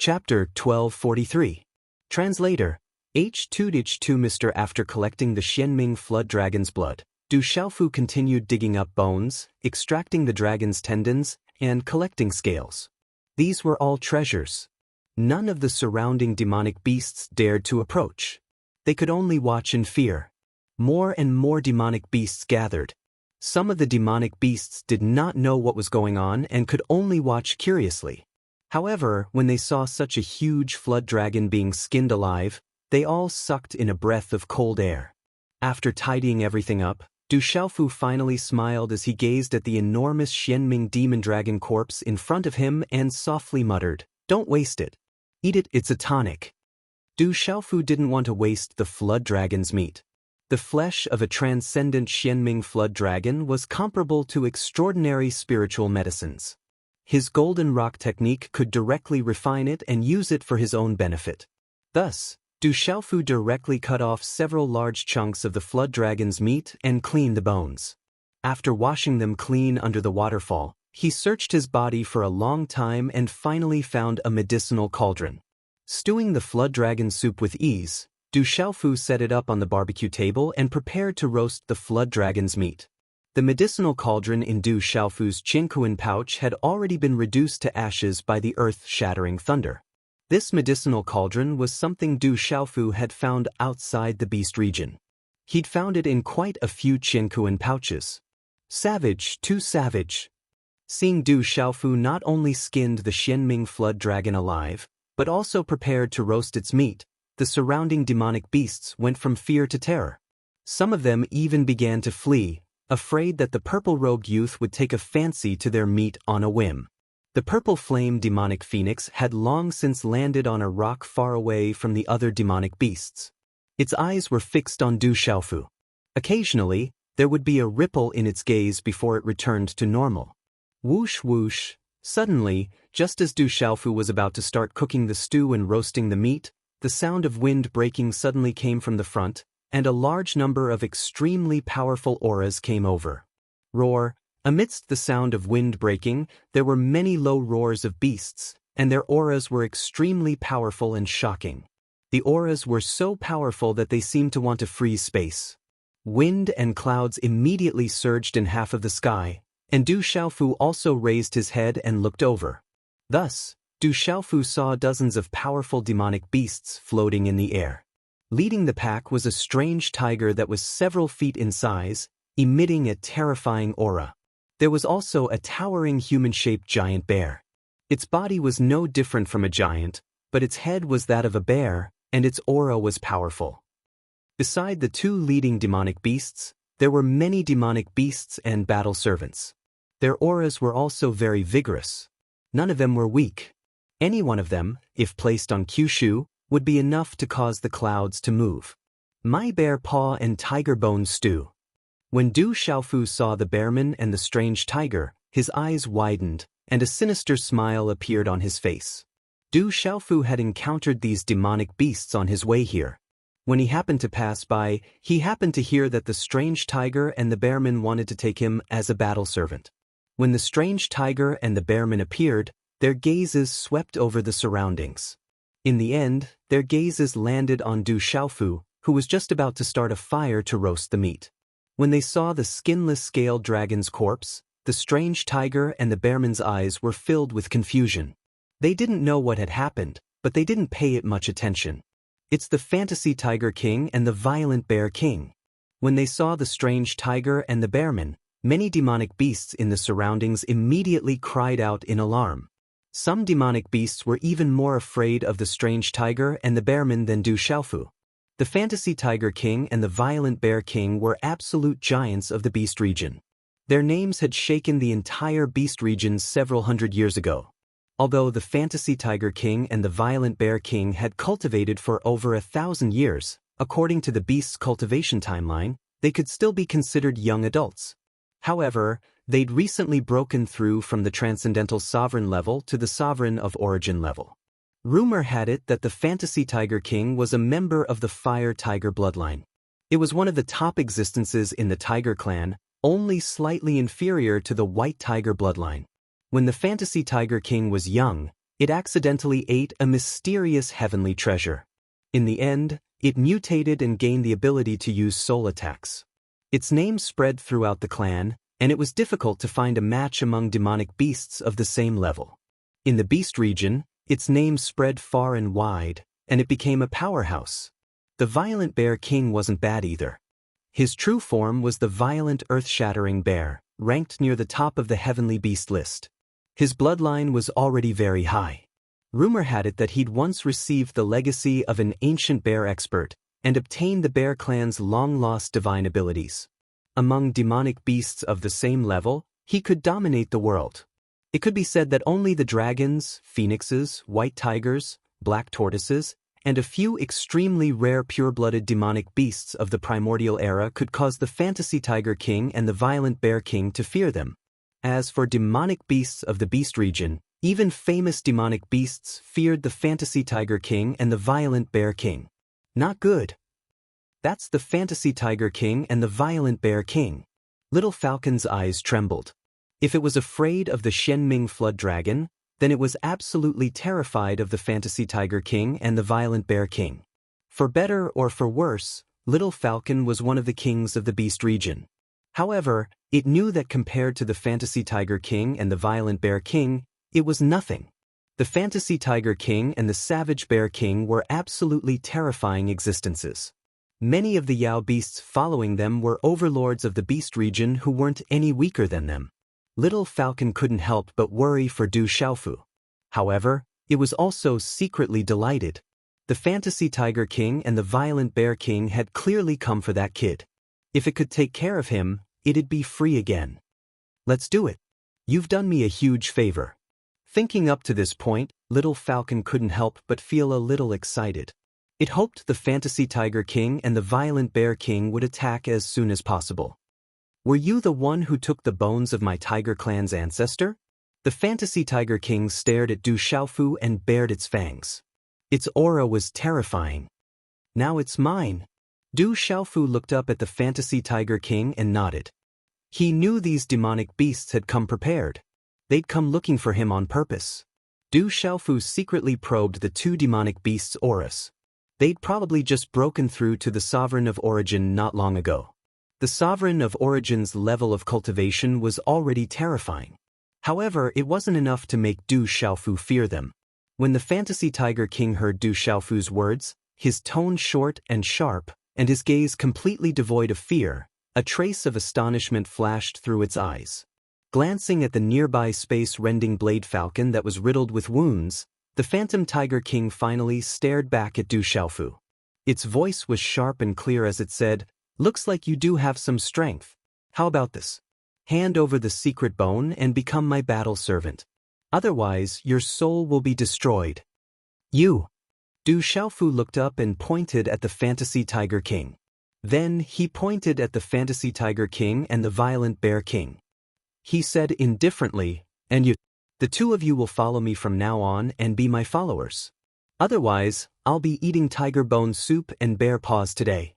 Chapter 1243. Translator. H2H2 Mr. After collecting the Xianming flood dragon's blood, Du Xiaofu continued digging up bones, extracting the dragon's tendons, and collecting scales. These were all treasures. None of the surrounding demonic beasts dared to approach. They could only watch in fear. More and more demonic beasts gathered. Some of the demonic beasts did not know what was going on and could only watch curiously. However, when they saw such a huge flood dragon being skinned alive, they all sucked in a breath of cold air. After tidying everything up, Du Xiaofu finally smiled as he gazed at the enormous Xianming demon dragon corpse in front of him and softly muttered, "Don't waste it. Eat it, it's a tonic." Du Xiaofu didn't want to waste the flood dragon's meat. The flesh of a transcendent Xianming flood dragon was comparable to extraordinary spiritual medicines. His golden rock technique could directly refine it and use it for his own benefit. Thus, Du Xiaofu directly cut off several large chunks of the flood dragon's meat and cleaned the bones. After washing them clean under the waterfall, he searched his body for a long time and finally found a medicinal cauldron. Stewing the flood dragon soup with ease, Du Xiaofu set it up on the barbecue table and prepared to roast the flood dragon's meat. The medicinal cauldron in Du Xiaofu's Qinkuan pouch had already been reduced to ashes by the earth-shattering thunder. This medicinal cauldron was something Du Xiaofu had found outside the beast region. He'd found it in quite a few Qinkuan pouches. Savage, too savage. Seeing Du Xiaofu not only skinned the Xianming flood dragon alive, but also prepared to roast its meat, the surrounding demonic beasts went from fear to terror. Some of them even began to flee, afraid that the purple-robed youth would take a fancy to their meat on a whim. The purple flame demonic phoenix had long since landed on a rock far away from the other demonic beasts. Its eyes were fixed on Du Xiaofu. Occasionally, there would be a ripple in its gaze before it returned to normal. Whoosh whoosh. Suddenly, just as Du Xiaofu was about to start cooking the stew and roasting the meat, the sound of wind breaking suddenly came from the front, and a large number of extremely powerful auras came over. Roar. Amidst the sound of wind breaking, there were many low roars of beasts, and their auras were extremely powerful and shocking. The auras were so powerful that they seemed to want to freeze space. Wind and clouds immediately surged in half of the sky, and Du Xiaofu also raised his head and looked over. Thus, Du Xiaofu saw dozens of powerful demonic beasts floating in the air. Leading the pack was a strange tiger that was several feet in size, emitting a terrifying aura. There was also a towering human-shaped giant bear. Its body was no different from a giant, but its head was that of a bear, and its aura was powerful. Beside the two leading demonic beasts, there were many demonic beasts and battle servants. Their auras were also very vigorous. None of them were weak. Any one of them, if placed on Kyushu, would be enough to cause the clouds to move. My bear paw and tiger bone stew. When Du Xiaofu saw the bearman and the strange tiger, his eyes widened, and a sinister smile appeared on his face. Du Xiaofu had encountered these demonic beasts on his way here. When he happened to pass by, he happened to hear that the strange tiger and the bearman wanted to take him as a battle servant. When the strange tiger and the bearman appeared, their gazes swept over the surroundings. In the end, their gazes landed on Du Xiaofu, who was just about to start a fire to roast the meat. When they saw the skinless scaled dragon's corpse, the strange tiger and the bearman's eyes were filled with confusion. They didn't know what had happened, but they didn't pay it much attention. It's the fantasy tiger king and the violent bear king. When they saw the strange tiger and the bearman, many demonic beasts in the surroundings immediately cried out in alarm. Some demonic beasts were even more afraid of the strange tiger and the bearman than Du Xiaofu. The fantasy tiger king and the violent bear king were absolute giants of the beast region. Their names had shaken the entire beast region several hundred years ago. Although the fantasy tiger king and the violent bear king had cultivated for over 1,000 years, according to the beast's cultivation timeline, they could still be considered young adults. However, they'd recently broken through from the transcendental sovereign level to the sovereign of origin level. Rumor had it that the fantasy tiger king was a member of the fire tiger bloodline. It was one of the top existences in the tiger clan, only slightly inferior to the white tiger bloodline. When the fantasy tiger king was young, It accidentally ate a mysterious heavenly treasure. In the end, it mutated and gained the ability to use soul attacks. Its name spread throughout the clan, and it was difficult to find a match among demonic beasts of the same level. In the beast region, its name spread far and wide, and it became a powerhouse. The violent bear king wasn't bad either. His true form was the violent earth-shattering bear, ranked near the top of the heavenly beast list. His bloodline was already very high. Rumor had it that he'd once received the legacy of an ancient bear expert and obtained the bear clan's long-lost divine abilities. Among demonic beasts of the same level, he could dominate the world. It could be said that only the dragons, phoenixes, white tigers, black tortoises, and a few extremely rare pure-blooded demonic beasts of the primordial era could cause the fantasy tiger king and the violent bear king to fear them. As for demonic beasts of the beast region, even famous demonic beasts feared the fantasy tiger king and the violent bear king. Not good. That's the fantasy tiger king and the violent bear king. Little Falcon's eyes trembled. If it was afraid of the Xianming flood dragon, then it was absolutely terrified of the fantasy tiger king and the violent bear king. For better or for worse, Little Falcon was one of the kings of the beast region. However, it knew that compared to the fantasy tiger king and the violent bear king, it was nothing. The fantasy tiger king and the savage bear king were absolutely terrifying existences. Many of the Yao beasts following them were overlords of the beast region who weren't any weaker than them. Little Falcon couldn't help but worry for Du Xiaofu. However, it was also secretly delighted. The fantasy tiger king and the violent bear king had clearly come for that kid. If it could take care of him, it'd be free again. Let's do it. You've done me a huge favor. Thinking up to this point, Little Falcon couldn't help but feel a little excited. It hoped the fantasy tiger king and the violent bear king would attack as soon as possible. Were you the one who took the bones of my tiger clan's ancestor? The fantasy tiger king stared at Du Xiaofu and bared its fangs. Its aura was terrifying. Now it's mine. Du Xiaofu looked up at the fantasy tiger king and nodded. He knew these demonic beasts had come prepared. They'd come looking for him on purpose. Du Xiaofu secretly probed the two demonic beasts' auras. They'd probably just broken through to the Sovereign of Origin not long ago. The Sovereign of Origin's level of cultivation was already terrifying. However, it wasn't enough to make Du Xiaofu fear them. When the fantasy tiger king heard Du Xiaofu's words, his tone short and sharp, and his gaze completely devoid of fear, a trace of astonishment flashed through its eyes. Glancing at the nearby space-rending blade falcon that was riddled with wounds, the phantom tiger king finally stared back at Du Xiaofu. Its voice was sharp and clear as it said, "Looks like you do have some strength. How about this? Hand over the secret bone and become my battle servant. Otherwise, your soul will be destroyed." You. Du Xiaofu looked up and pointed at the fantasy tiger king. Then he pointed at the fantasy tiger king and the violent bear king. He said indifferently, "And you. The two of you will follow me from now on and be my followers. Otherwise, I'll be eating tiger bone soup and bear paws today."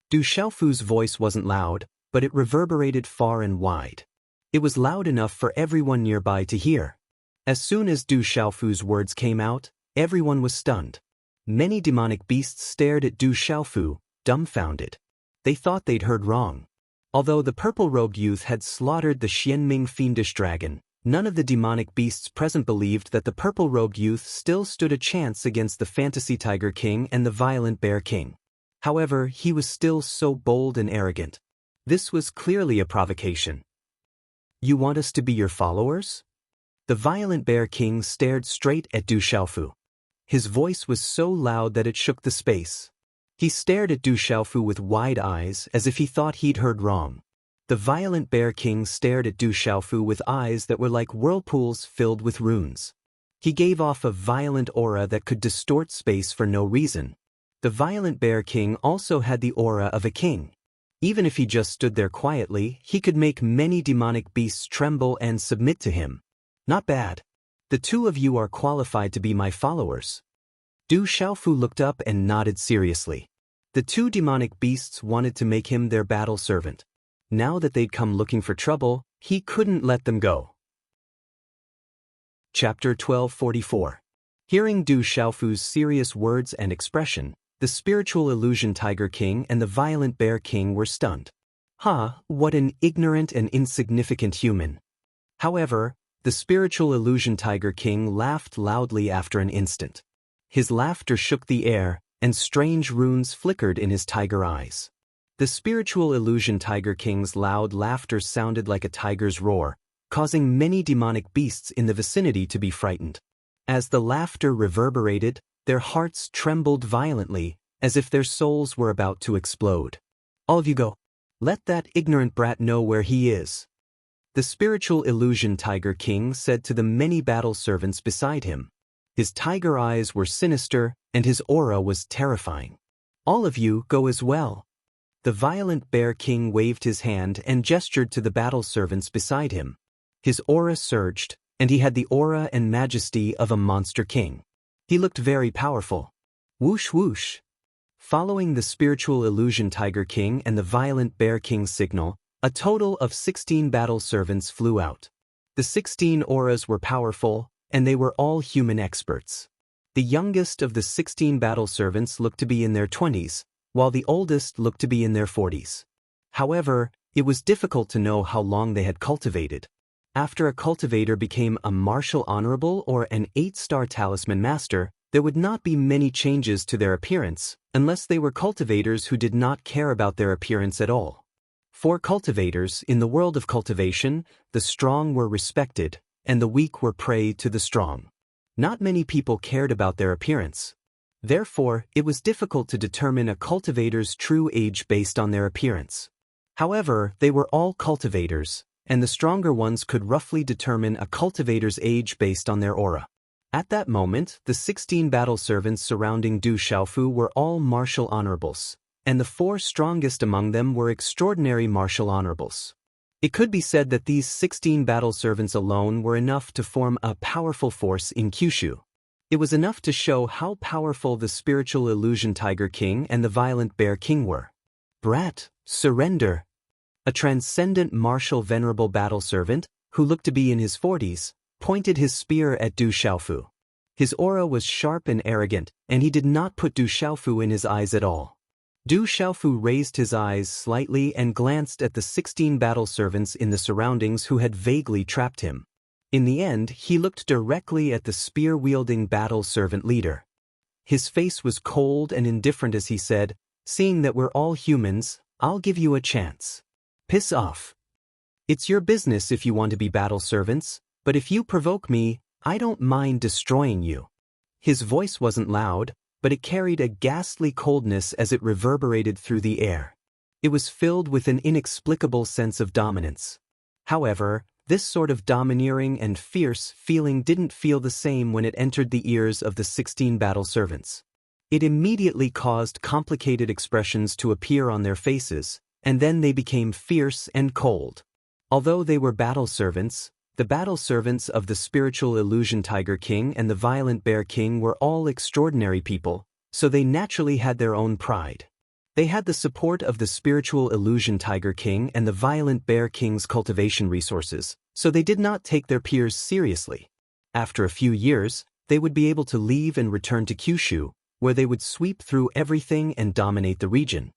Du Xiaofu's voice wasn't loud, but it reverberated far and wide. It was loud enough for everyone nearby to hear. As soon as Du Xiaofu's words came out, everyone was stunned. Many demonic beasts stared at Du Xiaofu, dumbfounded. They thought they'd heard wrong. Although the purple-robed youth had slaughtered the Xianming fiendish dragon, none of the demonic beasts present believed that the purple-robed youth still stood a chance against the fantasy tiger king and the violent bear king. However, he was still so bold and arrogant. This was clearly a provocation. "You want us to be your followers?" The violent bear king stared straight at Du Xiaofu. His voice was so loud that it shook the space. He stared at Du Xiaofu with wide eyes as if he thought he'd heard wrong. The violent bear king stared at Du Xiaofu with eyes that were like whirlpools filled with runes. He gave off a violent aura that could distort space for no reason. The violent bear king also had the aura of a king. Even if he just stood there quietly, he could make many demonic beasts tremble and submit to him. Not bad. The two of you are qualified to be my followers. Du Xiaofu looked up and nodded seriously. The two demonic beasts wanted to make him their battle servant. Now that they'd come looking for trouble, he couldn't let them go. Chapter 1244. Hearing Du Xiaofu's serious words and expression, the spiritual illusion Tiger King and the violent Bear King were stunned. What an ignorant and insignificant human. However, the spiritual illusion Tiger King laughed loudly after an instant. His laughter shook the air, and strange runes flickered in his tiger eyes. The spiritual illusion Tiger King's loud laughter sounded like a tiger's roar, causing many demonic beasts in the vicinity to be frightened. As the laughter reverberated, their hearts trembled violently, as if their souls were about to explode. All of you go. Let that ignorant brat know where he is. The spiritual illusion Tiger King said to the many battle servants beside him. His tiger eyes were sinister, and his aura was terrifying. All of you go as well. The violent Bear King waved his hand and gestured to the battle servants beside him. His aura surged, and he had the aura and majesty of a monster king. He looked very powerful. Whoosh whoosh. Following the spiritual illusion Tiger King and the violent Bear King's signal, a total of 16 battle servants flew out. The 16 auras were powerful, and they were all human experts. The youngest of the 16 battle servants looked to be in their 20s, while the oldest looked to be in their 40s. However, it was difficult to know how long they had cultivated. After a cultivator became a martial honorable or an 8-star talisman master, there would not be many changes to their appearance, unless they were cultivators who did not care about their appearance at all. For cultivators, in the world of cultivation, the strong were respected, and the weak were prey to the strong. Not many people cared about their appearance. Therefore, it was difficult to determine a cultivator's true age based on their appearance. However, they were all cultivators, and the stronger ones could roughly determine a cultivator's age based on their aura. At that moment, the 16 battle servants surrounding Du Xiaofu were all martial honorables, and the 4 strongest among them were extraordinary martial honorables. It could be said that these 16 battle servants alone were enough to form a powerful force in Kyushu. It was enough to show how powerful the spiritual illusion Tiger King and the violent Bear King were. Brat, surrender. A transcendent martial venerable battle servant, who looked to be in his 40s, pointed his spear at Du Xiaofu. His aura was sharp and arrogant, and he did not put Du Xiaofu in his eyes at all. Du Xiaofu raised his eyes slightly and glanced at the 16 battle servants in the surroundings who had vaguely trapped him. In the end, he looked directly at the spear-wielding battle servant leader. His face was cold and indifferent as he said, "Seeing that we're all humans, I'll give you a chance. Piss off. It's your business if you want to be battle servants, but if you provoke me, I don't mind destroying you." His voice wasn't loud, but it carried a ghastly coldness as it reverberated through the air. It was filled with an inexplicable sense of dominance. However, this sort of domineering and fierce feeling didn't feel the same when it entered the ears of the 16 battle servants. It immediately caused complicated expressions to appear on their faces, and then they became fierce and cold. Although they were battle servants, the battle servants of the spiritual illusion Tiger King and the violent Bear King were all extraordinary people, so they naturally had their own pride. They had the support of the spiritual illusion Tiger King and the violent Bear King's cultivation resources, so they did not take their peers seriously. After a few years, they would be able to leave and return to Kyushu, where they would sweep through everything and dominate the region.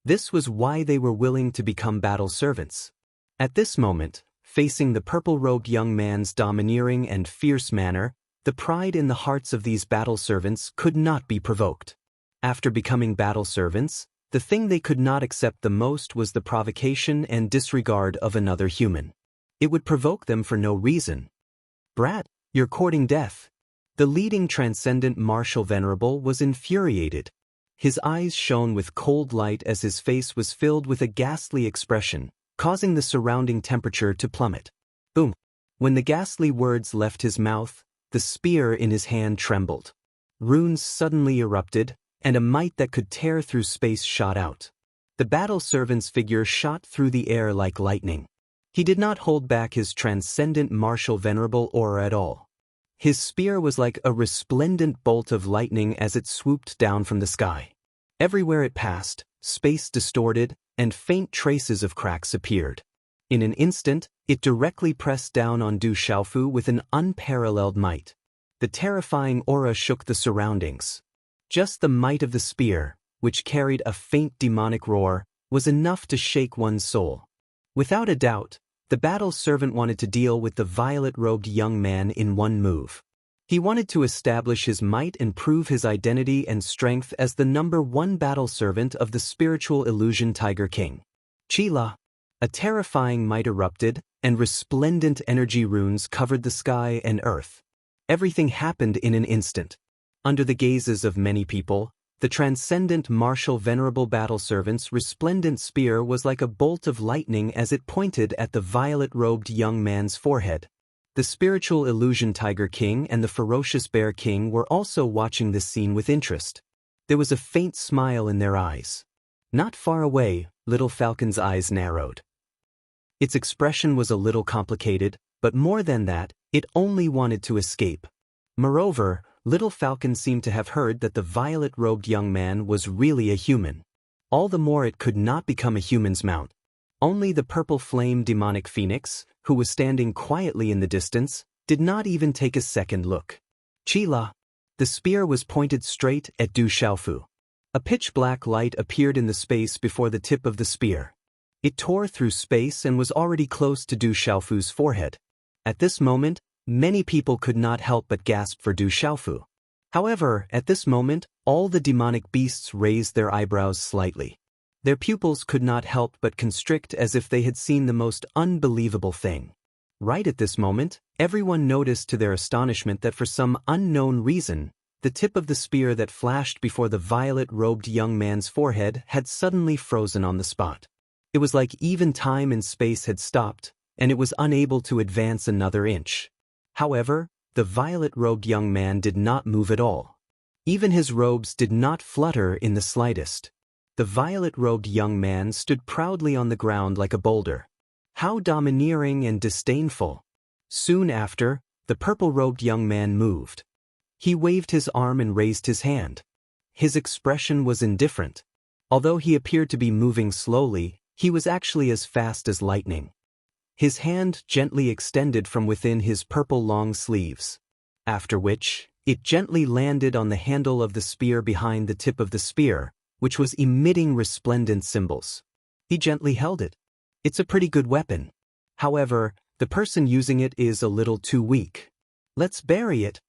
This was why they were willing to become battle servants. At this moment, facing the purple-robed young man's domineering and fierce manner, the pride in the hearts of these battle servants could not be provoked. After becoming battle servants, the thing they could not accept the most was the provocation and disregard of another human. It would provoke them for no reason. "Brat, you're courting death." The leading transcendent martial venerable was infuriated. His eyes shone with cold light as his face was filled with a ghastly expression, causing the surrounding temperature to plummet. Boom! When the ghastly words left his mouth, the spear in his hand trembled. Runes suddenly erupted, and a might that could tear through space shot out. The battle servant's figure shot through the air like lightning. He did not hold back his transcendent martial venerable aura at all. His spear was like a resplendent bolt of lightning as it swooped down from the sky. Everywhere it passed, space distorted, and faint traces of cracks appeared. In an instant, it directly pressed down on Du Xiaofu with an unparalleled might. The terrifying aura shook the surroundings. Just the might of the spear, which carried a faint demonic roar, was enough to shake one's soul. Without a doubt, the battle servant wanted to deal with the violet-robed young man in one move. He wanted to establish his might and prove his identity and strength as the #1 battle servant of the spiritual illusion Tiger King. Chila. A terrifying might erupted, and resplendent energy runes covered the sky and earth. Everything happened in an instant. Under the gazes of many people, the transcendent martial venerable battle servant's resplendent spear was like a bolt of lightning as it pointed at the violet-robed young man's forehead. The spiritual illusion Tiger King and the ferocious Bear King were also watching this scene with interest. There was a faint smile in their eyes. Not far away, Little Falcon's eyes narrowed. Its expression was a little complicated, but more than that, it only wanted to escape. Moreover, Little Falcon seemed to have heard that the violet-robed young man was really a human. All the more it could not become a human's mount. Only the purple flame demonic phoenix, who was standing quietly in the distance, did not even take a second look. Chila. The spear was pointed straight at Du Xiaofu. A pitch-black light appeared in the space before the tip of the spear. It tore through space and was already close to Du Xiaofu's forehead. At this moment, many people could not help but gasp for Du Xiaofu. However, at this moment, all the demonic beasts raised their eyebrows slightly. Their pupils could not help but constrict as if they had seen the most unbelievable thing. Right at this moment, everyone noticed to their astonishment that for some unknown reason, the tip of the spear that flashed before the violet-robed young man's forehead had suddenly frozen on the spot. It was like even time and space had stopped, and it was unable to advance another inch. However, the violet-robed young man did not move at all. Even his robes did not flutter in the slightest. The violet-robed young man stood proudly on the ground like a boulder. How domineering and disdainful! Soon after, the purple-robed young man moved. He waved his arm and raised his hand. His expression was indifferent. Although he appeared to be moving slowly, he was actually as fast as lightning. His hand gently extended from within his purple long sleeves, after which, it gently landed on the handle of the spear behind the tip of the spear, which was emitting resplendent symbols. He gently held it. It's a pretty good weapon. However, the person using it is a little too weak. Let's bury it.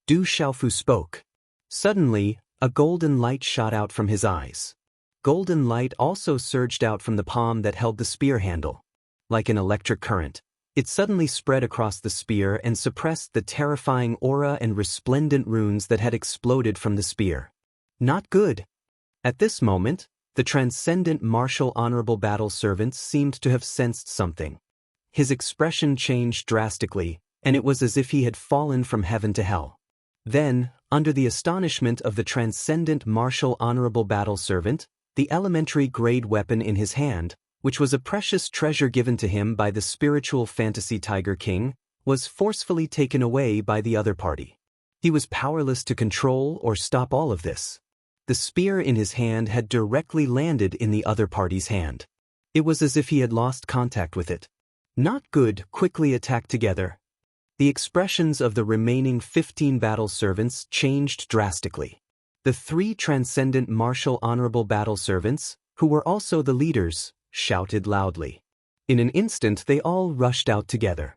Du Xiaofu spoke. Suddenly, a golden light shot out from his eyes. Golden light also surged out from the palm that held the spear handle. Like an electric current, it suddenly spread across the spear and suppressed the terrifying aura and resplendent runes that had exploded from the spear. Not good. At this moment, the transcendent martial honorable battle servant seemed to have sensed something. His expression changed drastically, and it was as if he had fallen from heaven to hell. Then, under the astonishment of the transcendent martial honorable battle servant, the elementary grade weapon in his hand, which was a precious treasure given to him by the spiritual fantasy Tiger King, was forcefully taken away by the other party. He was powerless to control or stop all of this. The spear in his hand had directly landed in the other party's hand. It was as if he had lost contact with it. Not good, quickly attacked together. The expressions of the remaining 15 battle servants changed drastically. The 3 transcendent martial honorable battle servants, who were also the leaders, shouted loudly. In an instant they all rushed out together.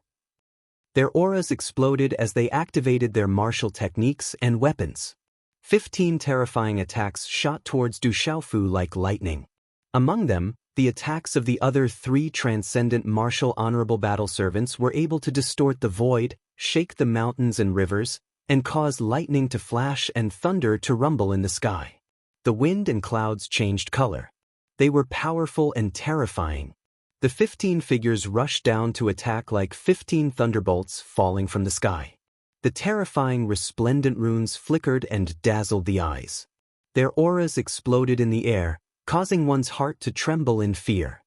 Their auras exploded as they activated their martial techniques and weapons. 15 terrifying attacks shot towards Du Xiaofu like lightning. Among them, the attacks of the other 3 transcendent martial honorable battle servants were able to distort the void, shake the mountains and rivers, and cause lightning to flash and thunder to rumble in the sky. The wind and clouds changed color. They were powerful and terrifying. The 15 figures rushed down to attack like 15 thunderbolts falling from the sky. The terrifying resplendent runes flickered and dazzled the eyes. Their auras exploded in the air, causing one's heart to tremble in fear.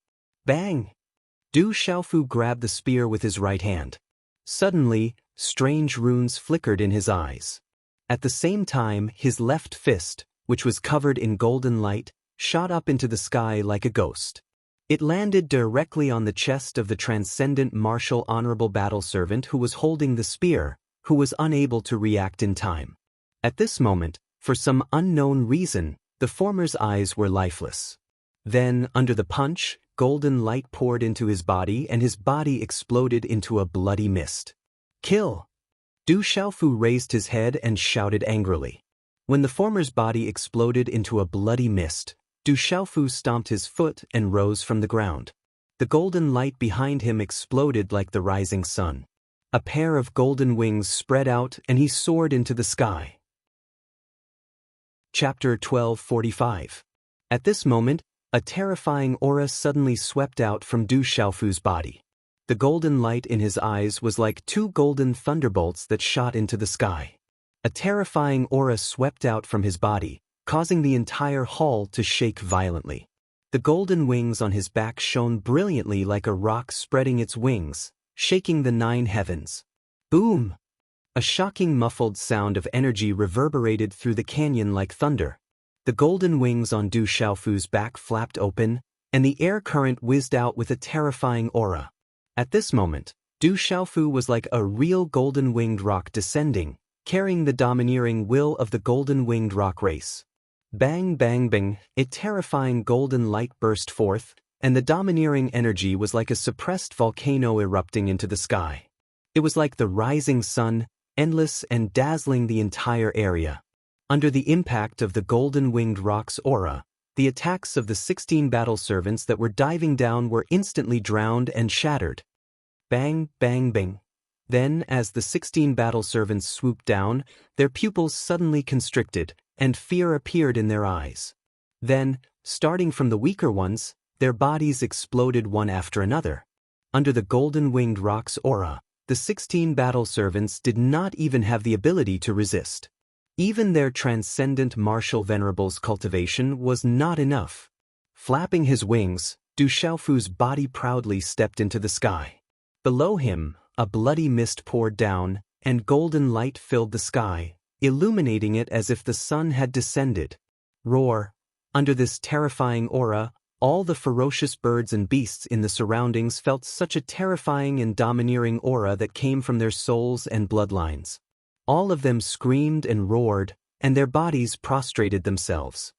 Bang! Du Xiaofu grabbed the spear with his right hand. Suddenly, strange runes flickered in his eyes. At the same time, his left fist, which was covered in golden light, shot up into the sky like a ghost. It landed directly on the chest of the transcendent martial honorable battle servant who was holding the spear, who was unable to react in time. At this moment, for some unknown reason, the former's eyes were lifeless. Then, under the punch, golden light poured into his body and his body exploded into a bloody mist. Kill! Du Xiaofu raised his head and shouted angrily. When the former's body exploded into a bloody mist, Du Xiaofu stomped his foot and rose from the ground. The golden light behind him exploded like the rising sun. A pair of golden wings spread out and he soared into the sky. Chapter 1245. At this moment, a terrifying aura suddenly swept out from Du Xiaofu's body. The golden light in his eyes was like two golden thunderbolts that shot into the sky. A terrifying aura swept out from his body, causing the entire hall to shake violently. The golden wings on his back shone brilliantly like a rock spreading its wings, shaking the 9 heavens. Boom! A shocking muffled sound of energy reverberated through the canyon like thunder. The golden wings on Du Xiaofu's back flapped open, and the air current whizzed out with a terrifying aura. At this moment, Du Xiaofu was like a real golden-winged rock descending, carrying the domineering will of the golden-winged rock race. Bang bang bang, a terrifying golden light burst forth, and the domineering energy was like a suppressed volcano erupting into the sky. It was like the rising sun, endless and dazzling the entire area. Under the impact of the golden-winged rock's aura, the attacks of the 16 battle servants that were diving down were instantly drowned and shattered. Bang bang bang. Then, as the 16 battle servants swooped down, their pupils suddenly constricted, and fear appeared in their eyes. Then, starting from the weaker ones, their bodies exploded one after another. Under the golden-winged rock's aura, the 16 battle servants did not even have the ability to resist. Even their transcendent martial venerable's cultivation was not enough. Flapping his wings, Du Xiaofu's body proudly stepped into the sky. Below him, a bloody mist poured down, and golden light filled the sky, illuminating it as if the sun had descended. Roar! Under this terrifying aura, all the ferocious birds and beasts in the surroundings felt such a terrifying and domineering aura that came from their souls and bloodlines. All of them screamed and roared, and their bodies prostrated themselves.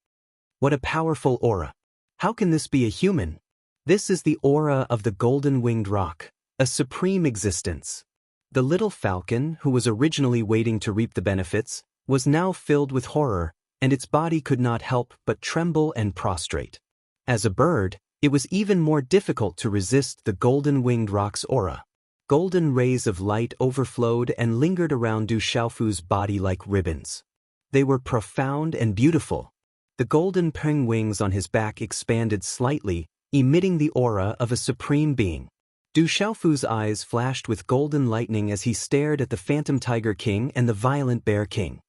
What a powerful aura! How can this be a human? This is the aura of the golden-winged rock, a supreme existence. The little falcon, who was originally waiting to reap the benefits, was now filled with horror, and its body could not help but tremble and prostrate. As a bird, it was even more difficult to resist the golden-winged rock's aura. Golden rays of light overflowed and lingered around Du Xiaofu's body like ribbons. They were profound and beautiful. The golden peng wings on his back expanded slightly, emitting the aura of a supreme being. Du Xiaofu's eyes flashed with golden lightning as he stared at the Phantom Tiger King and the Violent Bear King.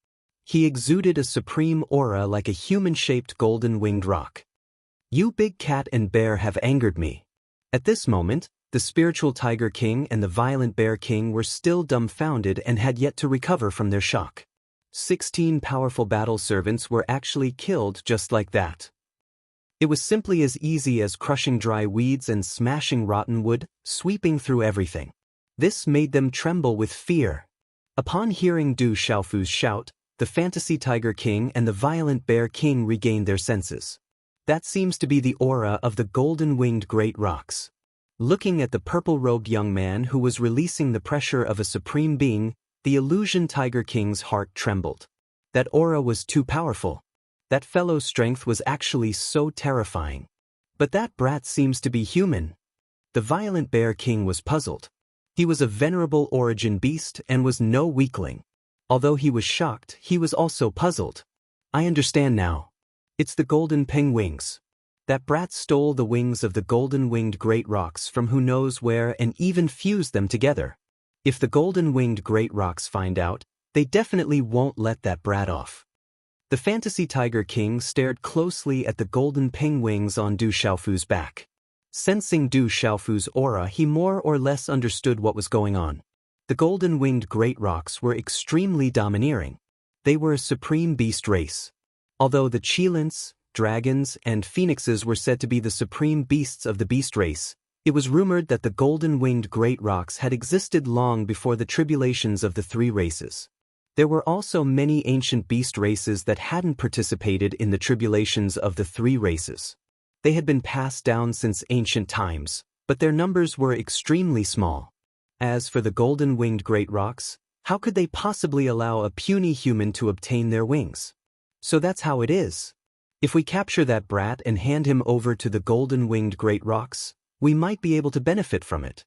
He exuded a supreme aura like a human-shaped golden-winged rock. You big cat and bear have angered me. At this moment, the spiritual Tiger King and the Violent Bear King were still dumbfounded and had yet to recover from their shock. 16 powerful battle servants were actually killed just like that. It was simply as easy as crushing dry weeds and smashing rotten wood, sweeping through everything. This made them tremble with fear. Upon hearing Du Xiaofu's shout, the Fantasy Tiger King and the Violent Bear King regained their senses. That seems to be the aura of the golden-winged great rocks. Looking at the purple-robed young man who was releasing the pressure of a supreme being, the Illusion Tiger King's heart trembled. That aura was too powerful. That fellow's strength was actually so terrifying. But that brat seems to be human. The Violent Bear King was puzzled. He was a venerable origin beast and was no weakling. Although he was shocked, he was also puzzled. I understand now. It's the golden peng wings. That brat stole the wings of the golden-winged great rocks from who knows where and even fused them together. If the golden-winged great rocks find out, they definitely won't let that brat off. The Fantasy Tiger King stared closely at the golden peng wings on Du Xiaofu's back. Sensing Du Xiaofu's aura, he more or less understood what was going on. The golden-winged great rocks were extremely domineering. They were a supreme beast race. Although the Qilins, dragons, and phoenixes were said to be the supreme beasts of the beast race, It was rumored that the golden-winged great rocks had existed long before the tribulations of the three races. There were also many ancient beast races that hadn't participated in the tribulations of the three races. They had been passed down since ancient times, but their numbers were extremely small. As for the golden-winged great rocks, how could they possibly allow a puny human to obtain their wings? So that's how it is. If we capture that brat and hand him over to the golden-winged great rocks, we might be able to benefit from it.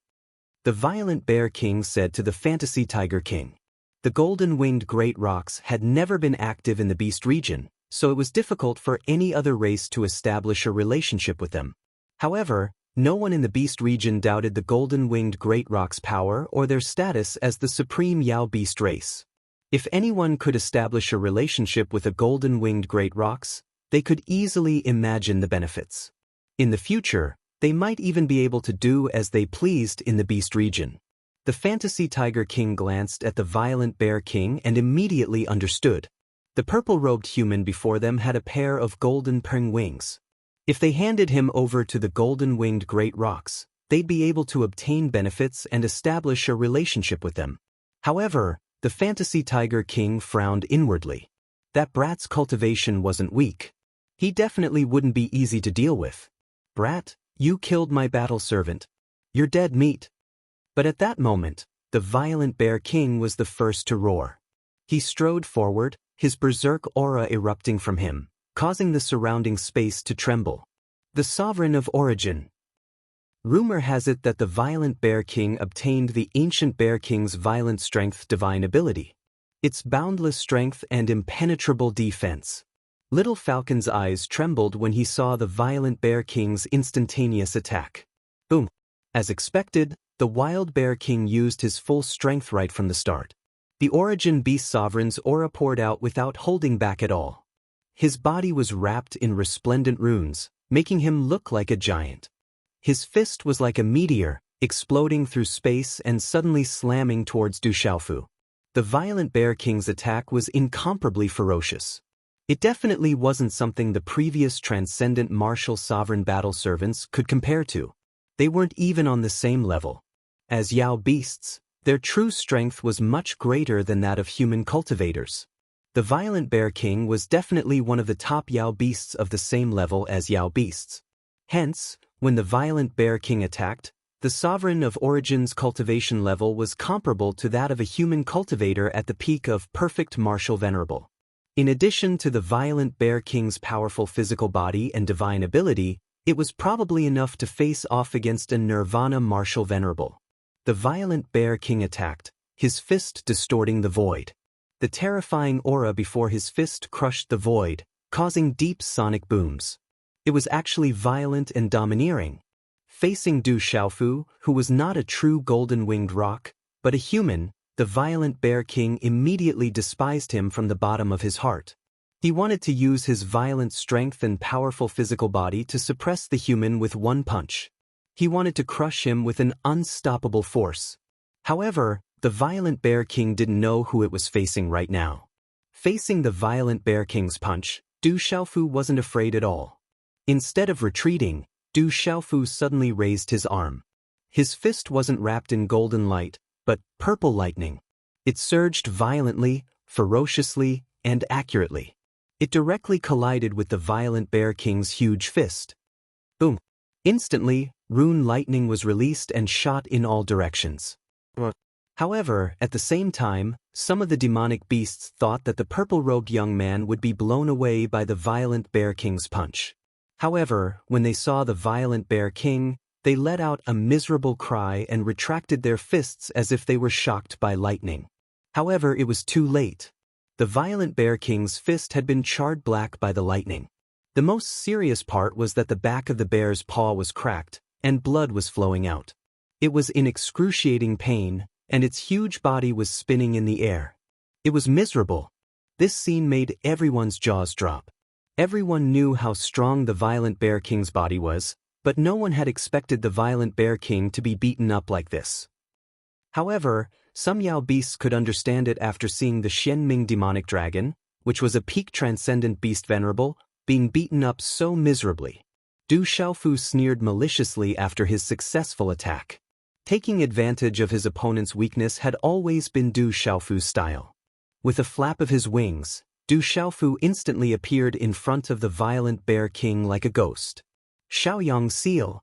The violent bear king said to the fantasy tiger king. The golden-winged great rocks had never been active in the beast region, so it was difficult for any other race to establish a relationship with them. However, no one in the beast region doubted the golden-winged great rocks' power or their status as the supreme Yao beast race. If anyone could establish a relationship with a golden-winged great rocks, they could easily imagine the benefits. In the future, they might even be able to do as they pleased in the beast region. The fantasy tiger king glanced at the violent bear king and immediately understood. The purple-robed human before them had a pair of golden peng wings. If they handed him over to the golden-winged great rocks, they'd be able to obtain benefits and establish a relationship with them. However, the fantasy tiger king frowned inwardly. That brat's cultivation wasn't weak. He definitely wouldn't be easy to deal with. Brat, you killed my battle servant. You're dead meat. But at that moment, the violent bear king was the first to roar. He strode forward, his berserk aura erupting from him, causing the surrounding space to tremble. The sovereign of origin. Rumor has it that the violent bear king obtained the ancient bear king's violent strength divine ability. Its boundless strength and impenetrable defense. Little Falcon's eyes trembled when he saw the violent bear king's instantaneous attack. Boom! As expected, the wild bear king used his full strength right from the start. The origin beast sovereign's aura poured out without holding back at all. His body was wrapped in resplendent runes, making him look like a giant. His fist was like a meteor, exploding through space and suddenly slamming towards Du Xiaofu. The violent bear king's attack was incomparably ferocious. It definitely wasn't something the previous transcendent martial sovereign battle servants could compare to. They weren't even on the same level. As Yao beasts, their true strength was much greater than that of human cultivators. The violent bear king was definitely one of the top Yao beasts of the same level as Yao beasts. Hence, when the violent bear king attacked, the sovereign of origin's cultivation level was comparable to that of a human cultivator at the peak of perfect martial venerable. In addition to the violent bear king's powerful physical body and divine ability, it was probably enough to face off against a nirvana martial venerable. The violent bear king attacked, his fist distorting the void. The terrifying aura before his fist crushed the void, causing deep sonic booms. It was actually violent and domineering. Facing Du Xiaofu, who was not a true golden-winged rock, but a human, the violent bear king immediately despised him from the bottom of his heart. He wanted to use his violent strength and powerful physical body to suppress the human with one punch. He wanted to crush him with an unstoppable force. However, the violent bear king didn't know who it was facing right now. Facing the violent bear king's punch, Du Xiaofu wasn't afraid at all. Instead of retreating, Du Xiaofu suddenly raised his arm. His fist wasn't wrapped in golden light, but purple lightning. It surged violently, ferociously, and accurately. It directly collided with the violent bear king's huge fist. Boom! Instantly, rune lightning was released and shot in all directions. However, at the same time, some of the demonic beasts thought that the purple-robed young man would be blown away by the violent bear king's punch. However, when they saw the violent bear king, they let out a miserable cry and retracted their fists as if they were shocked by lightning. However, it was too late. The violent bear king's fist had been charred black by the lightning. The most serious part was that the back of the bear's paw was cracked, and blood was flowing out. It was in excruciating pain, and its huge body was spinning in the air. It was miserable. This scene made everyone's jaws drop. Everyone knew how strong the violent bear king's body was, but no one had expected the violent bear king to be beaten up like this. However, some Yao beasts could understand it after seeing the Xianming demonic dragon, which was a peak transcendent beast venerable, being beaten up so miserably. Du Xiaofu sneered maliciously after his successful attack. Taking advantage of his opponent's weakness had always been Du Xiaofu's style. With a flap of his wings, Du Xiaofu instantly appeared in front of the violent Bear King like a ghost. Xiaoyang seal.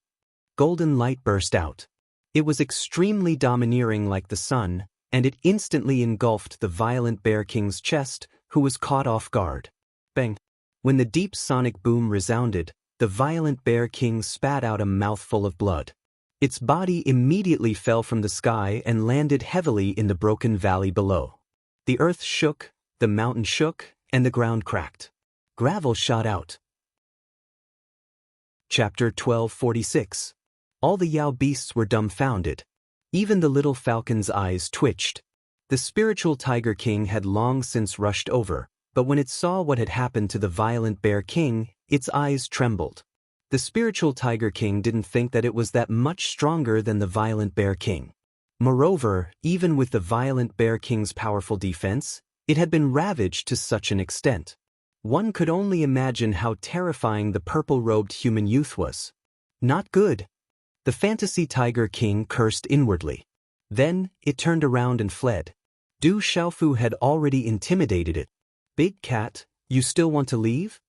Golden light burst out. It was extremely domineering like the sun, and it instantly engulfed the violent Bear King's chest, who was caught off guard. Bang! When the deep sonic boom resounded, the violent Bear King spat out a mouthful of blood. Its body immediately fell from the sky and landed heavily in the broken valley below. The earth shook, the mountain shook, and the ground cracked. Gravel shot out. Chapter 1246. All the Yao beasts were dumbfounded. Even the little falcon's eyes twitched. The spiritual Tiger King had long since rushed over, but when it saw what had happened to the violent Bear King, its eyes trembled. The spiritual Tiger King didn't think that it was that much stronger than the violent Bear King. Moreover, even with the violent Bear King's powerful defense, it had been ravaged to such an extent. One could only imagine how terrifying the purple-robed human youth was. Not good. The fantasy Tiger King cursed inwardly. Then, it turned around and fled. Du Xiaofu had already intimidated it. Big cat, you still want to leave?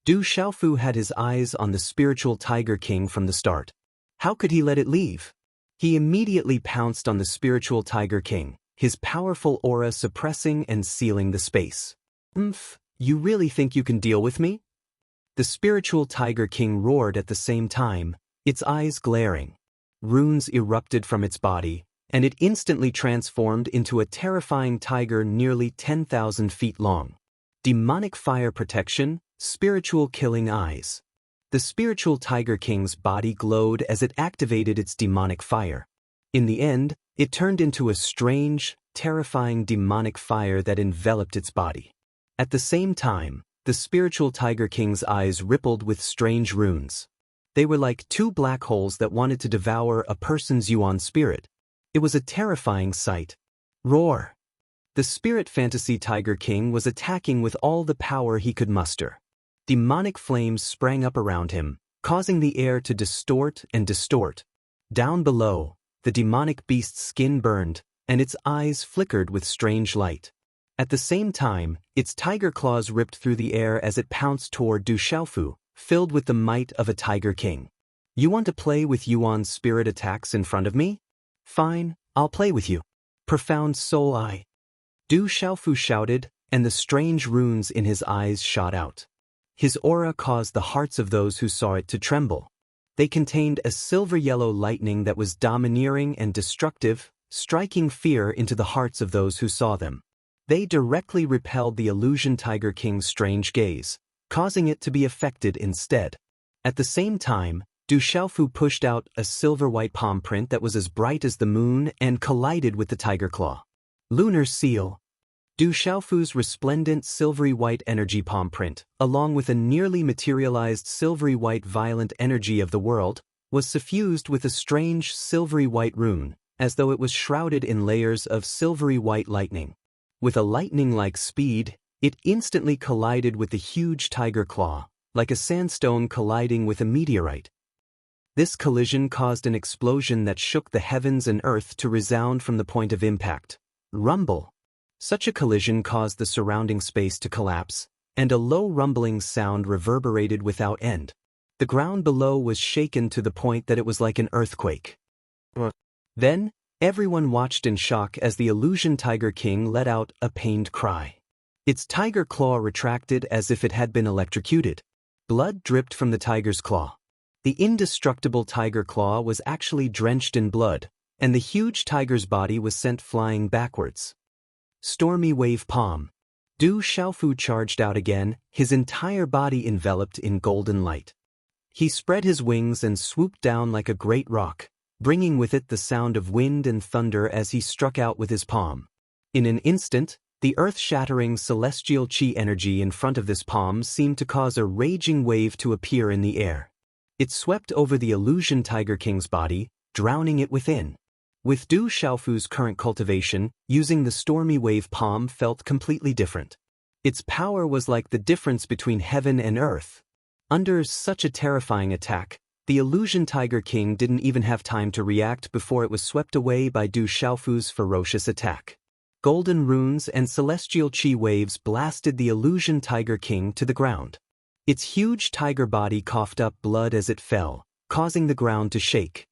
Du Xiaofu had his eyes on the spiritual Tiger King from the start. How could he let it leave? He immediately pounced on the spiritual Tiger King, his powerful aura suppressing and sealing the space. You really think you can deal with me? The spiritual Tiger King roared at the same time, its eyes glaring. Runes erupted from its body, and it instantly transformed into a terrifying tiger nearly 10,000 feet long. Demonic fire protection, spiritual killing eyes. The spiritual Tiger King's body glowed as it activated its demonic fire. In the end, it turned into a strange, terrifying demonic fire that enveloped its body. At the same time, the spiritual Tiger King's eyes rippled with strange runes. They were like two black holes that wanted to devour a person's yuan spirit. It was a terrifying sight. Roar! The spirit fantasy Tiger King was attacking with all the power he could muster. Demonic flames sprang up around him, causing the air to distort and distort. Down below, the demonic beast's skin burned, and its eyes flickered with strange light. At the same time, its tiger claws ripped through the air as it pounced toward Du Xiaofu, filled with the might of a Tiger King. You want to play with Yuan's spirit attacks in front of me? Fine, I'll play with you. Profound soul eye. Du Xiaofu shouted, and the strange runes in his eyes shot out. His aura caused the hearts of those who saw it to tremble. They contained a silver-yellow lightning that was domineering and destructive, striking fear into the hearts of those who saw them. They directly repelled the illusion Tiger King's strange gaze, causing it to be affected instead. At the same time, Du Xiaofu pushed out a silver-white palm print that was as bright as the moon and collided with the tiger claw. Lunar seal. Du Xiaofu's resplendent silvery-white energy palm print, along with a nearly materialized silvery-white violent energy of the world, was suffused with a strange silvery-white rune, as though it was shrouded in layers of silvery-white lightning. With a lightning-like speed, it instantly collided with the huge tiger claw, like a sandstone colliding with a meteorite. This collision caused an explosion that shook the heavens and earth to resound from the point of impact. Rumble. Such a collision caused the surrounding space to collapse, and a low rumbling sound reverberated without end. The ground below was shaken to the point that it was like an earthquake. Then, everyone watched in shock as the illusion Tiger King let out a pained cry. Its tiger claw retracted as if it had been electrocuted. Blood dripped from the tiger's claw. The indestructible tiger claw was actually drenched in blood, and the huge tiger's body was sent flying backwards. Stormy wave palm. Du Xiaofu charged out again, his entire body enveloped in golden light. He spread his wings and swooped down like a great rock, bringing with it the sound of wind and thunder as he struck out with his palm. In an instant, the earth-shattering celestial chi energy in front of this palm seemed to cause a raging wave to appear in the air. It swept over the illusion Tiger King's body, drowning it within. With Du Xiaofu's current cultivation, using the stormy wave palm felt completely different. Its power was like the difference between heaven and earth. Under such a terrifying attack, the illusion Tiger King didn't even have time to react before it was swept away by Du Xiaofu's ferocious attack. Golden runes and celestial chi waves blasted the illusion Tiger King to the ground. Its huge tiger body coughed up blood as it fell, causing the ground to shake.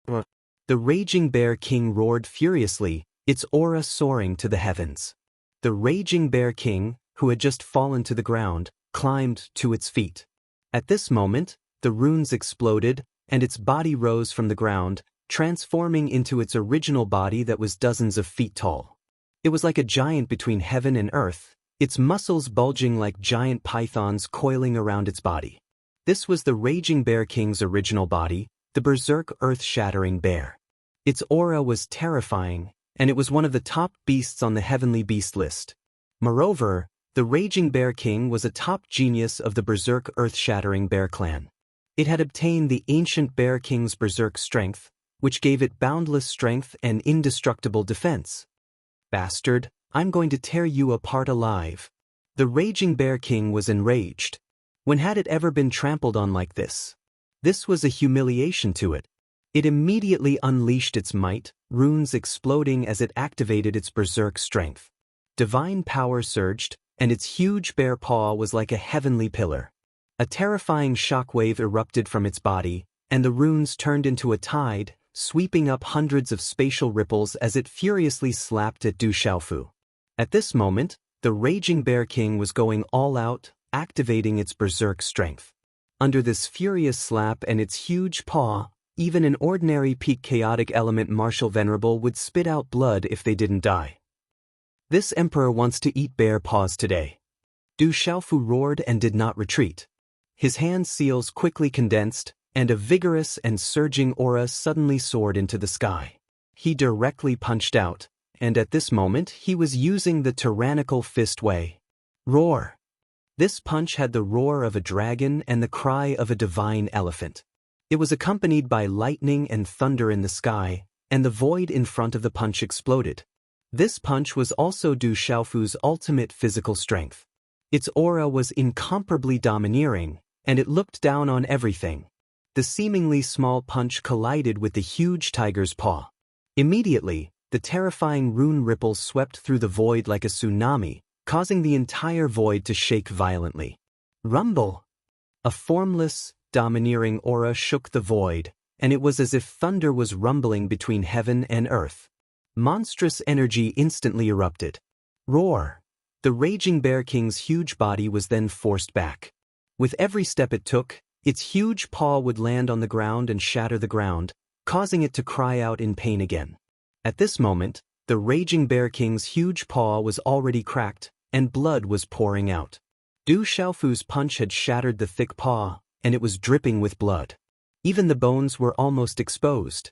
The Raging Bear King roared furiously, its aura soaring to the heavens. The Raging Bear King, who had just fallen to the ground, climbed to its feet. At this moment, the runes exploded, and its body rose from the ground, transforming into its original body that was dozens of feet tall. It was like a giant between heaven and earth, its muscles bulging like giant pythons coiling around its body. This was the Raging Bear King's original body, the berserk earth-shattering bear. Its aura was terrifying, and it was one of the top beasts on the heavenly beast list. Moreover, the Raging Bear King was a top genius of the berserk earth-shattering bear clan. It had obtained the ancient Bear King's berserk strength, which gave it boundless strength and indestructible defense. Bastard, I'm going to tear you apart alive. The Raging Bear King was enraged. When had it ever been trampled on like this? This was a humiliation to it. It immediately unleashed its might, runes exploding as it activated its berserk strength. Divine power surged, and its huge bear paw was like a heavenly pillar. A terrifying shockwave erupted from its body, and the runes turned into a tide, sweeping up hundreds of spatial ripples as it furiously slapped at Du Xiaofu. At this moment, the Raging Bear King was going all out, activating its berserk strength. Under this furious slap and its huge paw, even an ordinary peak chaotic element martial venerable would spit out blood if they didn't die. This emperor wants to eat bear paws today. Du Xiaofu roared and did not retreat. His hand seals quickly condensed, and a vigorous and surging aura suddenly soared into the sky. He directly punched out, and at this moment he was using the tyrannical fist way. Roar! This punch had the roar of a dragon and the cry of a divine elephant. It was accompanied by lightning and thunder in the sky, and the void in front of the punch exploded. This punch was also Du Xiaofu's ultimate physical strength. Its aura was incomparably domineering, and it looked down on everything. The seemingly small punch collided with the huge tiger's paw. Immediately, the terrifying rune ripples swept through the void like a tsunami, causing the entire void to shake violently. Rumble! A formless, domineering aura shook the void, and it was as if thunder was rumbling between heaven and earth. Monstrous energy instantly erupted. Roar! The Raging Bear King's huge body was then forced back. With every step it took, its huge paw would land on the ground and shatter the ground, causing it to cry out in pain again. At this moment, the Raging Bear King's huge paw was already cracked, and blood was pouring out. Du Xiaofu's punch had shattered the thick paw, and it was dripping with blood. Even the bones were almost exposed.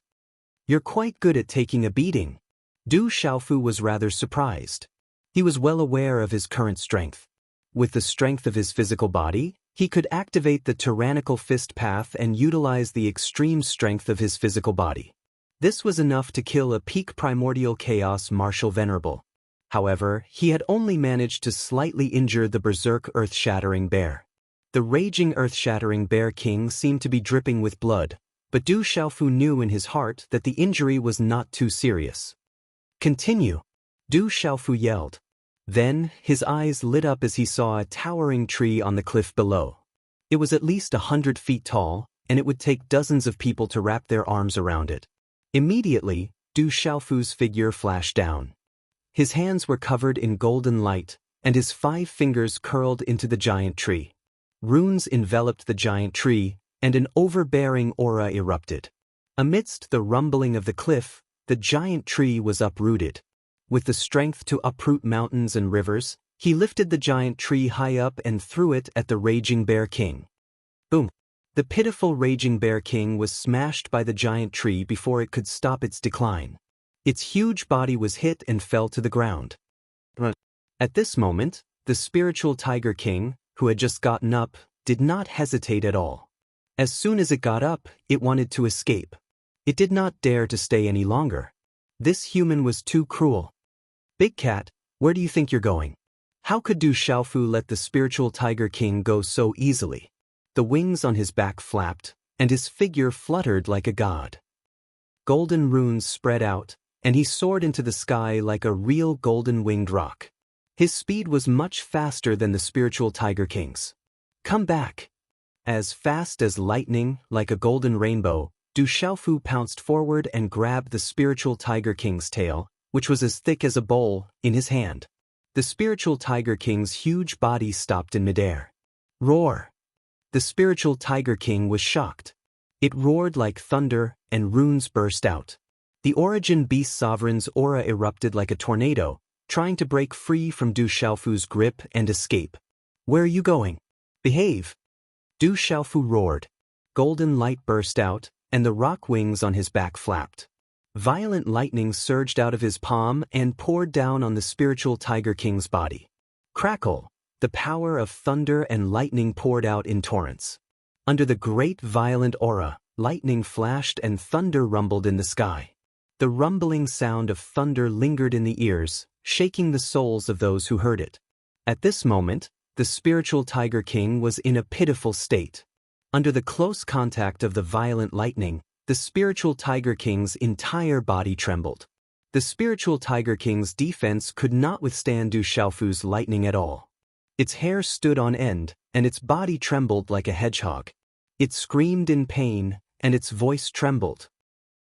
You're quite good at taking a beating. Du Xiaofu was rather surprised. He was well aware of his current strength. With the strength of his physical body, he could activate the tyrannical fist path and utilize the extreme strength of his physical body. This was enough to kill a peak primordial chaos martial venerable. However, he had only managed to slightly injure the berserk earth-shattering bear. The Raging Earth-Shattering Bear King seemed to be dripping with blood, but Du Xiaofu knew in his heart that the injury was not too serious. Continue! Du Xiaofu yelled. Then, his eyes lit up as he saw a towering tree on the cliff below. It was at least 100 feet tall, and it would take dozens of people to wrap their arms around it. Immediately, Du Xiaofu's figure flashed down. His hands were covered in golden light, and his 5 fingers curled into the giant tree. Runes enveloped the giant tree, and an overbearing aura erupted. Amidst the rumbling of the cliff, the giant tree was uprooted. With the strength to uproot mountains and rivers, he lifted the giant tree high up and threw it at the Raging Bear King. Boom! The pitiful Raging Bear King was smashed by the giant tree before it could stop its decline. Its huge body was hit and fell to the ground. At this moment, the spiritual Tiger King, who had just gotten up, did not hesitate at all. As soon as it got up, it wanted to escape. It did not dare to stay any longer. This human was too cruel. Big Cat, where do you think you're going? How could Du Xiaofu let the spiritual Tiger King go so easily? The wings on his back flapped, and his figure fluttered like a god. Golden runes spread out, and he soared into the sky like a real golden-winged rock. His speed was much faster than the spiritual Tiger King's. Come back! As fast as lightning, like a golden rainbow, Du Xiaofu pounced forward and grabbed the spiritual Tiger King's tail, which was as thick as a bowl, in his hand. The spiritual Tiger King's huge body stopped in midair. Roar! The spiritual Tiger King was shocked. It roared like thunder, and runes burst out. The Origin Beast Sovereign's aura erupted like a tornado, trying to break free from Du Xiaofu's grip and escape. Where are you going? Behave! Du Xiaofu roared. Golden light burst out, and the rock wings on his back flapped. Violent lightning surged out of his palm and poured down on the spiritual Tiger King's body. Crackle! The power of thunder and lightning poured out in torrents. Under the great violent aura, lightning flashed and thunder rumbled in the sky. The rumbling sound of thunder lingered in the ears, shaking the souls of those who heard it. At this moment, the spiritual Tiger King was in a pitiful state. Under the close contact of the violent lightning, the spiritual Tiger King's entire body trembled. The spiritual Tiger King's defense could not withstand Du Xiaofu's lightning at all. Its hair stood on end, and its body trembled like a hedgehog. It screamed in pain, and its voice trembled.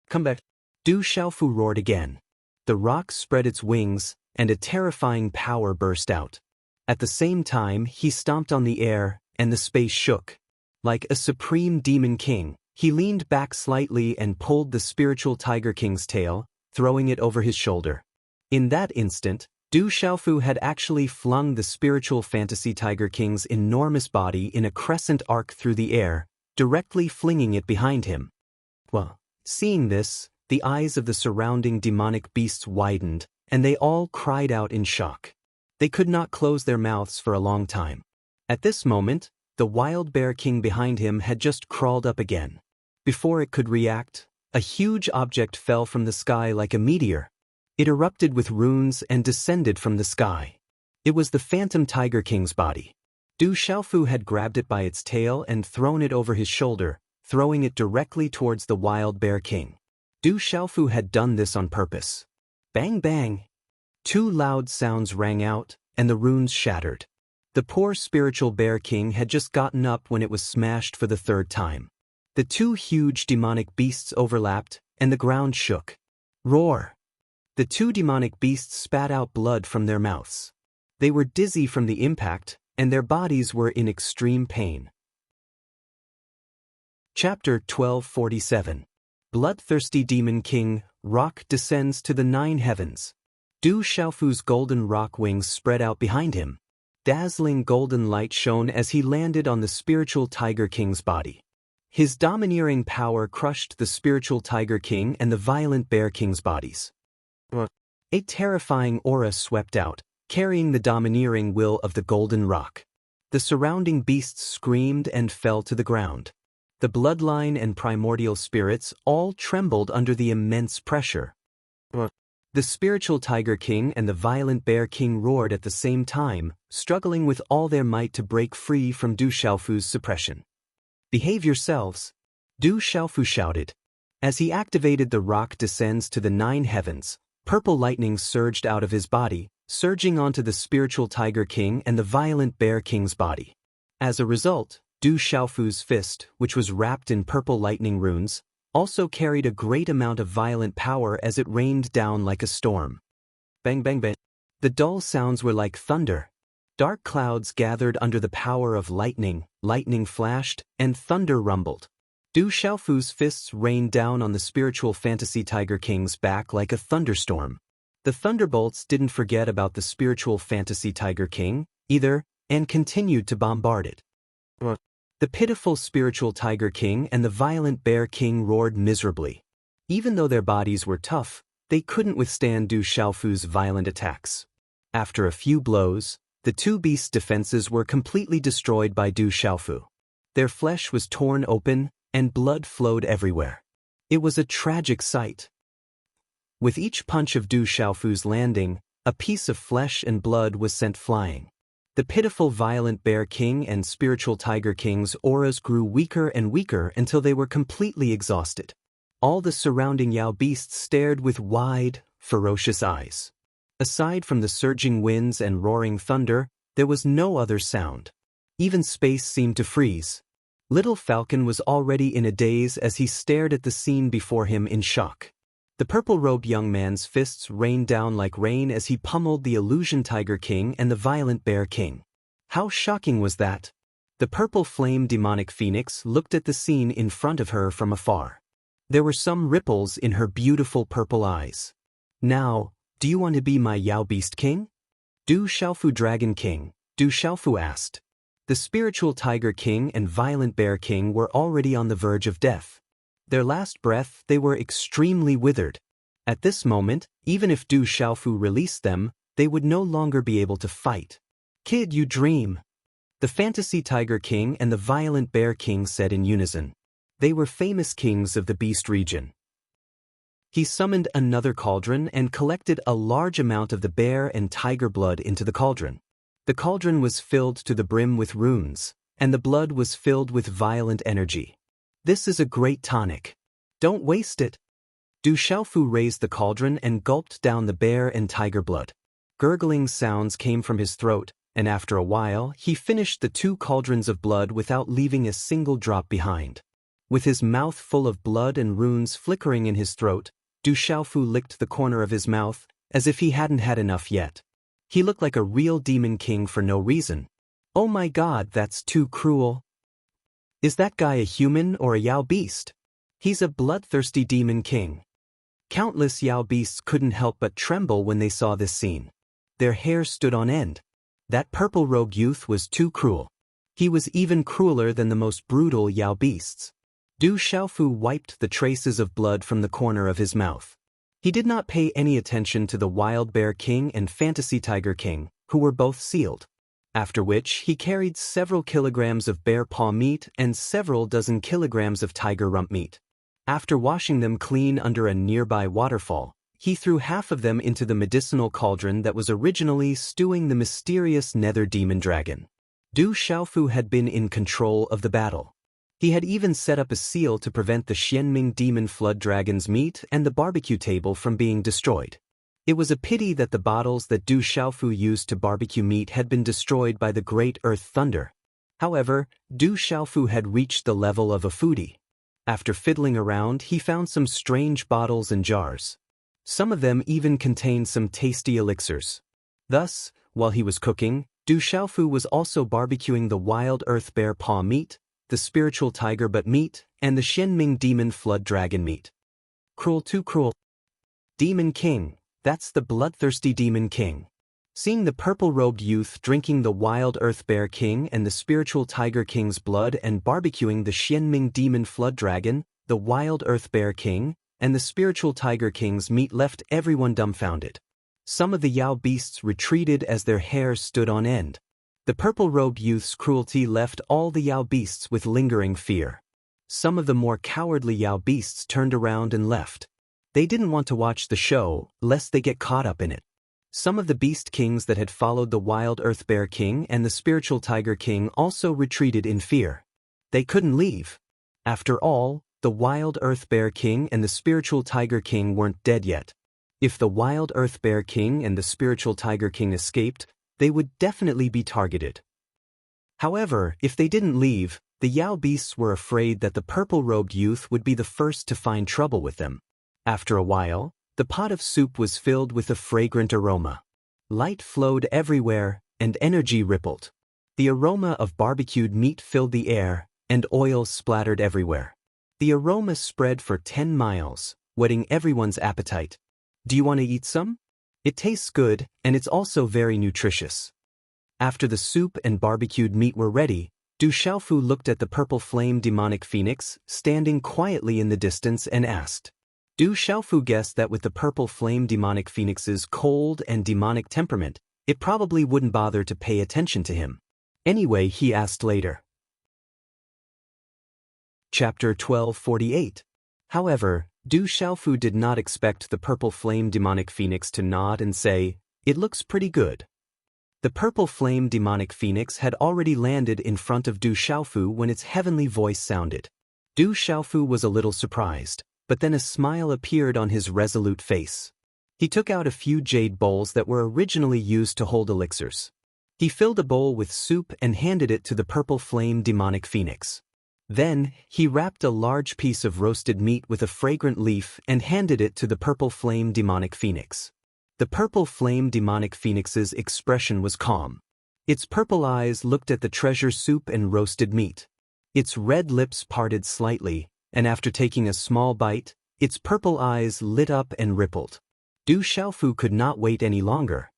Come back! Du Xiaofu roared again. The rock spread its wings, and a terrifying power burst out. At the same time, he stomped on the air, and the space shook. Like a supreme demon king, he leaned back slightly and pulled the spiritual Tiger King's tail, throwing it over his shoulder. In that instant, Du Xiaofu had actually flung the spiritual fantasy Tiger King's enormous body in a crescent arc through the air, directly flinging it behind him. Well, seeing this, the eyes of the surrounding demonic beasts widened, and they all cried out in shock. They could not close their mouths for a long time. At this moment, the wild bear king behind him had just crawled up again. Before it could react, a huge object fell from the sky like a meteor. It erupted with runes and descended from the sky. It was the Phantom Tiger King's body. Du Xiaofu had grabbed it by its tail and thrown it over his shoulder, throwing it directly towards the wild bear king. Du Xiaofu had done this on purpose. Bang bang! Two loud sounds rang out, and the runes shattered. The poor spiritual bear king had just gotten up when it was smashed for the third time. The two huge demonic beasts overlapped, and the ground shook. Roar! The two demonic beasts spat out blood from their mouths. They were dizzy from the impact, and their bodies were in extreme pain. Chapter 1247. Bloodthirsty Demon King, Rock descends to the 9 heavens. Du Xiaofu's golden rock wings spread out behind him. Dazzling golden light shone as he landed on the spiritual Tiger King's body. His domineering power crushed the spiritual Tiger King and the violent Bear King's bodies. A terrifying aura swept out, carrying the domineering will of the golden rock. The surrounding beasts screamed and fell to the ground. The bloodline and primordial spirits all trembled under the immense pressure. The spiritual Tiger King and the violent Bear King roared at the same time, struggling with all their might to break free from Du Xiaofu's suppression. Behave yourselves! Du Xiaofu shouted. As he activated the rock descends to the 9 heavens, purple lightning surged out of his body, surging onto the spiritual Tiger King and the violent Bear King's body. As a result, Du Xiaofu's fist, which was wrapped in purple lightning runes, also carried a great amount of violent power as it rained down like a storm. Bang bang bang. The dull sounds were like thunder. Dark clouds gathered under the power of lightning, lightning flashed, and thunder rumbled. Du Xiaofu's fists rained down on the spiritual fantasy Tiger King's back like a thunderstorm. The thunderbolts didn't forget about the spiritual fantasy Tiger King, either, and continued to bombard it. The pitiful spiritual Tiger King and the violent Bear King roared miserably. Even though their bodies were tough, they couldn't withstand Du Xiaofu's violent attacks. After a few blows, the two beasts' defenses were completely destroyed by Du Xiaofu. Their flesh was torn open, and blood flowed everywhere. It was a tragic sight. With each punch of Du Xiaofu's landing, a piece of flesh and blood was sent flying. The pitiful violent bear king and spiritual tiger king's auras grew weaker and weaker until they were completely exhausted. All the surrounding Yao beasts stared with wide, ferocious eyes. Aside from the surging winds and roaring thunder, there was no other sound. Even space seemed to freeze. Little Falcon was already in a daze as he stared at the scene before him in shock. The purple-robed young man's fists rained down like rain as he pummeled the illusion tiger king and the violent bear king. How shocking was that? The purple flame demonic phoenix looked at the scene in front of her from afar. There were some ripples in her beautiful purple eyes. Now, do you want to be my Yao Beast King? Du Xiaofu Dragon King, Du Xiaofu asked. The spiritual tiger king and violent bear king were already on the verge of death. Their last breath, they were extremely withered. At this moment, even if Du Xiaofu released them, they would no longer be able to fight. Kid, you dream. The fantasy tiger king and the violent bear king said in unison. They were famous kings of the beast region. He summoned another cauldron and collected a large amount of the bear and tiger blood into the cauldron. The cauldron was filled to the brim with runes, and the blood was filled with violent energy. This is a great tonic. Don't waste it. Du Xiaofu raised the cauldron and gulped down the bear and tiger blood. Gurgling sounds came from his throat, and after a while, he finished the 2 cauldrons of blood without leaving a single drop behind. With his mouth full of blood and runes flickering in his throat, Du Xiaofu licked the corner of his mouth, as if he hadn't had enough yet. He looked like a real demon king for no reason. Oh my god, that's too cruel. Is that guy a human or a Yao beast? He's a bloodthirsty demon king. Countless Yao beasts couldn't help but tremble when they saw this scene. Their hair stood on end. That purple-robed youth was too cruel. He was even crueler than the most brutal Yao beasts. Du Xiaofu wiped the traces of blood from the corner of his mouth. He did not pay any attention to the wild bear king and fantasy tiger king, who were both sealed. After which he carried several kilograms of bear paw meat and several dozen kilograms of tiger rump meat. After washing them clean under a nearby waterfall, he threw half of them into the medicinal cauldron that was originally stewing the mysterious nether demon dragon. Du Xiaofu had been in control of the battle. He had even set up a seal to prevent the Xianming demon flood dragon's meat and the barbecue table from being destroyed. It was a pity that the bottles that Du Xiaofu used to barbecue meat had been destroyed by the great earth thunder. However, Du Xiaofu had reached the level of a foodie. After fiddling around, he found some strange bottles and jars. Some of them even contained some tasty elixirs. Thus, while he was cooking, Du Xiaofu was also barbecuing the wild earth bear paw meat, the spiritual tiger butt meat, and the Xianming demon flood dragon meat. Cruel, too cruel. Demon King. That's the bloodthirsty demon king. Seeing the purple-robed youth drinking the wild earth bear king and the spiritual tiger king's blood and barbecuing the Xianming demon flood dragon, the wild earth bear king, and the spiritual tiger king's meat left everyone dumbfounded. Some of the Yao beasts retreated as their hair stood on end. The purple-robed youth's cruelty left all the Yao beasts with lingering fear. Some of the more cowardly Yao beasts turned around and left. They didn't want to watch the show, lest they get caught up in it. Some of the beast kings that had followed the wild earth bear king and the spiritual tiger king also retreated in fear. They couldn't leave. After all, the wild earth bear king and the spiritual tiger king weren't dead yet. If the wild earth bear king and the spiritual tiger king escaped, they would definitely be targeted. However, if they didn't leave, the Yao beasts were afraid that the purple-robed youth would be the first to find trouble with them. After a while, the pot of soup was filled with a fragrant aroma. Light flowed everywhere, and energy rippled. The aroma of barbecued meat filled the air, and oil splattered everywhere. The aroma spread for 10 miles, whetting everyone's appetite. Do you want to eat some? It tastes good, and it's also very nutritious. After the soup and barbecued meat were ready, Du Xiaofu looked at the purple flame demonic phoenix, standing quietly in the distance, and asked. Du Xiaofu guessed that with the purple flame demonic phoenix's cold and demonic temperament, it probably wouldn't bother to pay attention to him. Anyway, he asked later. Chapter 1248. However, Du Xiaofu did not expect the purple flame demonic phoenix to nod and say, "It looks pretty good." The purple flame demonic phoenix had already landed in front of Du Xiaofu when its heavenly voice sounded. Du Xiaofu was a little surprised, but then a smile appeared on his resolute face. He took out a few jade bowls that were originally used to hold elixirs. He filled a bowl with soup and handed it to the purple flame demonic phoenix. Then, he wrapped a large piece of roasted meat with a fragrant leaf and handed it to the purple flame demonic phoenix. The purple flame demonic phoenix's expression was calm. Its purple eyes looked at the treasure soup and roasted meat. Its red lips parted slightly, and after taking a small bite, its purple eyes lit up and rippled. Du Xiaofu could not wait any longer.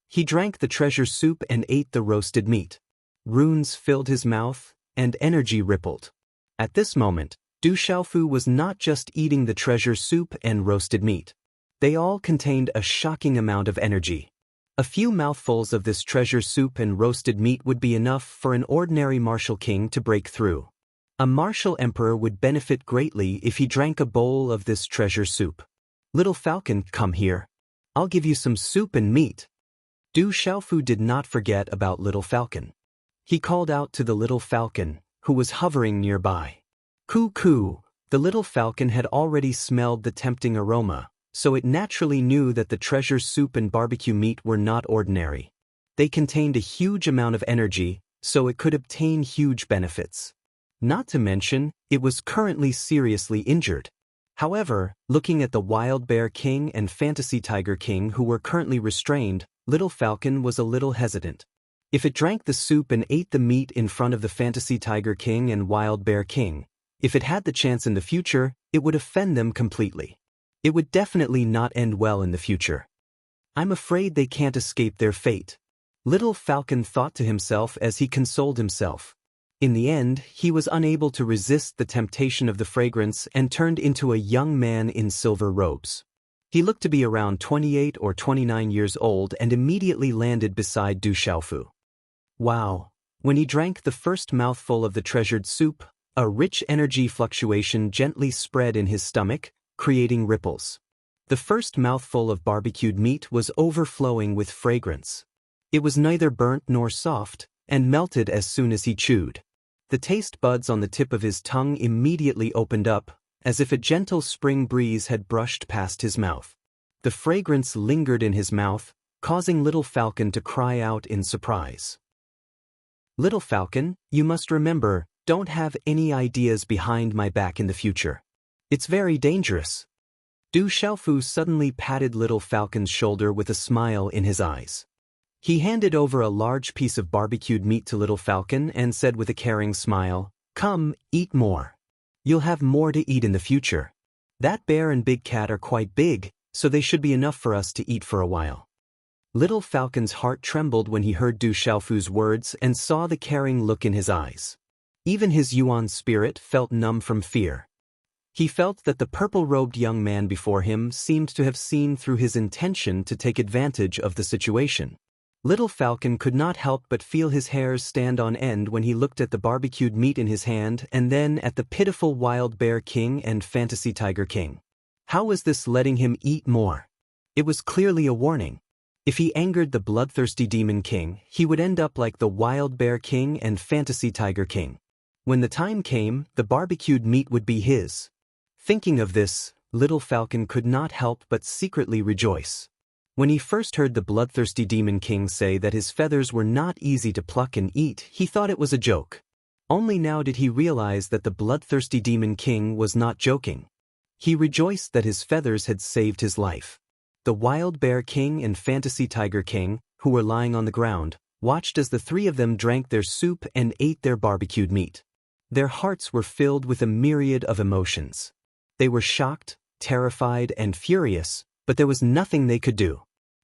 He drank the treasure soup and ate the roasted meat. Runes filled his mouth, and energy rippled. At this moment, Du Xiaofu was not just eating the treasure soup and roasted meat. They all contained a shocking amount of energy. A few mouthfuls of this treasure soup and roasted meat would be enough for an ordinary martial king to break through. A martial emperor would benefit greatly if he drank a bowl of this treasure soup. Little Falcon, come here. I'll give you some soup and meat. Du Xiaofu did not forget about Little Falcon. He called out to the Little Falcon, who was hovering nearby. Coo coo! The Little Falcon had already smelled the tempting aroma, so it naturally knew that the treasure soup and barbecue meat were not ordinary. They contained a huge amount of energy, so it could obtain huge benefits. Not to mention, it was currently seriously injured. However, looking at the Wild Bear King and Fantasy Tiger King who were currently restrained, Little Falcon was a little hesitant. If it drank the soup and ate the meat in front of the Fantasy Tiger King and Wild Bear King, if it had the chance in the future, it would offend them completely. It would definitely not end well in the future. I'm afraid they can't escape their fate. Little Falcon thought to himself as he consoled himself. In the end, he was unable to resist the temptation of the fragrance and turned into a young man in silver robes. He looked to be around 28 or 29 years old and immediately landed beside Du Xiaofu. Wow! When he drank the first mouthful of the treasured soup, a rich energy fluctuation gently spread in his stomach, creating ripples. The first mouthful of barbecued meat was overflowing with fragrance. It was neither burnt nor soft, and melted as soon as he chewed. The taste buds on the tip of his tongue immediately opened up, as if a gentle spring breeze had brushed past his mouth. The fragrance lingered in his mouth, causing Little Falcon to cry out in surprise. Little Falcon, you must remember, don't have any ideas behind my back in the future. It's very dangerous. Du Xiaofu suddenly patted Little Falcon's shoulder with a smile in his eyes. He handed over a large piece of barbecued meat to Little Falcon and said with a caring smile, "Come, eat more. You'll have more to eat in the future. That bear and big cat are quite big, so they should be enough for us to eat for a while." Little Falcon's heart trembled when he heard Du Xiaofu's words and saw the caring look in his eyes. Even his Yuan spirit felt numb from fear. He felt that the purple-robed young man before him seemed to have seen through his intention to take advantage of the situation. Little Falcon could not help but feel his hairs stand on end when he looked at the barbecued meat in his hand and then at the pitiful Wild Bear King and Fantasy Tiger King. How was this letting him eat more? It was clearly a warning. If he angered the bloodthirsty Demon King, he would end up like the Wild Bear King and Fantasy Tiger King. When the time came, the barbecued meat would be his. Thinking of this, Little Falcon could not help but secretly rejoice. When he first heard the bloodthirsty Demon King say that his feathers were not easy to pluck and eat, he thought it was a joke. Only now did he realize that the bloodthirsty Demon King was not joking. He rejoiced that his feathers had saved his life. The Wild Bear King and Fantasy Tiger King, who were lying on the ground, watched as the three of them drank their soup and ate their barbecued meat. Their hearts were filled with a myriad of emotions. They were shocked, terrified, and furious, but there was nothing they could do.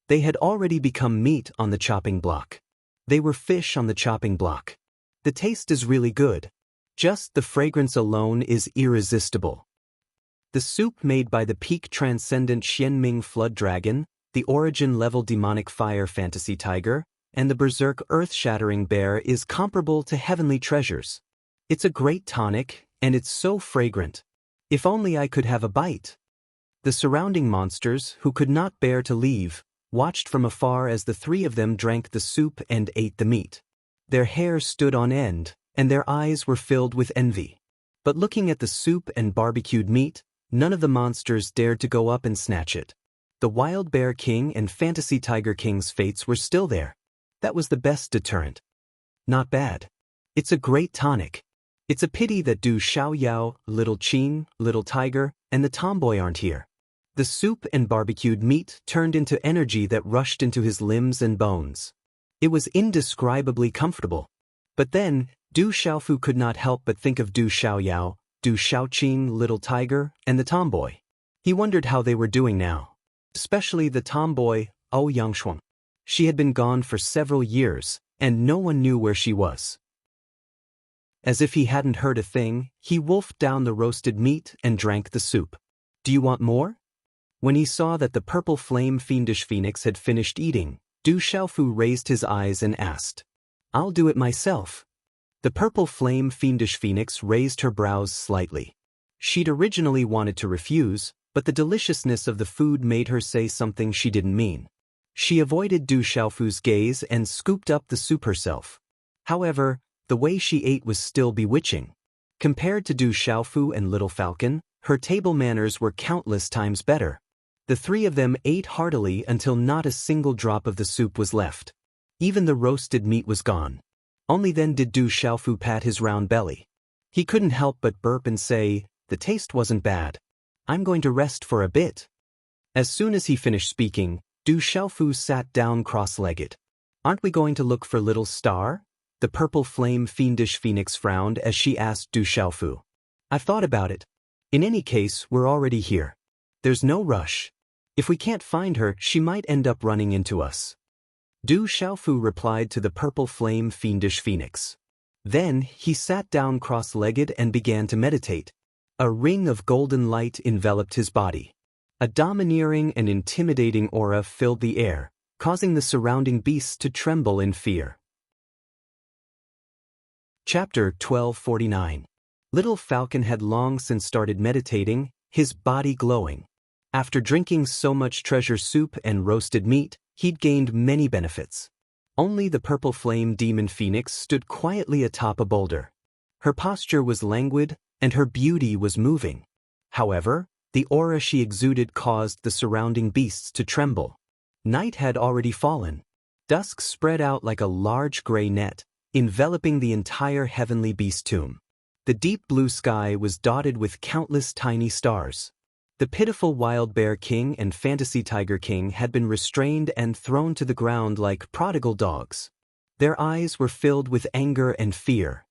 They had already become meat on the chopping block. They were fish on the chopping block. The taste is really good. Just the fragrance alone is irresistible. The soup made by the peak transcendent Xianming Flood Dragon, the origin level demonic fire fantasy tiger, and the berserk earth-shattering bear is comparable to heavenly treasures. It's a great tonic, and it's so fragrant. If only I could have a bite. The surrounding monsters, who could not bear to leave, watched from afar as the three of them drank the soup and ate the meat. Their hair stood on end, and their eyes were filled with envy. But looking at the soup and barbecued meat, none of the monsters dared to go up and snatch it. The Wild Bear King and Fantasy Tiger King's fates were still there. That was the best deterrent. Not bad. It's a great tonic. It's a pity that Du Xiaoyao, Little Qin, Little Tiger, and the tomboy aren't here. The soup and barbecued meat turned into energy that rushed into his limbs and bones. It was indescribably comfortable. But then, Du Xiaofu could not help but think of Du Xiaoyao, Du Xiaoqin, Little Tiger, and the tomboy. He wondered how they were doing now. Especially the tomboy, Ouyang Yangshuang. She had been gone for several years, and no one knew where she was. As if he hadn't heard a thing, he wolfed down the roasted meat and drank the soup. Do you want more? When he saw that the purple flame fiendish phoenix had finished eating, Du Xiaofu raised his eyes and asked, I'll do it myself. The purple flame fiendish phoenix raised her brows slightly. She'd originally wanted to refuse, but the deliciousness of the food made her say something she didn't mean. She avoided Du Xiaofu's gaze and scooped up the soup herself. However, the way she ate was still bewitching. Compared to Du Xiaofu and Little Falcon, her table manners were countless times better. The three of them ate heartily until not a single drop of the soup was left. Even the roasted meat was gone. Only then did Du Xiaofu pat his round belly. He couldn't help but burp and say, the taste wasn't bad. I'm going to rest for a bit. As soon as he finished speaking, Du Xiaofu sat down cross-legged. Aren't we going to look for Little Star? The purple flame fiendish phoenix frowned as she asked Du Xiaofu. I've thought about it. In any case, we're already here. There's no rush. If we can't find her, she might end up running into us. Du Xiaofu replied to the purple flame fiendish phoenix. Then, he sat down cross-legged and began to meditate. A ring of golden light enveloped his body. A domineering and intimidating aura filled the air, causing the surrounding beasts to tremble in fear. Chapter 1249. Little Falcon had long since started meditating, his body glowing. After drinking so much treasure soup and roasted meat, he'd gained many benefits. Only the purple flame demon phoenix stood quietly atop a boulder. Her posture was languid, and her beauty was moving. However, the aura she exuded caused the surrounding beasts to tremble. Night had already fallen. Dusk spread out like a large gray net, enveloping the entire heavenly beast tomb. The deep blue sky was dotted with countless tiny stars. The pitiful Wild Bear King and Fantasy Tiger King had been restrained and thrown to the ground like prodigal dogs. Their eyes were filled with anger and fear.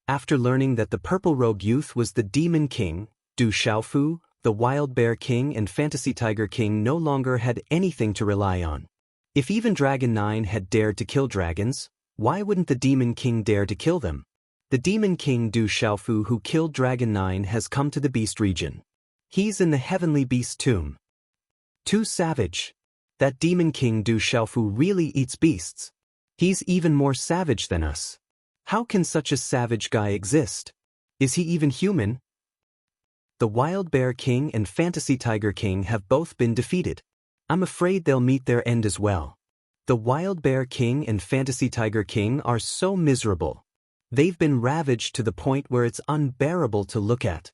After learning that the purple-robed youth was the Demon King, Du Xiaofu, the Wild Bear King and Fantasy Tiger King no longer had anything to rely on. If even Dragon 9 had dared to kill dragons, why wouldn't the Demon King dare to kill them? The Demon King Du Xiaofu who killed Dragon 9 has come to the Beast region. He's in the Heavenly Beast tomb. Too savage. That Demon King Du Xiaofu really eats beasts. He's even more savage than us. How can such a savage guy exist? Is he even human? The Wild Bear King and Fantasy Tiger King have both been defeated. I'm afraid they'll meet their end as well. The Wild Bear King and Fantasy Tiger King are so miserable. They've been ravaged to the point where it's unbearable to look at.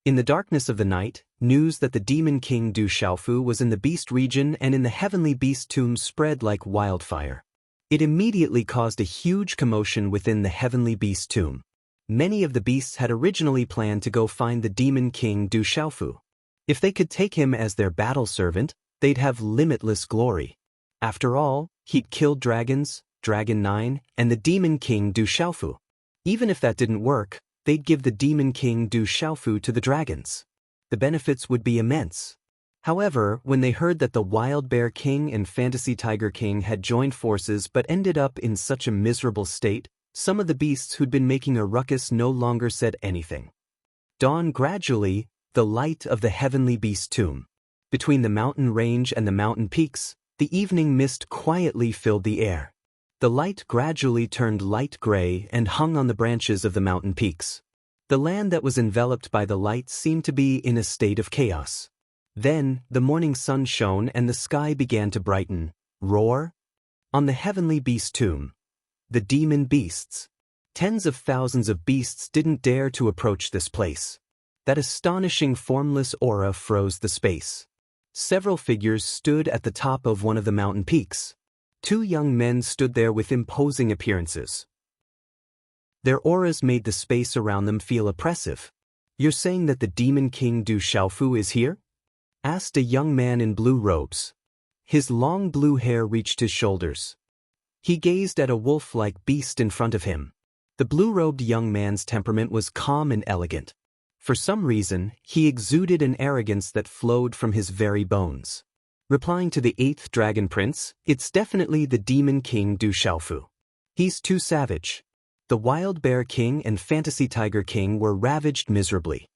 In the darkness of the night, news that the Demon King Du Xiaofu was in the Beast region and in the Heavenly Beast tomb spread like wildfire. It immediately caused a huge commotion within the Heavenly Beast tomb. Many of the beasts had originally planned to go find the Demon King Du Xiaofu. If they could take him as their battle servant, they'd have limitless glory. After all, he'd killed dragons, Dragon 9, and the Demon King Du Xiaofu. Even if that didn't work, they'd give the Demon King Du Xiaofu to the dragons. The benefits would be immense. However, when they heard that the Wild Bear King and Fantasy Tiger King had joined forces but ended up in such a miserable state, some of the beasts who'd been making a ruckus no longer said anything. Dawned gradually, the light of the Heavenly Beast tomb. Between the mountain range and the mountain peaks, the evening mist quietly filled the air. The light gradually turned light gray and hung on the branches of the mountain peaks. The land that was enveloped by the light seemed to be in a state of chaos. Then, the morning sun shone and the sky began to brighten. Roar! On the heavenly beast tomb. The demon beasts. Tens of thousands of beasts didn't dare to approach this place. That astonishing formless aura froze the space. Several figures stood at the top of one of the mountain peaks. Two young men stood there with imposing appearances. Their auras made the space around them feel oppressive. "You're saying that the demon king Du Xiaofu is here?" asked a young man in blue robes. His long blue hair reached his shoulders. He gazed at a wolf-like beast in front of him. The blue-robed young man's temperament was calm and elegant. For some reason, he exuded an arrogance that flowed from his very bones. Replying to the 8th Dragon Prince, "It's definitely the Demon King Du Xiaofu. He's too savage." The Wild Bear King and Fantasy Tiger King were ravaged miserably.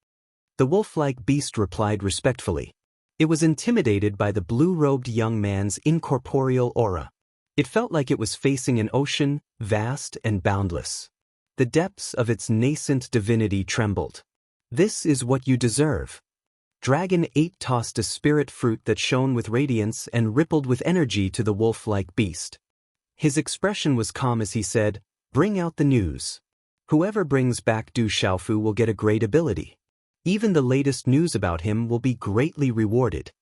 The wolf-like beast replied respectfully. It was intimidated by the blue-robed young man's incorporeal aura. It felt like it was facing an ocean, vast and boundless. The depths of its nascent divinity trembled. "This is what you deserve." Dragon 8 tossed a spirit fruit that shone with radiance and rippled with energy to the wolf-like beast. His expression was calm as he said, "Bring out the news. Whoever brings back Du Xiaofu will get a great ability. Even the latest news about him will be greatly rewarded."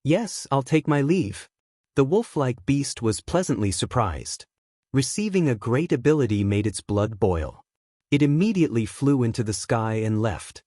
"Yes, I'll take my leave." The wolf-like beast was pleasantly surprised. Receiving a great ability made its blood boil. It immediately flew into the sky and left.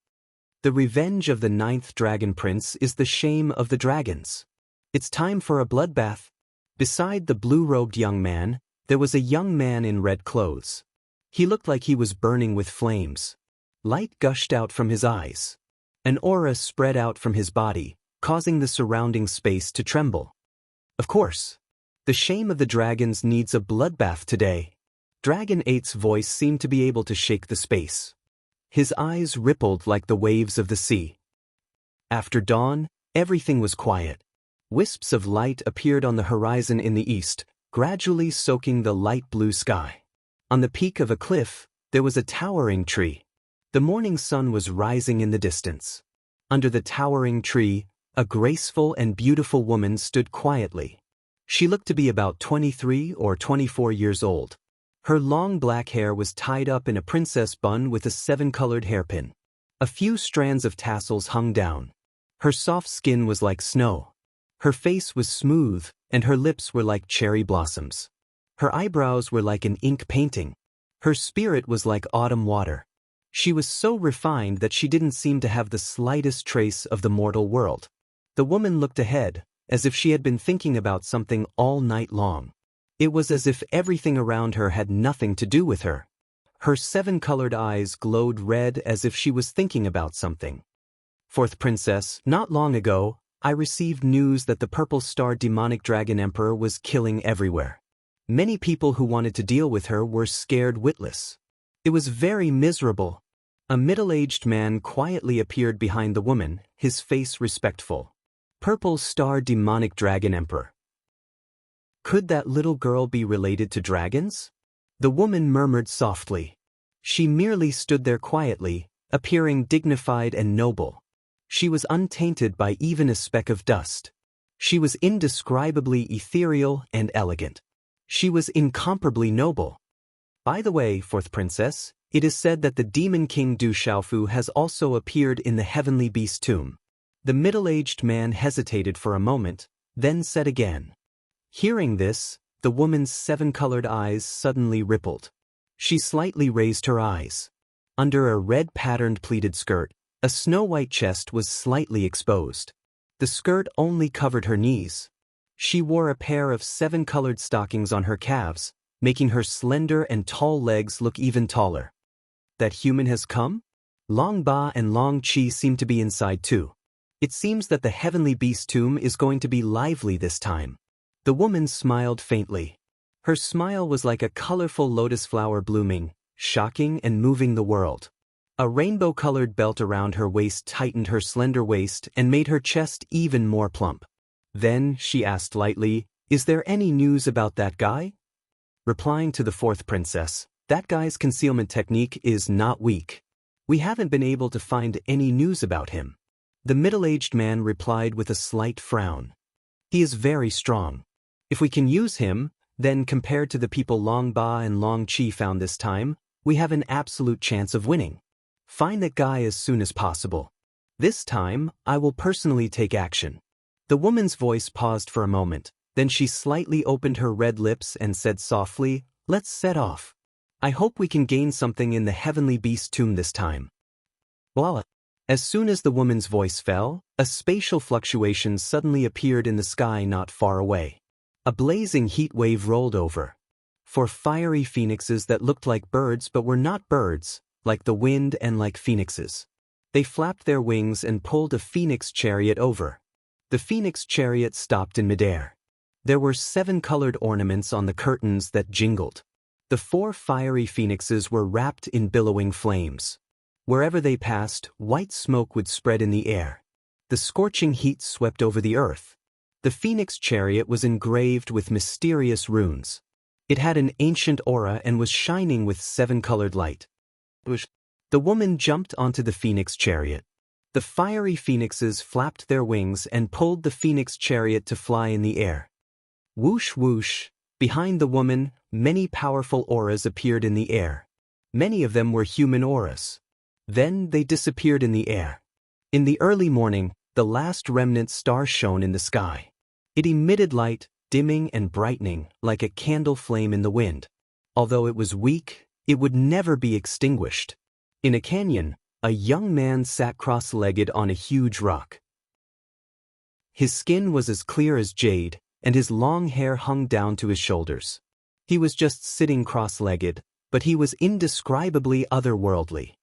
The revenge of the 9th Dragon Prince is the shame of the dragons. It's time for a bloodbath. Beside the blue-robed young man, there was a young man in red clothes. He looked like he was burning with flames. Light gushed out from his eyes. An aura spread out from his body, causing the surrounding space to tremble. "Of course. The shame of the dragons needs a bloodbath today." Dragon 8's voice seemed to be able to shake the space. His eyes rippled like the waves of the sea. After dawn, everything was quiet. Wisps of light appeared on the horizon in the east, gradually soaking the light blue sky. On the peak of a cliff, there was a towering tree. The morning sun was rising in the distance. Under the towering tree, a graceful and beautiful woman stood quietly. She looked to be about 23 or 24 years old. Her long black hair was tied up in a princess bun with a 7-colored hairpin. A few strands of tassels hung down. Her soft skin was like snow. Her face was smooth, and her lips were like cherry blossoms. Her eyebrows were like an ink painting. Her spirit was like autumn water. She was so refined that she didn't seem to have the slightest trace of the mortal world. The woman looked ahead, as if she had been thinking about something all night long. It was as if everything around her had nothing to do with her. Her 7-colored eyes glowed red as if she was thinking about something. "Fourth Princess, not long ago, I received news that the Purple Star Demonic Dragon Emperor was killing everywhere. Many people who wanted to deal with her were scared witless. It was very miserable." A middle-aged man quietly appeared behind the woman, his face respectful. "Purple Star Demonic Dragon Emperor. Could that little girl be related to dragons?" The woman murmured softly. She merely stood there quietly, appearing dignified and noble. She was untainted by even a speck of dust. She was indescribably ethereal and elegant. She was incomparably noble. "By the way, Fourth Princess, it is said that the Demon King Du Xiaofu has also appeared in the Heavenly Beast tomb." The middle-aged man hesitated for a moment, then said again. Hearing this, the woman's 7-colored eyes suddenly rippled. She slightly raised her eyes. Under a red-patterned pleated skirt, a snow-white chest was slightly exposed. The skirt only covered her knees. She wore a pair of 7-colored stockings on her calves, making her slender and tall legs look even taller. That human has come? Long Ba and Long Qi seem to be inside too. It seems that the Heavenly Beast tomb is going to be lively this time. The woman smiled faintly. Her smile was like a colorful lotus flower blooming, shocking and moving the world. A rainbow-colored belt around her waist tightened her slender waist and made her chest even more plump. Then, she asked lightly, "Is there any news about that guy?" Replying to the 4th Princess, "That guy's concealment technique is not weak. We haven't been able to find any news about him. The middle-aged man replied with a slight frown. He is very strong. If we can use him, then compared to the people Long Ba and Long Chi found this time, we have an absolute chance of winning. Find that guy as soon as possible. This time, I will personally take action. The woman's voice paused for a moment, then she slightly opened her red lips and said softly, "Let's set off. I hope we can gain something in the heavenly beast tomb this time." Voila! As soon as the woman's voice fell, a spatial fluctuation suddenly appeared in the sky not far away. A blazing heat wave rolled over. 4 fiery phoenixes that looked like birds but were not birds, like the wind and like phoenixes. They flapped their wings and pulled a phoenix chariot over. The phoenix chariot stopped in midair. There were 7 colored ornaments on the curtains that jingled. The 4 fiery phoenixes were wrapped in billowing flames. Wherever they passed, white smoke would spread in the air. The scorching heat swept over the earth. The phoenix chariot was engraved with mysterious runes. It had an ancient aura and was shining with 7-colored light. The woman jumped onto the phoenix chariot. The fiery phoenixes flapped their wings and pulled the phoenix chariot to fly in the air. Whoosh whoosh, behind the woman, many powerful auras appeared in the air. Many of them were human auras. Then they disappeared in the air. In the early morning, the last remnant star shone in the sky. It emitted light, dimming and brightening like a candle flame in the wind. Although it was weak, it would never be extinguished. In a canyon, a young man sat cross-legged on a huge rock. His skin was as clear as jade, and his long hair hung down to his shoulders. He was just sitting cross-legged, but he was indescribably otherworldly.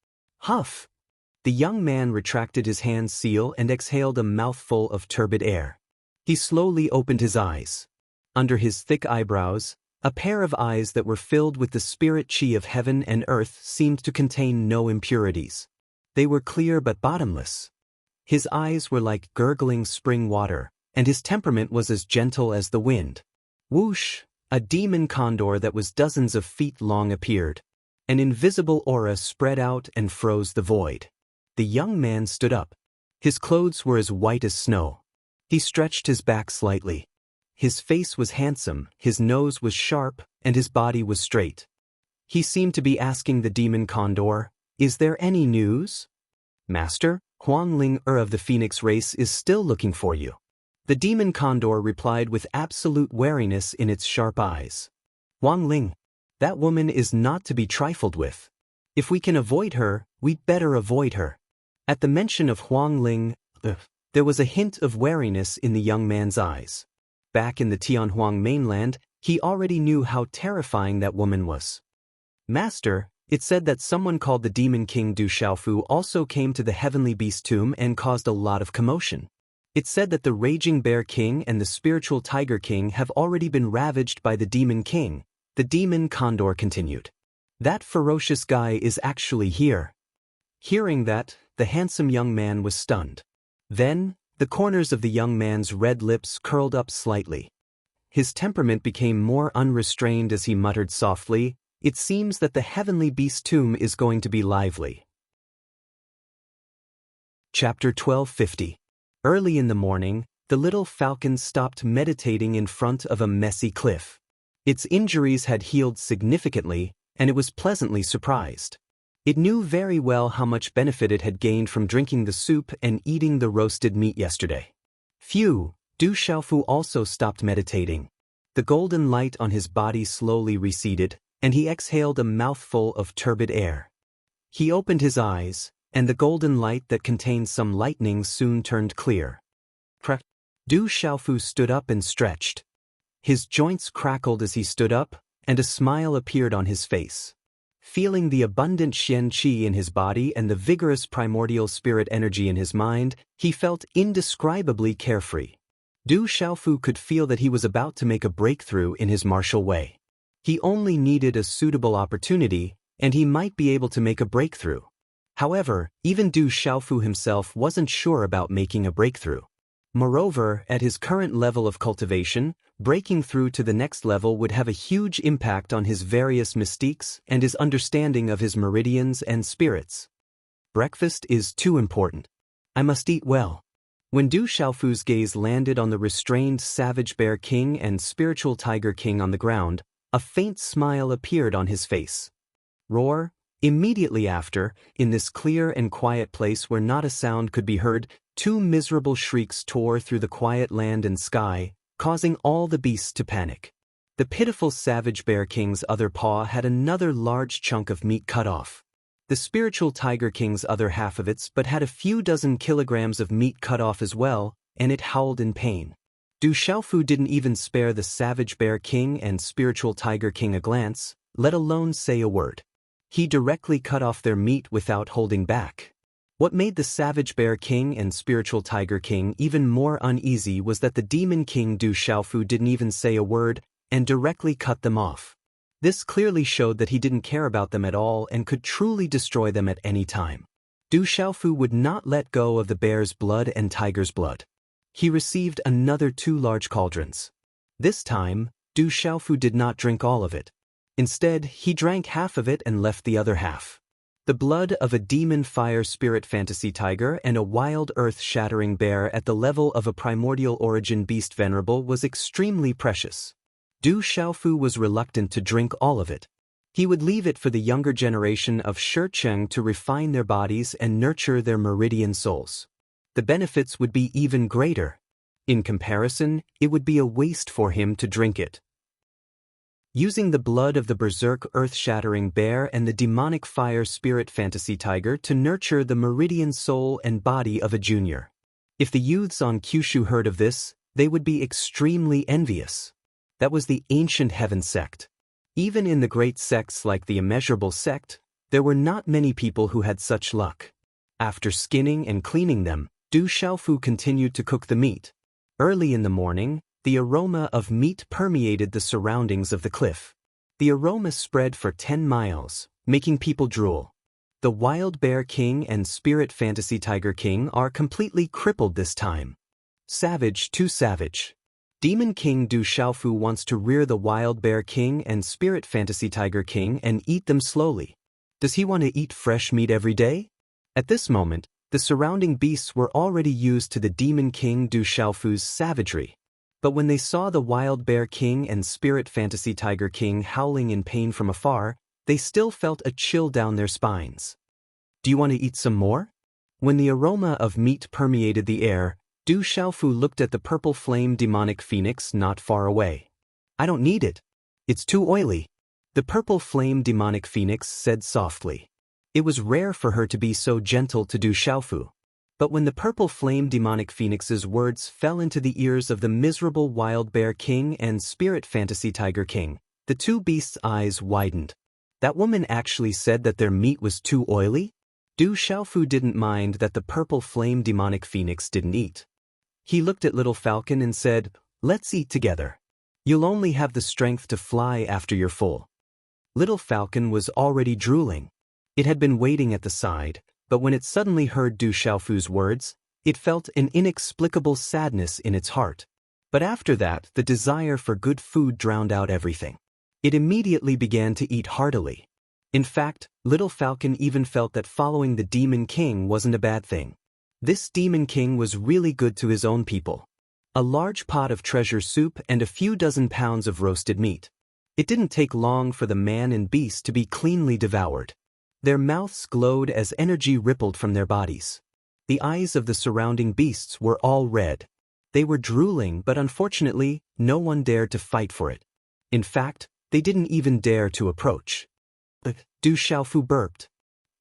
Huff! The young man retracted his hand seal and exhaled a mouthful of turbid air. He slowly opened his eyes. Under his thick eyebrows, a pair of eyes that were filled with the spirit chi of heaven and earth seemed to contain no impurities. They were clear but bottomless. His eyes were like gurgling spring water, and his temperament was as gentle as the wind. Whoosh! A demon condor that was dozens of feet long appeared. An invisible aura spread out and froze the void. The young man stood up. His clothes were as white as snow. He stretched his back slightly. His face was handsome, his nose was sharp, and his body was straight. He seemed to be asking the demon condor, "Is there any news?" "Master, Huang Ling of the Phoenix race is still looking for you." The demon condor replied with absolute wariness in its sharp eyes. "Huang Ling, that woman is not to be trifled with. If we can avoid her, we'd better avoid her." At the mention of Huang Ling, there was a hint of wariness in the young man's eyes. Back in the Tianhuang mainland, he already knew how terrifying that woman was. "Master, it said that someone called the Demon King Du Xiaofu also came to the Heavenly Beast tomb and caused a lot of commotion. It said that the Raging Bear King and the Spiritual Tiger King have already been ravaged by the Demon King," the Demon Condor continued. "That ferocious guy is actually here." Hearing that, the handsome young man was stunned. Then, the corners of the young man's red lips curled up slightly. His temperament became more unrestrained as he muttered softly, "It seems that the Heavenly Beast tomb is going to be lively." Chapter 1250. Early in the morning, the little falcon stopped meditating in front of a messy cliff. Its injuries had healed significantly, and it was pleasantly surprised. It knew very well how much benefit it had gained from drinking the soup and eating the roasted meat yesterday. Phew, Du Xiaofu also stopped meditating. The golden light on his body slowly receded, and he exhaled a mouthful of turbid air. He opened his eyes, and the golden light that contained some lightning soon turned clear. Crack! Du Xiaofu stood up and stretched. His joints crackled as he stood up, and a smile appeared on his face. Feeling the abundant Xian Qi in his body and the vigorous primordial spirit energy in his mind, he felt indescribably carefree. Du Xiaofu could feel that he was about to make a breakthrough in his martial way. He only needed a suitable opportunity, and he might be able to make a breakthrough. However, even Du Xiaofu himself wasn't sure about making a breakthrough. Moreover, at his current level of cultivation, breaking through to the next level would have a huge impact on his various mystiques and his understanding of his meridians and spirits. Breakfast is too important. I must eat well. When Du Xiaofu's gaze landed on the restrained savage bear king and spiritual tiger king on the ground, a faint smile appeared on his face. Roar. Immediately after, in this clear and quiet place where not a sound could be heard, two miserable shrieks tore through the quiet land and sky, causing all the beasts to panic. The pitiful savage bear king's other paw had another large chunk of meat cut off. The spiritual tiger king's other half of its but had a few dozen kilograms of meat cut off as well, and it howled in pain. Du Xiaofu didn't even spare the savage bear king and spiritual tiger king a glance, let alone say a word. He directly cut off their meat without holding back. What made the savage bear king and spiritual tiger king even more uneasy was that the demon king Du Xiaofu didn't even say a word and directly cut them off. This clearly showed that he didn't care about them at all and could truly destroy them at any time. Du Xiaofu would not let go of the bear's blood and tiger's blood. He received another 2 large cauldrons. This time, Du Xiaofu did not drink all of it. Instead, he drank half of it and left the other half. The blood of a demon fire spirit fantasy tiger and a wild earth-shattering bear at the level of a primordial origin beast venerable was extremely precious. Du Xiaofu was reluctant to drink all of it. He would leave it for the younger generation of Shecheng to refine their bodies and nurture their meridian souls. The benefits would be even greater. In comparison, it would be a waste for him to drink it. Using the blood of the berserk earth-shattering bear and the demonic fire spirit fantasy tiger to nurture the meridian soul and body of a junior. If the youths on Kyushu heard of this, they would be extremely envious. That was the ancient heaven sect. Even in the great sects like the immeasurable sect, there were not many people who had such luck. After skinning and cleaning them, Du Xiaofu continued to cook the meat. Early in the morning, the aroma of meat permeated the surroundings of the cliff. The aroma spread for 10 miles, making people drool. The wild bear king and spirit fantasy tiger king are completely crippled this time. Savage too savage. Demon King Du Xiaofu wants to rear the wild bear king and spirit fantasy tiger king and eat them slowly. Does he want to eat fresh meat every day? At this moment, the surrounding beasts were already used to the demon king Du Xiaofu's savagery. But when they saw the wild bear king and spirit fantasy tiger king howling in pain from afar, they still felt a chill down their spines. Do you want to eat some more? When the aroma of meat permeated the air, Du Xiaofu looked at the purple flame demonic phoenix not far away. I don't need it. It's too oily. The purple flame demonic phoenix said softly. It was rare for her to be so gentle to Du Xiaofu. But when the purple flame demonic phoenix's words fell into the ears of the miserable wild bear king and spirit fantasy tiger king, the two beasts' eyes widened. That woman actually said that their meat was too oily? Du Xiaofu didn't mind that the purple flame demonic phoenix didn't eat. He looked at Little Falcon and said, "Let's eat together. You'll only have the strength to fly after you're full." Little Falcon was already drooling. It had been waiting at the side, but when it suddenly heard Du Xiaofu's words, it felt an inexplicable sadness in its heart. But after that, the desire for good food drowned out everything. It immediately began to eat heartily. In fact, Little Falcon even felt that following the Demon King wasn't a bad thing. This Demon King was really good to his own people. A large pot of treasure soup and a few dozen pounds of roasted meat. It didn't take long for the man and beast to be cleanly devoured. Their mouths glowed as energy rippled from their bodies. The eyes of the surrounding beasts were all red. They were drooling, but unfortunately, no one dared to fight for it. In fact, they didn't even dare to approach. Du Xiaofu burped.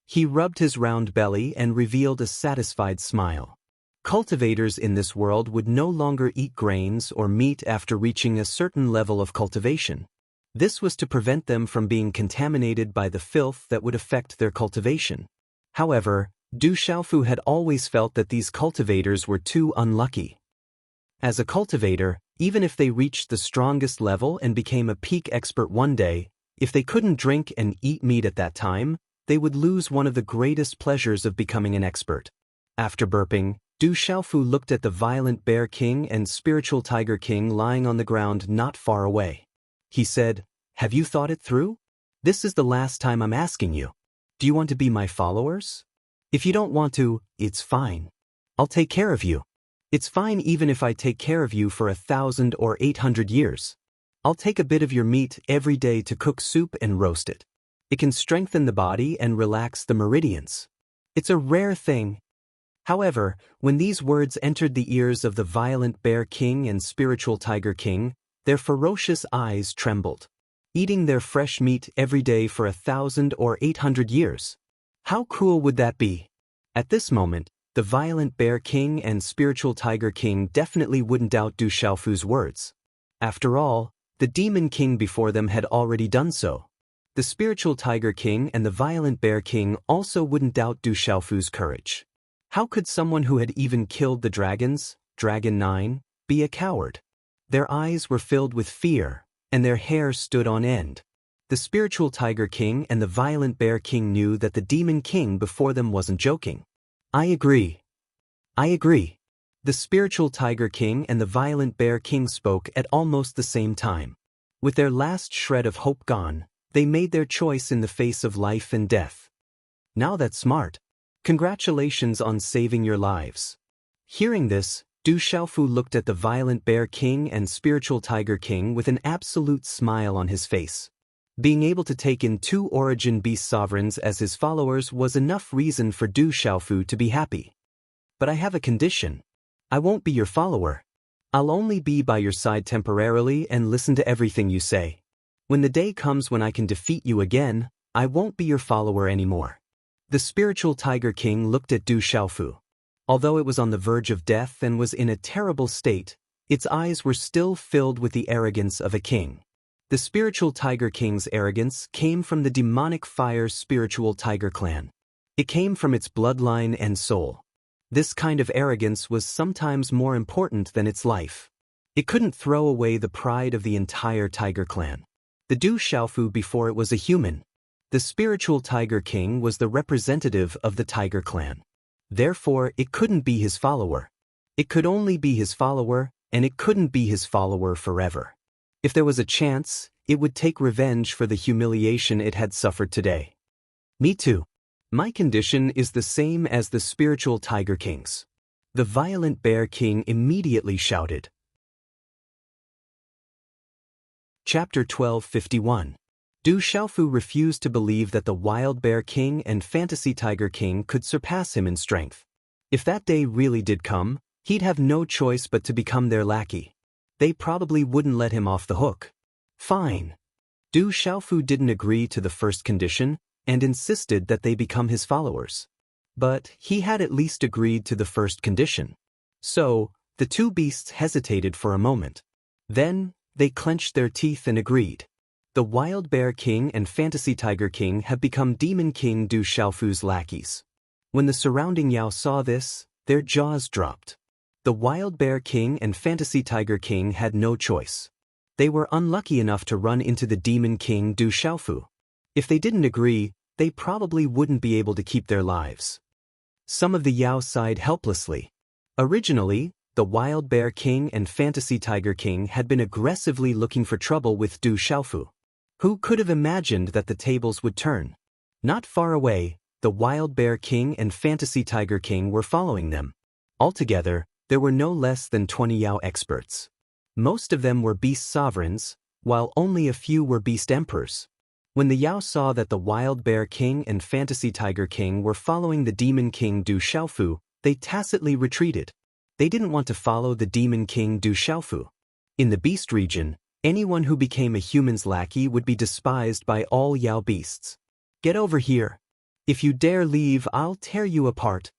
He rubbed his round belly and revealed a satisfied smile. Cultivators in this world would no longer eat grains or meat after reaching a certain level of cultivation. This was to prevent them from being contaminated by the filth that would affect their cultivation. However, Du Xiaofu had always felt that these cultivators were too unlucky. As a cultivator, even if they reached the strongest level and became a peak expert one day, if they couldn't drink and eat meat at that time, they would lose one of the greatest pleasures of becoming an expert. After burping, Du Xiaofu looked at the violent bear king and spiritual tiger king lying on the ground not far away. He said, "Have you thought it through? This is the last time I'm asking you. Do you want to be my followers? If you don't want to, it's fine. I'll take care of you. It's fine even if I take care of you for 1,000 or 800 years. I'll take a bit of your meat every day to cook soup and roast it. It can strengthen the body and relax the meridians. It's a rare thing. However, when these words entered the ears of the violent Bear King and spiritual Tiger King, their ferocious eyes trembled. Eating their fresh meat every day for 1,000 or 800 years. How cruel would that be? At this moment, the violent Bear King and spiritual Tiger King definitely wouldn't doubt Du Xiaofu's words. After all, the Demon King before them had already done so. The spiritual Tiger King and the violent Bear King also wouldn't doubt Du Xiaofu's courage. How could someone who had even killed the dragons, Dragon 9, be a coward? Their eyes were filled with fear, and their hair stood on end. The spiritual Tiger King and the violent Bear King knew that the Demon King before them wasn't joking. I agree. I agree. The spiritual Tiger King and the violent Bear King spoke at almost the same time. With their last shred of hope gone, they made their choice in the face of life and death. Now that's smart. Congratulations on saving your lives. Hearing this, Du Xiaofu looked at the violent Bear King and spiritual Tiger King with an absolute smile on his face. Being able to take in 2 origin beast sovereigns as his followers was enough reason for Du Xiaofu to be happy. But I have a condition. I won't be your follower. I'll only be by your side temporarily and listen to everything you say. When the day comes when I can defeat you again, I won't be your follower anymore. The spiritual Tiger King looked at Du Xiaofu. Although it was on the verge of death and was in a terrible state, its eyes were still filled with the arrogance of a king. The spiritual Tiger King's arrogance came from the demonic fire spiritual Tiger clan. It came from its bloodline and soul. This kind of arrogance was sometimes more important than its life. It couldn't throw away the pride of the entire Tiger clan. The Du Xiaofu before it was a human. The spiritual Tiger King was the representative of the Tiger clan. Therefore, it couldn't be his follower. It could only be his follower, and it couldn't be his follower forever. If there was a chance, it would take revenge for the humiliation it had suffered today. Me too. My condition is the same as the spiritual Tiger King's. The violent Bear King immediately shouted. Chapter 1251. Du Xiaofu refused to believe that the wild Bear King and fantasy Tiger King could surpass him in strength. If that day really did come, he'd have no choice but to become their lackey. They probably wouldn't let him off the hook. Fine. Du Xiaofu didn't agree to the first condition and insisted that they become his followers. But he had at least agreed to the first condition. So, the 2 beasts hesitated for a moment. Then, they clenched their teeth and agreed. The wild Bear King and fantasy Tiger King have become Demon King Du Xiaofu's lackeys. When the surrounding Yao saw this, their jaws dropped. The wild Bear King and fantasy Tiger King had no choice. They were unlucky enough to run into the Demon King Du Xiaofu. If they didn't agree, they probably wouldn't be able to keep their lives. Some of the Yao sighed helplessly. Originally, the wild Bear King and fantasy Tiger King had been aggressively looking for trouble with Du Xiaofu. Who could have imagined that the tables would turn? Not far away, the wild Bear King and fantasy Tiger King were following them. Altogether, there were no less than 20 Yao experts. Most of them were beast sovereigns, while only a few were beast emperors. When the Yao saw that the wild Bear King and fantasy Tiger King were following the Demon King Du Xiaofu, they tacitly retreated. They didn't want to follow the Demon King Du Xiaofu. In the beast region, anyone who became a human's lackey would be despised by all Yao beasts. Get over here. If you dare leave, I'll tear you apart.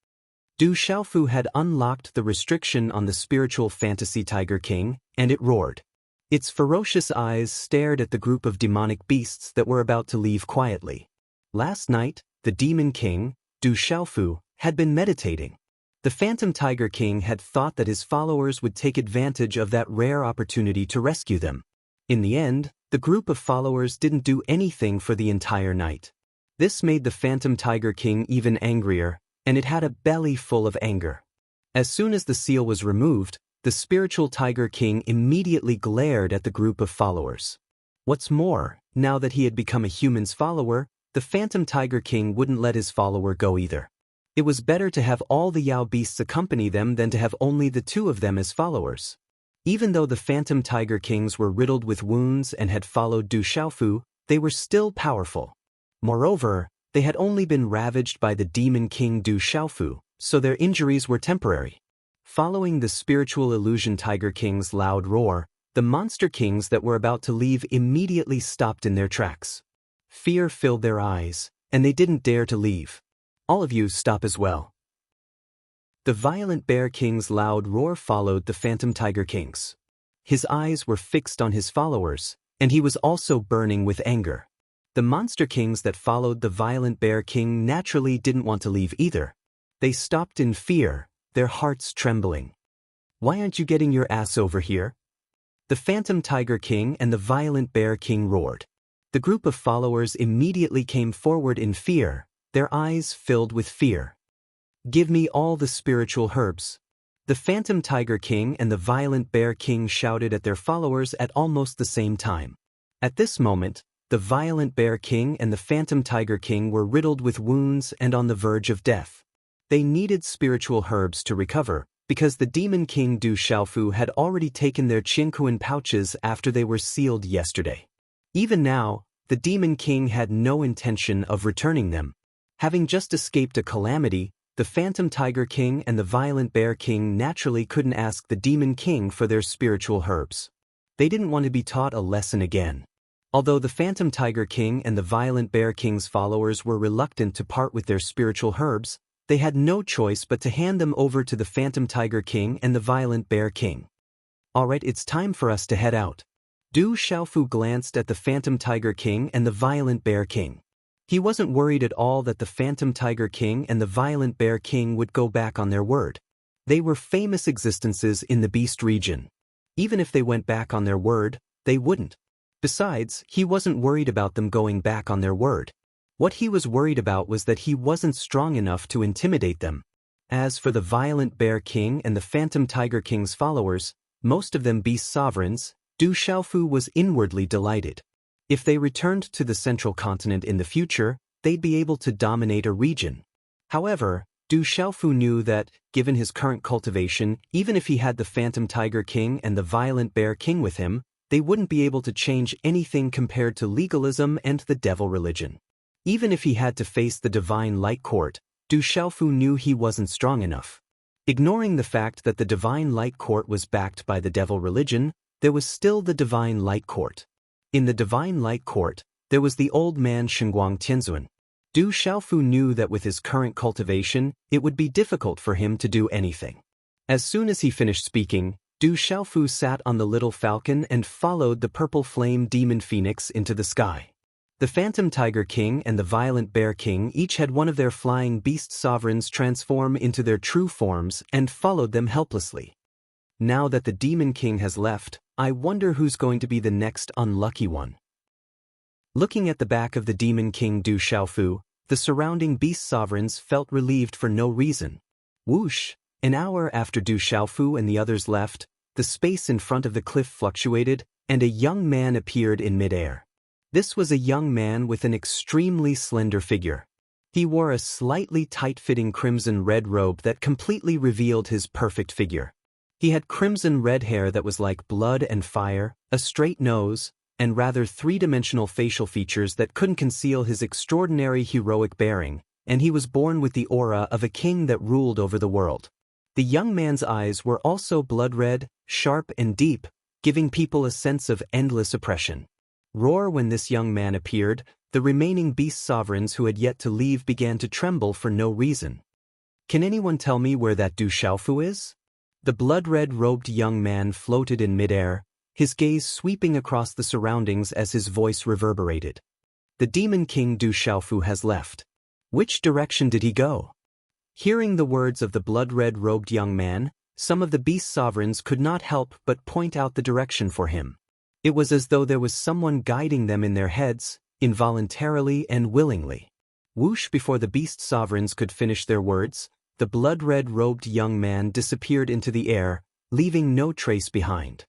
Du Xiaofu had unlocked the restriction on the spiritual fantasy Tiger King, and it roared. Its ferocious eyes stared at the group of demonic beasts that were about to leave quietly. Last night, the Demon King, Du Xiaofu, had been meditating. The Phantom Tiger King had thought that his followers would take advantage of that rare opportunity to rescue them. In the end, the group of followers didn't do anything for the entire night. This made the Phantom Tiger King even angrier, and it had a belly full of anger. As soon as the seal was removed, the spiritual Tiger King immediately glared at the group of followers. What's more, now that he had become a human's follower, the Phantom Tiger King wouldn't let his follower go either. It was better to have all the Yao beasts accompany them than to have only the two of them as followers. Even though the Phantom Tiger Kings were riddled with wounds and had followed Du Xiaofu, they were still powerful. Moreover, they had only been ravaged by the Demon King Du Xiaofu, so their injuries were temporary. Following the spiritual illusion Tiger King's loud roar, the monster kings that were about to leave immediately stopped in their tracks. Fear filled their eyes, and they didn't dare to leave. All of you stop as well. The violent Bear King's loud roar followed the Phantom Tiger King's. His eyes were fixed on his followers, and he was also burning with anger. The monster kings that followed the violent Bear King naturally didn't want to leave either. They stopped in fear, their hearts trembling. Why aren't you getting your ass over here? The Phantom Tiger King and the violent Bear King roared. The group of followers immediately came forward in fear, their eyes filled with fear. Give me all the spiritual herbs. The Phantom Tiger King and the violent Bear King shouted at their followers at almost the same time. At this moment, the violent Bear King and the Phantom Tiger King were riddled with wounds and on the verge of death. They needed spiritual herbs to recover, because the Demon King Du Xiaofu had already taken their Qinkuan pouches after they were sealed yesterday. Even now, the Demon King had no intention of returning them. Having just escaped a calamity, the Phantom Tiger King and the Violent Bear King naturally couldn't ask the Demon King for their spiritual herbs. They didn't want to be taught a lesson again. Although the Phantom Tiger King and the Violent Bear King's followers were reluctant to part with their spiritual herbs, they had no choice but to hand them over to the Phantom Tiger King and the Violent Bear King. Alright, it's time for us to head out. Du Xiaofu glanced at the Phantom Tiger King and the Violent Bear King. He wasn't worried at all that the Phantom Tiger King and the Violent Bear King would go back on their word. They were famous existences in the Beast region. Even if they went back on their word, they wouldn't. Besides, he wasn't worried about them going back on their word. What he was worried about was that he wasn't strong enough to intimidate them. As for the Violent Bear King and the Phantom Tiger King's followers, most of them beast sovereigns, Du Xiaofu was inwardly delighted. If they returned to the central continent in the future, they'd be able to dominate a region. However, Du Xiaofu knew that, given his current cultivation, even if he had the Phantom Tiger King and the Violent Bear King with him, they wouldn't be able to change anything compared to legalism and the devil religion. Even if he had to face the Divine Light Court, Du Xiaofu knew he wasn't strong enough. Ignoring the fact that the Divine Light Court was backed by the devil religion, there was still the Divine Light Court. In the Divine Light Court, there was the old man Shengguang Tianzuan. Du Xiaofu knew that with his current cultivation, it would be difficult for him to do anything. As soon as he finished speaking, Du Xiaofu sat on the little falcon and followed the purple flame demon phoenix into the sky. The Phantom Tiger King and the Violent Bear King each had one of their flying beast sovereigns transform into their true forms and followed them helplessly. Now that the Demon King has left, I wonder who's going to be the next unlucky one. Looking at the back of the Demon King Du Xiaofu, the surrounding beast sovereigns felt relieved for no reason. Whoosh! An hour after Du Xiaofu and the others left, the space in front of the cliff fluctuated, and a young man appeared in midair. This was a young man with an extremely slender figure. He wore a slightly tight-fitting crimson-red robe that completely revealed his perfect figure. He had crimson-red hair that was like blood and fire, a straight nose, and rather three-dimensional facial features that couldn't conceal his extraordinary heroic bearing, and he was born with the aura of a king that ruled over the world. The young man's eyes were also blood-red, sharp and deep, giving people a sense of endless oppression. Roar! When this young man appeared, the remaining beast sovereigns who had yet to leave began to tremble for no reason. Can anyone tell me where that Du Xiaofu is? The blood-red robed young man floated in midair, his gaze sweeping across the surroundings as his voice reverberated. The Demon King Du Xiaofu has left. Which direction did he go? Hearing the words of the blood-red robed young man, some of the beast sovereigns could not help but point out the direction for him. It was as though there was someone guiding them in their heads, involuntarily and willingly. Whoosh! Before the beast sovereigns could finish their words, the blood-red robed young man disappeared into the air, leaving no trace behind.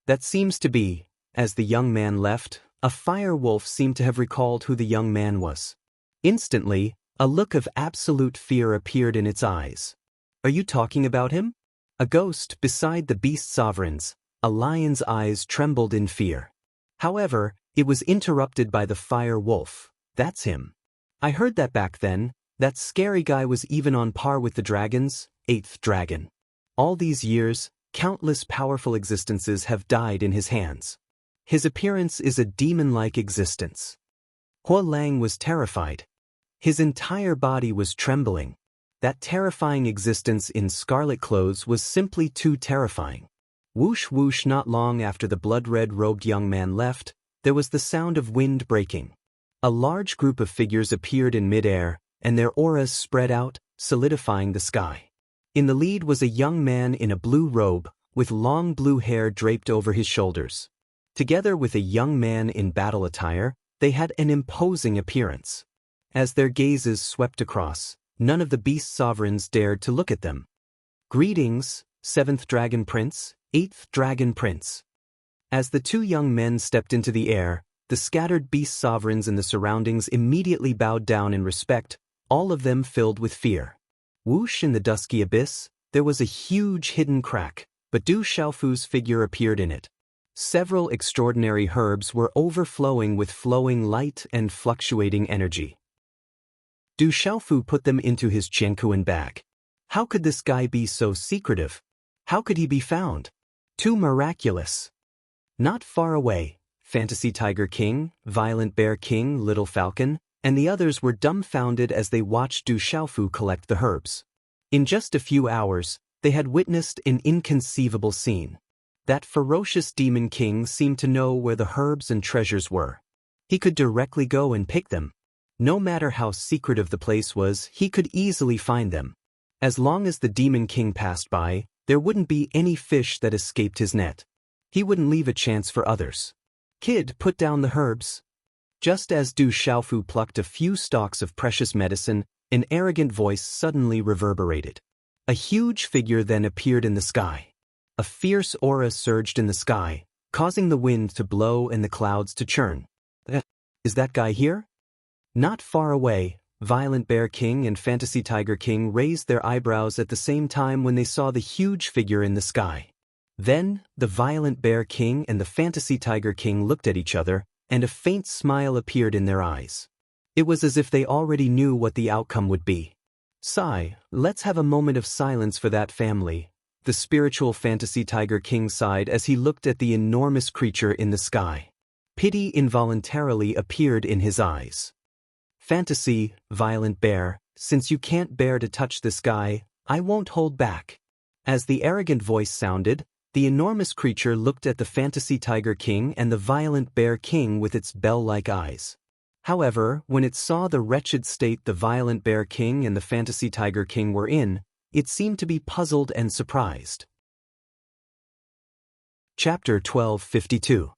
That seems to be, as the young man left, a fire wolf seemed to have recalled who the young man was. Instantly, A look of absolute fear appeared in its eyes. Are you talking about him? A ghost beside the beast sovereigns. A lion's eyes trembled in fear. However, it was interrupted by the fire wolf. That's him. I heard that back then. That scary guy was even on par with the dragons, 8th dragon. All these years, countless powerful existences have died in his hands. His appearance is a demon-like existence. Hua Lang was terrified. His entire body was trembling. That terrifying existence in scarlet clothes was simply too terrifying. Whoosh whoosh, not long after the blood-red robed young man left, there was the sound of wind breaking. A large group of figures appeared in mid-air, and their auras spread out, solidifying the sky. In the lead was a young man in a blue robe, with long blue hair draped over his shoulders. Together with a young man in battle attire, they had an imposing appearance. As their gazes swept across, none of the beast sovereigns dared to look at them. Greetings, 7th Dragon Prince, 8th Dragon Prince. As the two young men stepped into the air, the scattered beast sovereigns in the surroundings immediately bowed down in respect, all of them filled with fear. Whoosh, in the dusky abyss, there was a huge hidden crack, but Du Xiaofu's figure appeared in it. Several extraordinary herbs were overflowing with flowing light and fluctuating energy. Du Xiaofu put them into his Qiankuan bag. How could this guy be so secretive? How could he be found? Too miraculous. Not far away, Fantasy Tiger King, Violent Bear King, Little Falcon, and the others were dumbfounded as they watched Du Xiaofu collect the herbs. In just a few hours, they had witnessed an inconceivable scene. That ferocious demon king seemed to know where the herbs and treasures were. He could directly go and pick them. No matter how secretive the place was, he could easily find them. As long as the demon king passed by, there wouldn't be any fish that escaped his net. He wouldn't leave a chance for others. Kid, put down the herbs. Just as Du Xiaofu plucked a few stalks of precious medicine, an arrogant voice suddenly reverberated. A huge figure then appeared in the sky. A fierce aura surged in the sky, causing the wind to blow and the clouds to churn. Is that guy here? Not far away, Violent Bear King and Fantasy Tiger King raised their eyebrows at the same time when they saw the huge figure in the sky. Then, the Violent Bear King and the Fantasy Tiger King looked at each other, and a faint smile appeared in their eyes. It was as if they already knew what the outcome would be. Sigh, let's have a moment of silence for that family, the spiritual Fantasy Tiger King sighed as he looked at the enormous creature in the sky. Pity involuntarily appeared in his eyes. Fantasy, Violent Bear, since you can't bear to touch this guy, I won't hold back. As the arrogant voice sounded, the enormous creature looked at the Fantasy Tiger King and the Violent Bear King with its bell-like eyes. However, when it saw the wretched state the Violent Bear King and the Fantasy Tiger King were in, it seemed to be puzzled and surprised. Chapter 1252.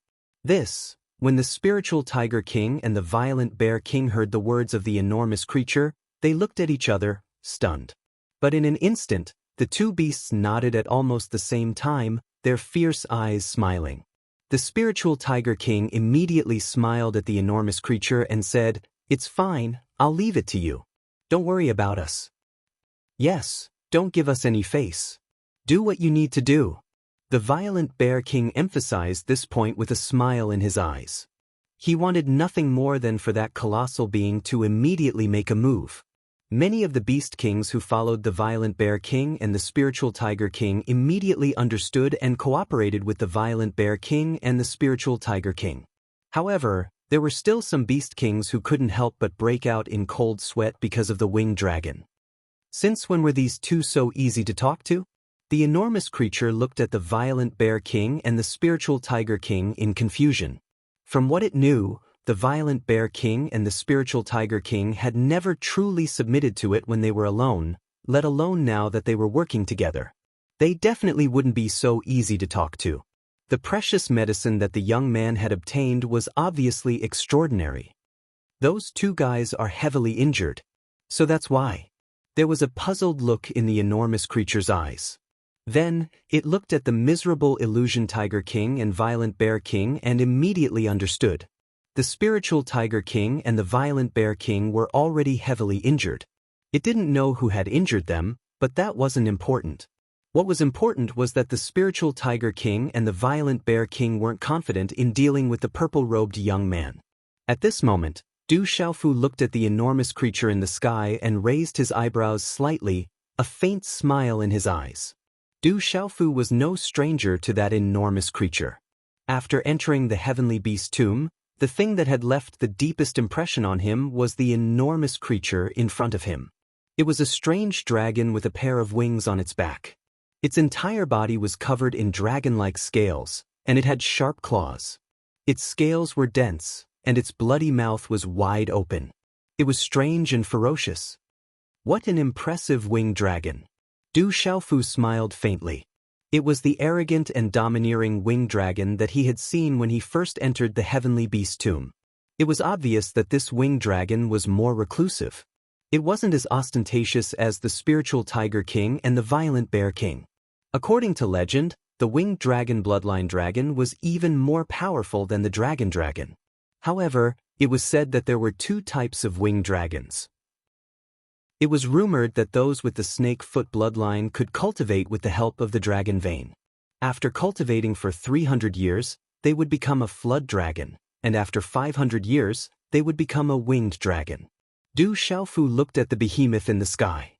When the spiritual Tiger King and the Violent Bear King heard the words of the enormous creature, they looked at each other, stunned. But in an instant, the two beasts nodded at almost the same time, their fierce eyes smiling. The spiritual Tiger King immediately smiled at the enormous creature and said, "It's fine, I'll leave it to you. Don't worry about us. Yes, don't give us any face. Do what you need to do." The Violent Bear King emphasized this point with a smile in his eyes. He wanted nothing more than for that colossal being to immediately make a move. Many of the Beast Kings who followed the Violent Bear King and the Spiritual Tiger King immediately understood and cooperated with the Violent Bear King and the Spiritual Tiger King. However, there were still some Beast Kings who couldn't help but break out in cold sweat because of the winged dragon. Since when were these two so easy to talk to? The enormous creature looked at the Violent Bear King and the Spiritual Tiger King in confusion. From what it knew, the Violent Bear King and the Spiritual Tiger King had never truly submitted to it when they were alone, let alone now that they were working together. They definitely wouldn't be so easy to talk to. The precious medicine that the young man had obtained was obviously extraordinary. Those two guys are heavily injured. So that's why. There was a puzzled look in the enormous creature's eyes. Then, it looked at the miserable Illusion Tiger King and Violent Bear King and immediately understood. The spiritual Tiger King and the violent Bear King were already heavily injured. It didn't know who had injured them, but that wasn't important. What was important was that the spiritual Tiger King and the violent Bear King weren't confident in dealing with the purple-robed young man. At this moment, Du Xiaofu looked at the enormous creature in the sky and raised his eyebrows slightly, a faint smile in his eyes. Du Xiaofu was no stranger to that enormous creature. After entering the heavenly beast tomb, the thing that had left the deepest impression on him was the enormous creature in front of him. It was a strange dragon with a pair of wings on its back. Its entire body was covered in dragon-like scales, and it had sharp claws. Its scales were dense, and its bloody mouth was wide open. It was strange and ferocious. What an impressive winged dragon! Du Xiaofu smiled faintly. It was the arrogant and domineering winged dragon that he had seen when he first entered the heavenly beast tomb. It was obvious that this winged dragon was more reclusive. It wasn't as ostentatious as the spiritual Tiger King and the violent Bear King. According to legend, the winged dragon bloodline dragon was even more powerful than the dragon dragon. However, it was said that there were two types of winged dragons. It was rumored that those with the snake-foot bloodline could cultivate with the help of the dragon vein. After cultivating for 300 years, they would become a flood dragon, and after 500 years, they would become a winged dragon. Du Xiaofu looked at the behemoth in the sky.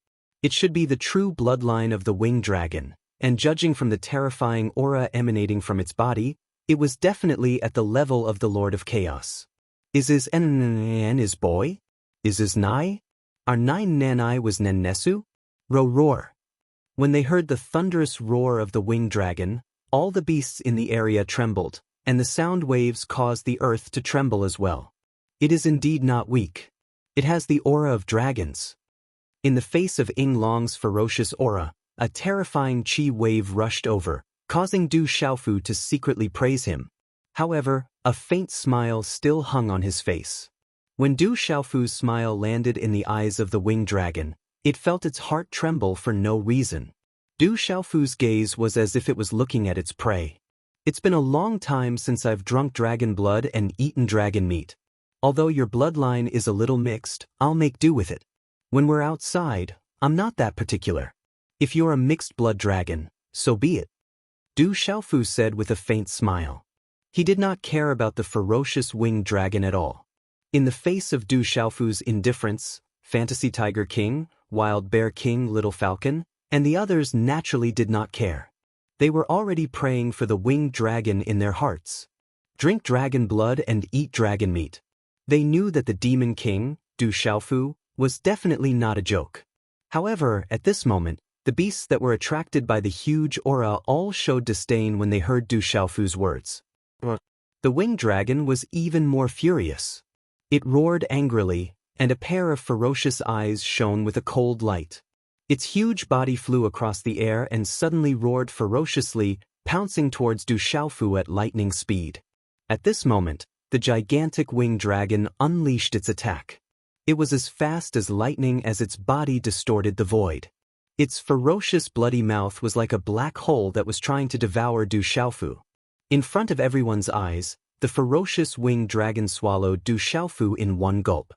It should be the true bloodline of the winged dragon, and judging from the terrifying aura emanating from its body, it was definitely at the level of the Lord of Chaos. Is his is boy? Is his nai? Our nine nanai was nennesu? Roar. When they heard the thunderous roar of the winged dragon, all the beasts in the area trembled, and the sound waves caused the earth to tremble as well. It is indeed not weak. It has the aura of dragons. In the face of Ying Long's ferocious aura, a terrifying chi wave rushed over, causing Du Xiaofu to secretly praise him. However, a faint smile still hung on his face. When Du Xiaofu's smile landed in the eyes of the winged dragon, it felt its heart tremble for no reason. Du Xiaofu's gaze was as if it was looking at its prey. It's been a long time since I've drunk dragon blood and eaten dragon meat. Although your bloodline is a little mixed, I'll make do with it. When we're outside, I'm not that particular. If you're a mixed blood dragon, so be it. Du Xiaofu said with a faint smile. He did not care about the ferocious winged dragon at all. In the face of Du Xiaofu's indifference, Fantasy Tiger King, Wild Bear King, Little Falcon, and the others naturally did not care. They were already praying for the winged dragon in their hearts. Drink dragon blood and eat dragon meat. They knew that the Demon King, Du Xiaofu, was definitely not a joke. However, at this moment, the beasts that were attracted by the huge aura all showed disdain when they heard Du Xiaofu's words. The winged dragon was even more furious. It roared angrily, and a pair of ferocious eyes shone with a cold light. Its huge body flew across the air and suddenly roared ferociously, pouncing towards Du Xiaofu at lightning speed. At this moment, the gigantic winged dragon unleashed its attack. It was as fast as lightning as its body distorted the void. Its ferocious bloody mouth was like a black hole that was trying to devour Du Xiaofu. In front of everyone's eyes, the ferocious winged dragon swallowed Du Xiaofu in one gulp.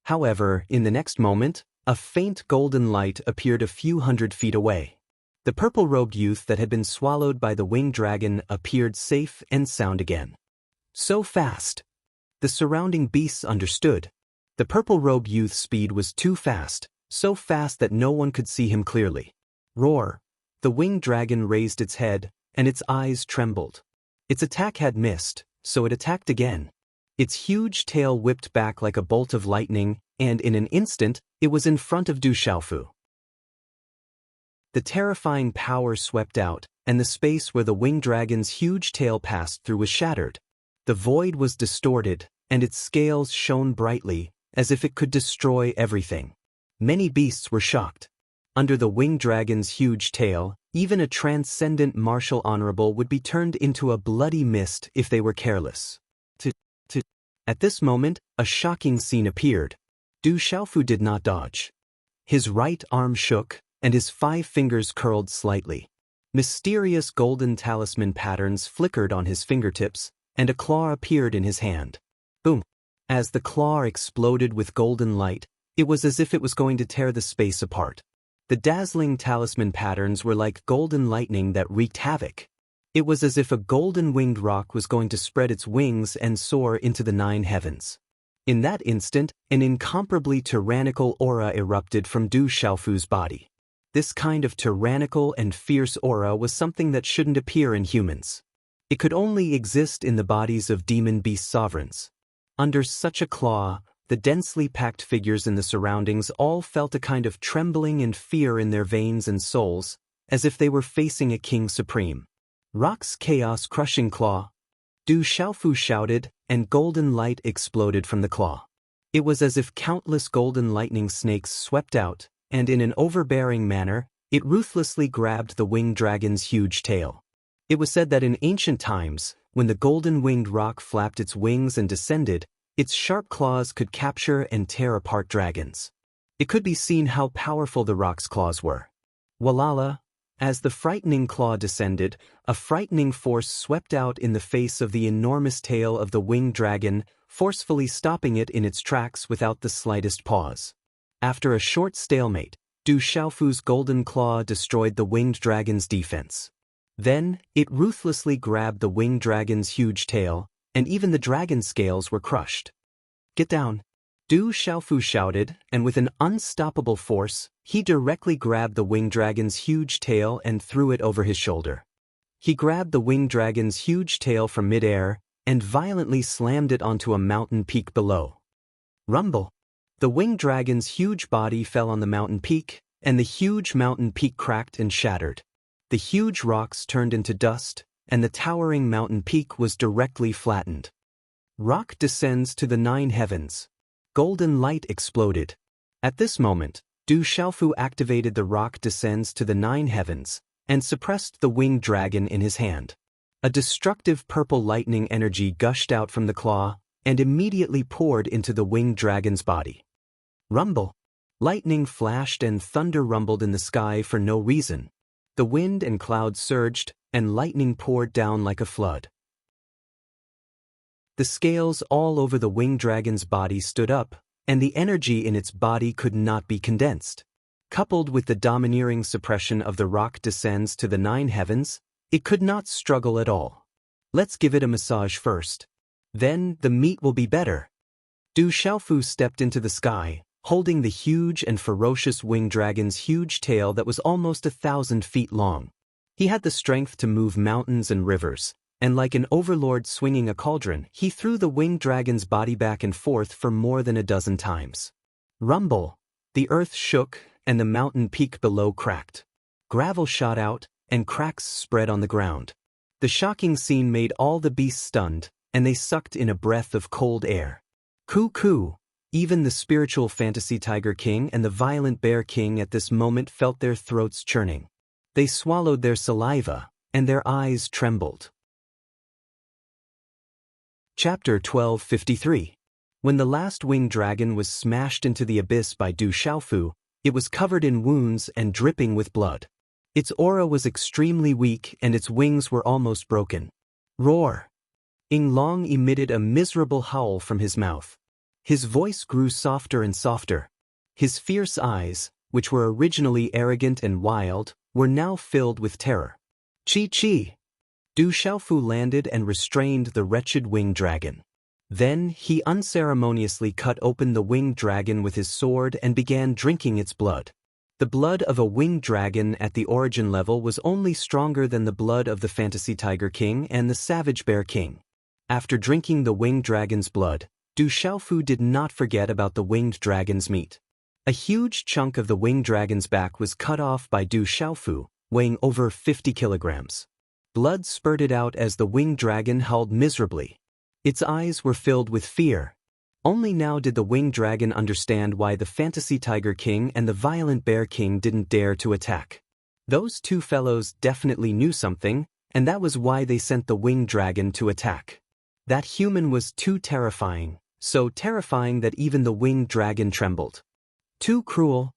However, in the next moment, a faint golden light appeared a few hundred feet away. The purple-robed youth that had been swallowed by the winged dragon appeared safe and sound again. So fast! The surrounding beasts understood. The purple-robed youth's speed was too fast, so fast that no one could see him clearly. Roar! The winged dragon raised its head, and its eyes trembled. Its attack had missed, so it attacked again. Its huge tail whipped back like a bolt of lightning, and in an instant, it was in front of Du Xiaofu. The terrifying power swept out, and the space where the winged dragon's huge tail passed through was shattered. The void was distorted, and its scales shone brightly, as if it could destroy everything. Many beasts were shocked. Under the winged dragon's huge tail, even a transcendent martial honorable would be turned into a bloody mist if they were careless. At this moment, a shocking scene appeared. Du Xiaofu did not dodge. His right arm shook, and his 5 fingers curled slightly. Mysterious golden talisman patterns flickered on his fingertips, and a claw appeared in his hand. Boom! As the claw exploded with golden light, it was as if it was going to tear the space apart. The dazzling talisman patterns were like golden lightning that wreaked havoc. It was as if a golden-winged rock was going to spread its wings and soar into the 9 heavens. In that instant, an incomparably tyrannical aura erupted from Du Xiaofu's body. This kind of tyrannical and fierce aura was something that shouldn't appear in humans. It could only exist in the bodies of demon beast sovereigns. Under such a claw, the densely packed figures in the surroundings all felt a kind of trembling and fear in their veins and souls, as if they were facing a king supreme. Rock's chaos-crushing claw! Du Xiaofu shouted, and golden light exploded from the claw. It was as if countless golden lightning snakes swept out, and in an overbearing manner, it ruthlessly grabbed the winged dragon's huge tail. It was said that in ancient times, when the golden-winged rock flapped its wings and descended, its sharp claws could capture and tear apart dragons. It could be seen how powerful the rock's claws were. Walala! As the frightening claw descended, a frightening force swept out in the face of the enormous tail of the winged dragon, forcefully stopping it in its tracks without the slightest pause. After a short stalemate, Du Xiaofu's golden claw destroyed the winged dragon's defense. Then, it ruthlessly grabbed the winged dragon's huge tail, and even the dragon scales were crushed. Get down! Du Xiaofu shouted, and with an unstoppable force, he directly grabbed the winged dragon's huge tail and threw it over his shoulder. He grabbed the winged dragon's huge tail from midair, and violently slammed it onto a mountain peak below. Rumble! The winged dragon's huge body fell on the mountain peak, and the huge mountain peak cracked and shattered. The huge rocks turned into dust, and the towering mountain peak was directly flattened. Rock descends to the 9 heavens. Golden light exploded. At this moment, Du Xiaofu activated the rock descends to the 9 heavens, and suppressed the winged dragon in his hand. A destructive purple lightning energy gushed out from the claw, and immediately poured into the winged dragon's body. Rumble! Lightning flashed and thunder rumbled in the sky for no reason. The wind and clouds surged, and lightning poured down like a flood. The scales all over the winged dragon's body stood up, and the energy in its body could not be condensed. Coupled with the domineering suppression of the rock descends to the 9 heavens, it could not struggle at all. Let's give it a massage first. Then the meat will be better. Du Xiaofu stepped into the sky, holding the huge and ferocious winged dragon's huge tail that was almost 1,000 feet long. He had the strength to move mountains and rivers, and like an overlord swinging a cauldron, he threw the winged dragon's body back and forth for more than a dozen times. Rumble! The earth shook, and the mountain peak below cracked. Gravel shot out, and cracks spread on the ground. The shocking scene made all the beasts stunned, and they sucked in a breath of cold air. Coo! Even the spiritual fantasy tiger king and the violent bear king at this moment felt their throats churning. They swallowed their saliva, and their eyes trembled. Chapter 1253. When the last winged dragon was smashed into the abyss by Du Xiaofu, it was covered in wounds and dripping with blood. Its aura was extremely weak and its wings were almost broken. Roar! Ying Long emitted a miserable howl from his mouth. His voice grew softer and softer. His fierce eyes, which were originally arrogant and wild, were now filled with terror. Chi! Du Xiaofu landed and restrained the wretched winged dragon. Then he unceremoniously cut open the winged dragon with his sword and began drinking its blood. The blood of a winged dragon at the origin level was only stronger than the blood of the fantasy tiger king and the savage bear king. After drinking the winged dragon's blood, Du Xiaofu did not forget about the winged dragon's meat. A huge chunk of the winged dragon's back was cut off by Du Xiaofu, weighing over 50 kilograms. Blood spurted out as the winged dragon howled miserably. Its eyes were filled with fear. Only now did the winged dragon understand why the fantasy tiger king and the violent bear king didn't dare to attack. Those two fellows definitely knew something, and that was why they sent the winged dragon to attack. That human was too terrifying, so terrifying that even the winged dragon trembled. Too cruel.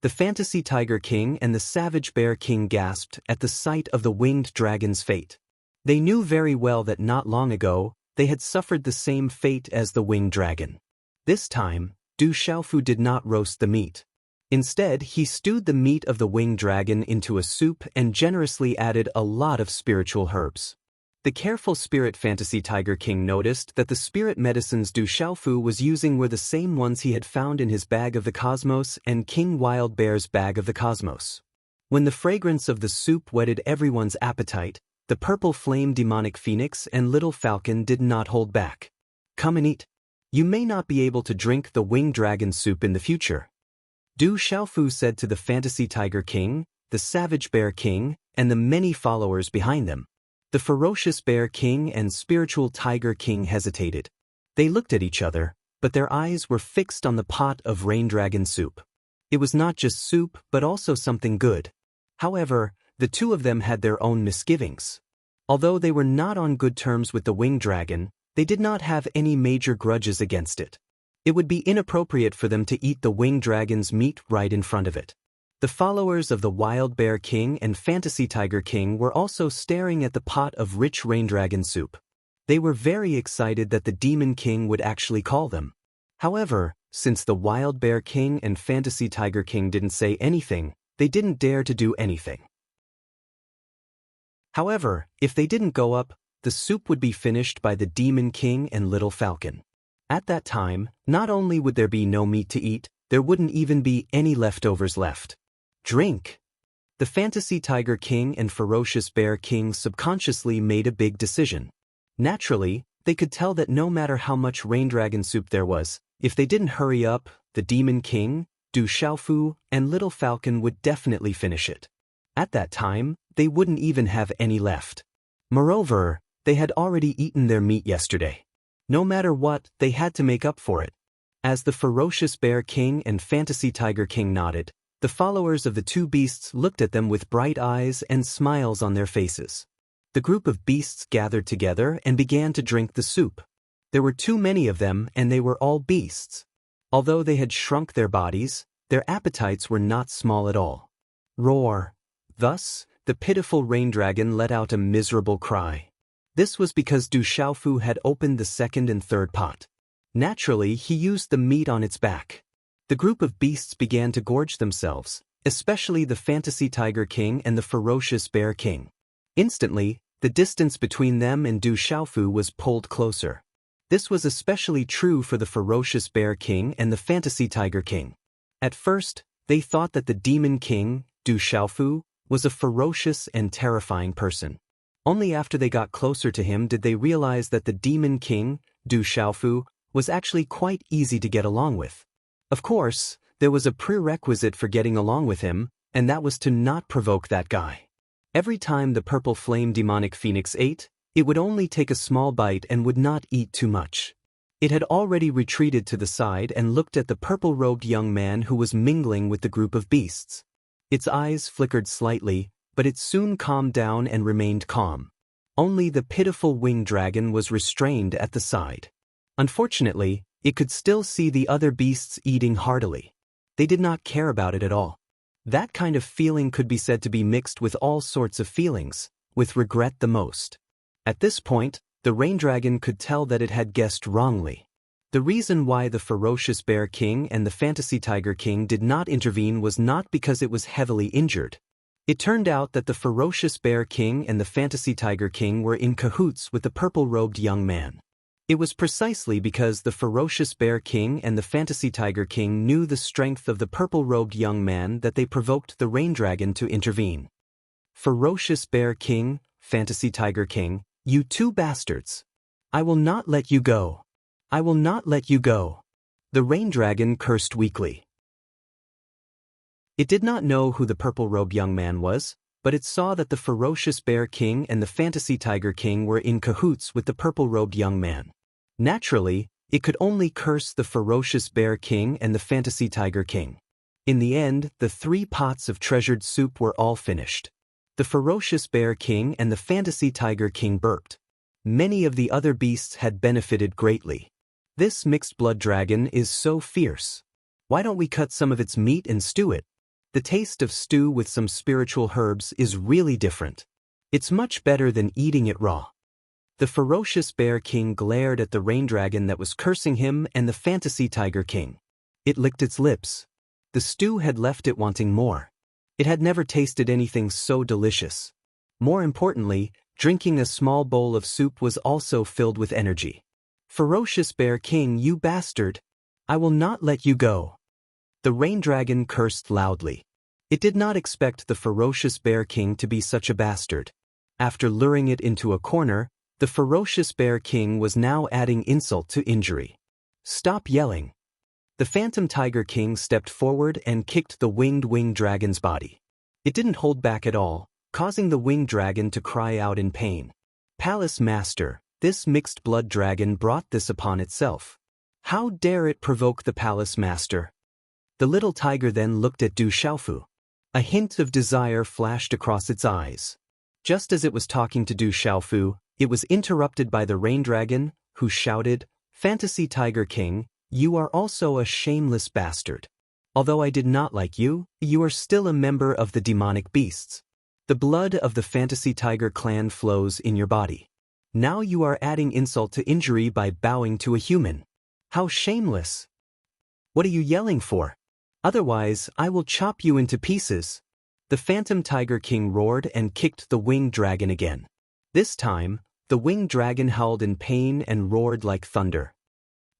The fantasy tiger king and the savage bear king gasped at the sight of the winged dragon's fate. They knew very well that not long ago, They had suffered the same fate as the winged dragon. This time, Du Xiaofu did not roast the meat. Instead, he stewed the meat of the winged dragon into a soup and generously added a lot of spiritual herbs. The careful spirit fantasy Tiger King noticed that the spirit medicines Du Xiaofu was using were the same ones he had found in his bag of the cosmos and King Wild Bear's bag of the cosmos. When the fragrance of the soup whetted everyone's appetite, the purple flame demonic phoenix and little falcon did not hold back. Come and eat. You may not be able to drink the winged dragon soup in the future. Du Xiaofu said to the fantasy Tiger King, the savage Bear King, and the many followers behind them. The ferocious Bear King and spiritual Tiger King hesitated. They looked at each other, but their eyes were fixed on the pot of rain dragon soup. It was not just soup but also something good. However, the two of them had their own misgivings. Although they were not on good terms with the winged dragon, they did not have any major grudges against it. It would be inappropriate for them to eat the winged dragon's meat right in front of it. The followers of the Wild Bear King and Fantasy Tiger King were also staring at the pot of rich rain dragon soup. They were very excited that the Demon King would actually call them. However, since the Wild Bear King and Fantasy Tiger King didn't say anything, they didn't dare to do anything. However, if they didn't go up, the soup would be finished by the Demon King and Little Falcon. At that time, not only would there be no meat to eat, there wouldn't even be any leftovers left. Drink! The Fantasy Tiger King and Ferocious Bear King subconsciously made a big decision. Naturally, they could tell that no matter how much rain dragon soup there was, if they didn't hurry up, the Demon King, Du Xiaofu, and Little Falcon would definitely finish it. At that time, they wouldn't even have any left. Moreover, they had already eaten their meat yesterday. No matter what, they had to make up for it. As the Ferocious Bear King and Fantasy Tiger King nodded, the followers of the two beasts looked at them with bright eyes and smiles on their faces. The group of beasts gathered together and began to drink the soup. There were too many of them and they were all beasts. Although they had shrunk their bodies, their appetites were not small at all. Roar! Thus, the pitiful rain dragon let out a miserable cry. This was because Du Xiaofu had opened the second and third pot. Naturally, he used the meat on its back. The group of beasts began to gorge themselves, especially the Fantasy Tiger King and the Ferocious Bear King. Instantly, the distance between them and Du Xiaofu was pulled closer. This was especially true for the Ferocious Bear King and the Fantasy Tiger King. At first, they thought that the Demon King, Du Xiaofu, was a ferocious and terrifying person. Only after they got closer to him did they realize that the Demon King, Du Xiaofu, was actually quite easy to get along with. Of course, there was a prerequisite for getting along with him, and that was to not provoke that guy. Every time the purple flame demonic phoenix ate, it would only take a small bite and would not eat too much. It had already retreated to the side and looked at the purple-robed young man who was mingling with the group of beasts. Its eyes flickered slightly, but it soon calmed down and remained calm. Only the pitiful winged dragon was restrained at the side. Unfortunately, it could still see the other beasts eating heartily. They did not care about it at all. That kind of feeling could be said to be mixed with all sorts of feelings, with regret the most. At this point, the rain dragon could tell that it had guessed wrongly. The reason why the Ferocious Bear King and the Fantasy Tiger King did not intervene was not because it was heavily injured. It turned out that the Ferocious Bear King and the Fantasy Tiger King were in cahoots with the purple-robed young man. It was precisely because the Ferocious Bear King and the Fantasy Tiger King knew the strength of the purple-robed young man that they provoked the rain dragon to intervene. Ferocious Bear King, Fantasy Tiger King, you two bastards! I will not let you go! I will not let you go! The rain dragon cursed weakly. It did not know who the purple-robed young man was, but it saw that the Ferocious Bear King and the Fantasy Tiger King were in cahoots with the purple-robed young man. Naturally, it could only curse the Ferocious Bear King and the Fantasy Tiger King. In the end, the 3 pots of treasured soup were all finished. The Ferocious Bear King and the Fantasy Tiger King burped. Many of the other beasts had benefited greatly. This mixed blood dragon is so fierce. Why don't we cut some of its meat and stew it? The taste of stew with some spiritual herbs is really different. It's much better than eating it raw. The ferocious Bear King glared at the Rain Dragon that was cursing him and the Fantasy Tiger King. It licked its lips. The stew had left it wanting more. It had never tasted anything so delicious. More importantly, drinking a small bowl of soup was also filled with energy. Ferocious Bear King, you bastard! I will not let you go. The Rain Dragon cursed loudly. It did not expect the ferocious Bear King to be such a bastard. After luring it into a corner, the ferocious Bear King was now adding insult to injury. Stop yelling. The Phantom Tiger King stepped forward and kicked the winged dragon's body. It didn't hold back at all, causing the winged dragon to cry out in pain. Palace Master, this mixed blood dragon brought this upon itself. How dare it provoke the Palace Master? The little tiger then looked at Du Xiaofu. A hint of desire flashed across its eyes. Just as it was talking to Du Xiaofu, it was interrupted by the Rain Dragon, who shouted, Fantasy Tiger King, you are also a shameless bastard. Although I did not like you, you are still a member of the demonic beasts. The blood of the Fantasy Tiger clan flows in your body. Now you are adding insult to injury by bowing to a human. How shameless! What are you yelling for? Otherwise, I will chop you into pieces. The Phantom Tiger King roared and kicked the winged dragon again. This time, the winged dragon howled in pain and roared like thunder.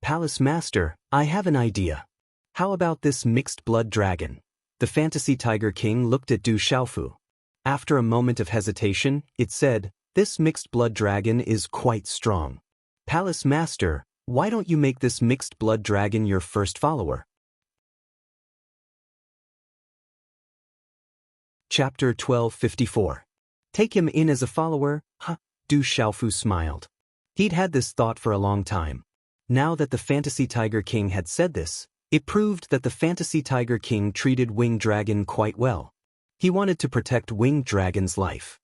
Palace Master, I have an idea. How about this mixed blood dragon? The Fantasy Tiger King looked at Du Xiaofu. After a moment of hesitation, it said, this mixed blood dragon is quite strong. Palace Master, why don't you make this mixed blood dragon your first follower? Chapter 1254. Take him in as a follower, huh? Du Xiaofu smiled. He'd had this thought for a long time. Now that the Fantasy Tiger King had said this, it proved that the Fantasy Tiger King treated Winged Dragon quite well. He wanted to protect Winged Dragon's life.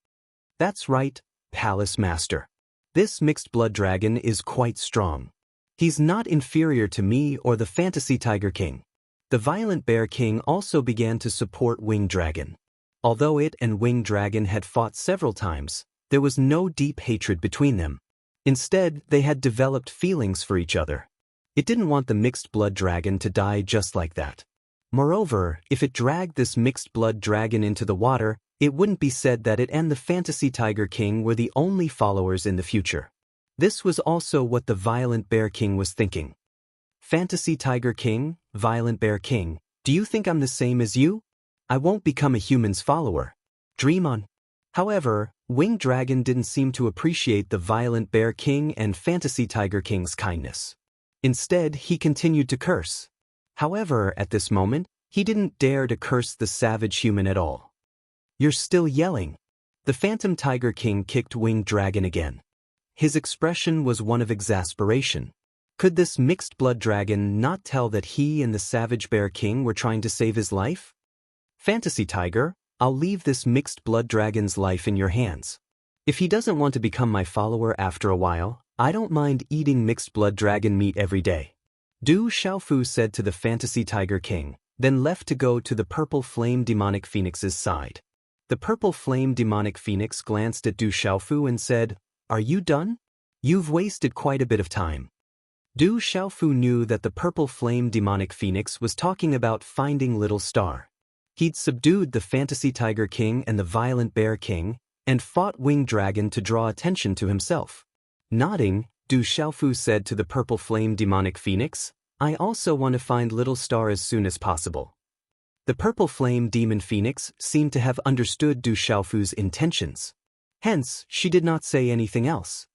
That's right, Palace Master. This mixed blood dragon is quite strong. He's not inferior to me or the Fantasy Tiger King. The Violent Bear King also began to support Winged Dragon. Although it and Winged Dragon had fought several times, there was no deep hatred between them. Instead, they had developed feelings for each other. It didn't want the mixed blood dragon to die just like that. Moreover, if it dragged this mixed blood dragon into the water, it wouldn't be said that it and the Fantasy Tiger King were the only followers in the future. This was also what the Violent Bear King was thinking. Fantasy Tiger King, Violent Bear King, do you think I'm the same as you? I won't become a human's follower. Dream on. However, Winged Dragon didn't seem to appreciate the Violent Bear King and Fantasy Tiger King's kindness. Instead, he continued to curse. However, at this moment, he didn't dare to curse the savage human at all. You're still yelling. The Phantom Tiger King kicked Winged Dragon again. His expression was one of exasperation. Could this mixed blood dragon not tell that he and the Savage Bear King were trying to save his life? Fantasy Tiger, I'll leave this mixed blood dragon's life in your hands. If he doesn't want to become my follower after a while, I don't mind eating mixed blood dragon meat every day. Du Xiaofu said to the Fantasy Tiger King, then left to go to the Purple Flame Demonic Phoenix's side. The Purple Flame Demonic Phoenix glanced at Du Xiaofu and said, Are you done? You've wasted quite a bit of time. Du Xiaofu knew that the Purple Flame Demonic Phoenix was talking about finding Little Star. He'd subdued the Fantasy Tiger King and the Violent Bear King, and fought Winged Dragon to draw attention to himself. Nodding, Du Xiaofu said to the Purple Flame Demonic Phoenix, I also want to find Little Star as soon as possible. The Purple Flame Demon Phoenix seemed to have understood Du Xiaofu's intentions. Hence, she did not say anything else.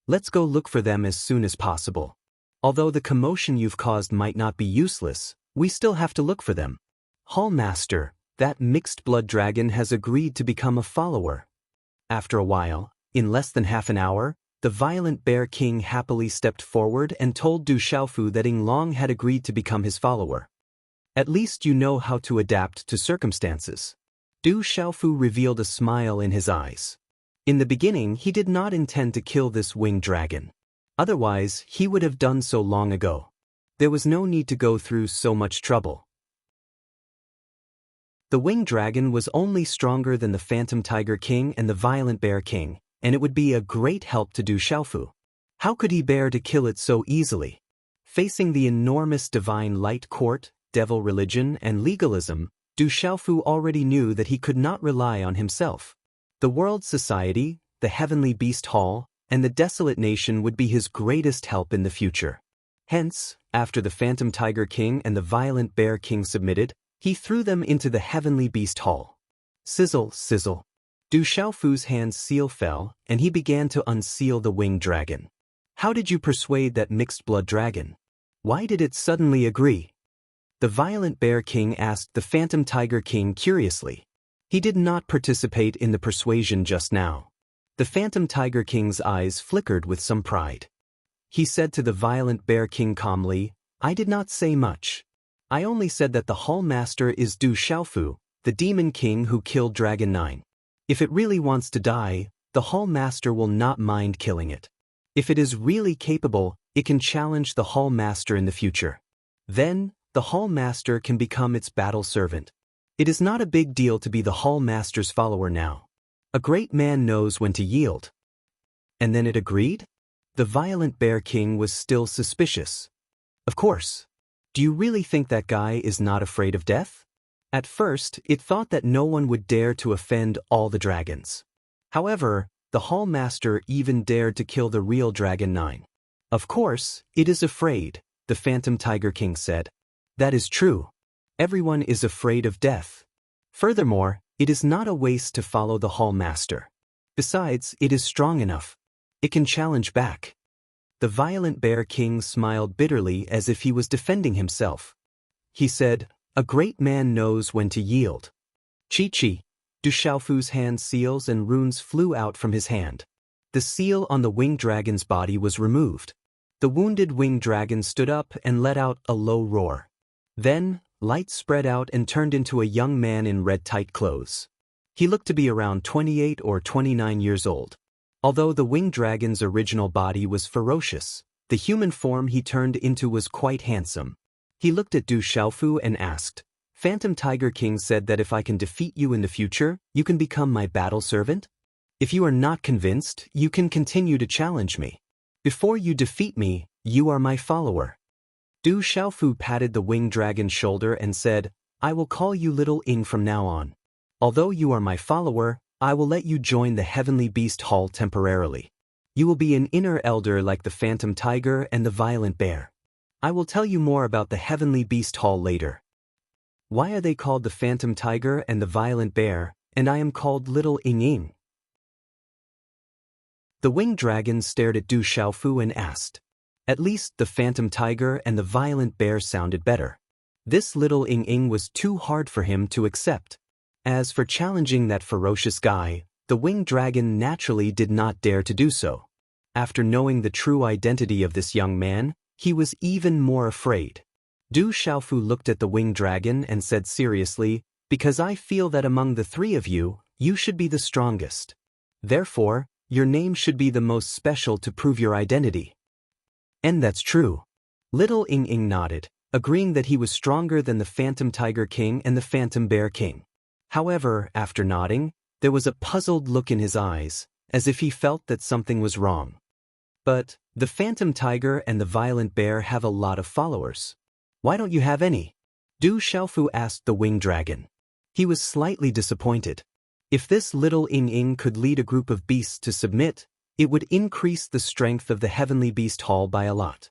Let's go look for them as soon as possible. Although the commotion you've caused might not be useless, we still have to look for them. Hall Master, that mixed blood dragon has agreed to become a follower. After a while, in less than half an hour, the Violent Bear King happily stepped forward and told Du Xiaofu that Ying Long had agreed to become his follower. At least you know how to adapt to circumstances. Du Xiaofu revealed a smile in his eyes. In the beginning, he did not intend to kill this winged dragon. Otherwise, he would have done so long ago. There was no need to go through so much trouble. The winged dragon was only stronger than the Phantom Tiger King and the Violent Bear King, and it would be a great help to Du Xiaofu. How could he bear to kill it so easily? Facing the enormous divine light court, devil religion, and legalism, Du Xiaofu already knew that he could not rely on himself. The world society, the heavenly beast hall, and the desolate nation would be his greatest help in the future. Hence, after the Phantom Tiger King and the Violent Bear King submitted, he threw them into the heavenly beast hall. Sizzle, sizzle. Du Xiaofu's hand's seal fell, and he began to unseal the winged dragon. How did you persuade that mixed-blood dragon? Why did it suddenly agree? The Violent Bear King asked the Phantom Tiger King curiously. He did not participate in the persuasion just now. The Phantom Tiger King's eyes flickered with some pride. He said to the Violent Bear King calmly, "I did not say much. I only said that the Hall Master is Du Xiaofu, the Demon King who killed Dragon 9. If it really wants to die, the Hall Master will not mind killing it. If it is really capable, it can challenge the Hall Master in the future. Then, the Hall Master can become its battle servant. It is not a big deal to be the Hall Master's follower now. A great man knows when to yield." And then it agreed? The Violent Bear King was still suspicious. Of course. Do you really think that guy is not afraid of death? At first, it thought that no one would dare to offend all the dragons. However, the Hall Master even dared to kill the real Dragon 9. Of course, it is afraid, the Phantom Tiger King said. That is true. Everyone is afraid of death. Furthermore, it is not a waste to follow the Hall Master. Besides, it is strong enough. It can challenge back. The Violent Bear King smiled bitterly as if he was defending himself. He said, "A great man knows when to yield." Chi-chi. Du Xiaofu's hand seals and runes flew out from his hand. The seal on the winged dragon's body was removed. The wounded winged dragon stood up and let out a low roar. Then, light spread out and turned into a young man in red tight clothes. He looked to be around 28 or 29 years old. Although the winged dragon's original body was ferocious, the human form he turned into was quite handsome. He looked at Du Xiaofu and asked, "Phantom Tiger King said that if I can defeat you in the future, you can become my battle servant? If you are not convinced, you can continue to challenge me. Before you defeat me, you are my follower." Du Xiaofu patted the winged dragon's shoulder and said, "I will call you Little Ing from now on. Although you are my follower, I will let you join the Heavenly Beast Hall temporarily. You will be an inner elder like the Phantom Tiger and the Violent Bear. I will tell you more about the Heavenly Beast Hall later. Why are they called the Phantom Tiger and the Violent Bear, and I am called Little Ing Ing?" The winged dragon stared at Du Xiaofu and asked. At least the Phantom Tiger and the Violent Bear sounded better. This Little Ing Ing was too hard for him to accept. As for challenging that ferocious guy, the winged dragon naturally did not dare to do so. After knowing the true identity of this young man, he was even more afraid. Du Xiaofu looked at the winged dragon and said seriously, "Because I feel that among the three of you, you should be the strongest. Therefore, your name should be the most special to prove your identity." And that's true. Little Ing Ing nodded, agreeing that he was stronger than the Phantom Tiger King and the Phantom Bear King. However, after nodding, there was a puzzled look in his eyes, as if he felt that something was wrong. "But, the Phantom Tiger and the Violent Bear have a lot of followers. Why don't you have any?" Du Xiaofu asked the winged dragon. He was slightly disappointed. If this Little Ing Ing could lead a group of beasts to submit, it would increase the strength of the Heavenly Beast Hall by a lot.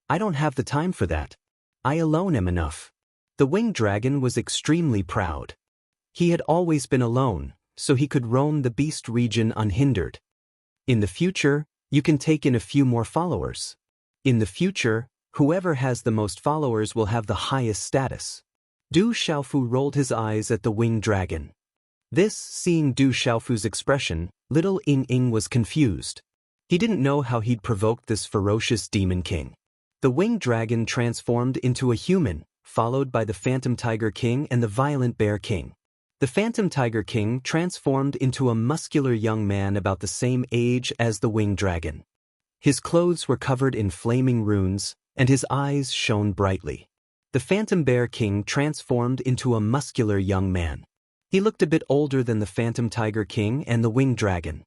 "I don't have the time for that. I alone am enough." The winged dragon was extremely proud. He had always been alone, so he could roam the beast region unhindered. In the future, you can take in a few more followers. In the future, whoever has the most followers will have the highest status. Du Xiaofu rolled his eyes at the winged dragon. Seeing Du Xiaofu's expression, Little Ing Ing was confused. He didn't know how he'd provoked this ferocious demon king. The winged dragon transformed into a human, followed by the Phantom Tiger King and the Violent Bear King. The Phantom Tiger King transformed into a muscular young man about the same age as the winged dragon. His clothes were covered in flaming runes, and his eyes shone brightly. The Phantom Bear King transformed into a muscular young man. He looked a bit older than the Phantom Tiger King and the winged dragon.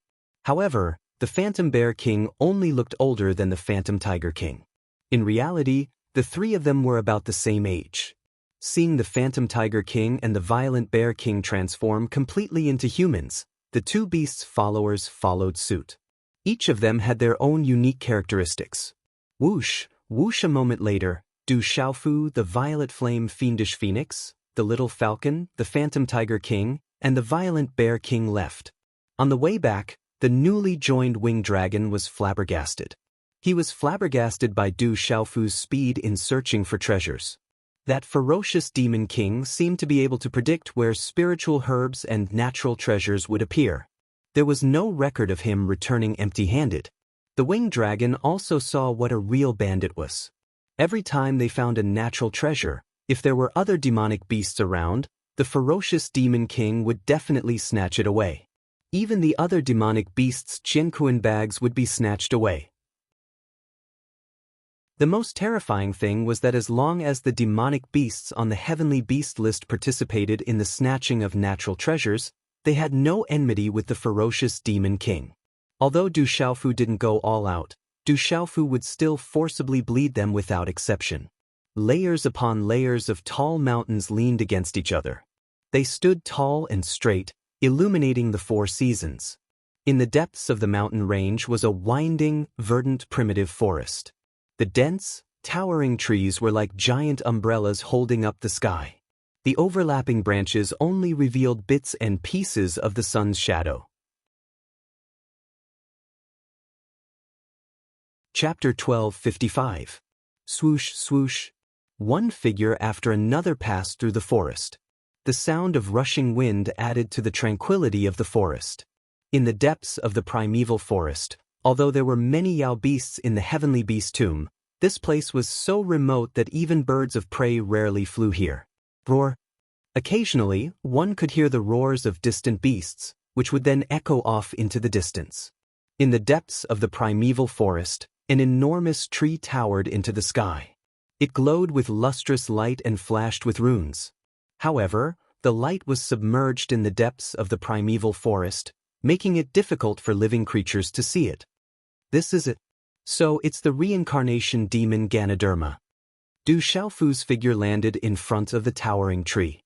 However, the Phantom Bear King only looked older than the Phantom Tiger King. In reality, the three of them were about the same age. Seeing the Phantom Tiger King and the Violent Bear King transform completely into humans, the two beasts' followers followed suit. Each of them had their own unique characteristics. Whoosh, whoosh. A moment later, Du Xiaofu, the Violet Flame Fiendish Phoenix, the Little Falcon, the Phantom Tiger King, and the Violent Bear King left. On the way back, the newly joined Winged Dragon was flabbergasted. He was flabbergasted by Du Xiaofu's speed in searching for treasures. That ferocious Demon King seemed to be able to predict where spiritual herbs and natural treasures would appear. There was no record of him returning empty-handed. The Winged Dragon also saw what a real bandit was. Every time they found a natural treasure, if there were other demonic beasts around, the ferocious Demon King would definitely snatch it away. Even the other demonic beasts' Qianquan bags would be snatched away. The most terrifying thing was that as long as the demonic beasts on the heavenly beast list participated in the snatching of natural treasures, they had no enmity with the ferocious Demon King. Although Du Xiaofu didn't go all out, Du Xiaofu would still forcibly bleed them without exception. Layers upon layers of tall mountains leaned against each other. They stood tall and straight, illuminating the four seasons. In the depths of the mountain range was a winding, verdant primitive forest. The dense, towering trees were like giant umbrellas holding up the sky. The overlapping branches only revealed bits and pieces of the sun's shadow. Chapter 12:55. Swoosh, swoosh. One figure after another passed through the forest. The sound of rushing wind added to the tranquility of the forest. In the depths of the primeval forest, although there were many Yao beasts in the heavenly beast tomb, this place was so remote that even birds of prey rarely flew here. Roar. Occasionally, one could hear the roars of distant beasts, which would then echo off into the distance. In the depths of the primeval forest, an enormous tree towered into the sky. It glowed with lustrous light and flashed with runes. However, the light was submerged in the depths of the primeval forest, making it difficult for living creatures to see it. This is it. So it's the reincarnation demon Ganoderma. Du Xiaofu's figure landed in front of the towering tree.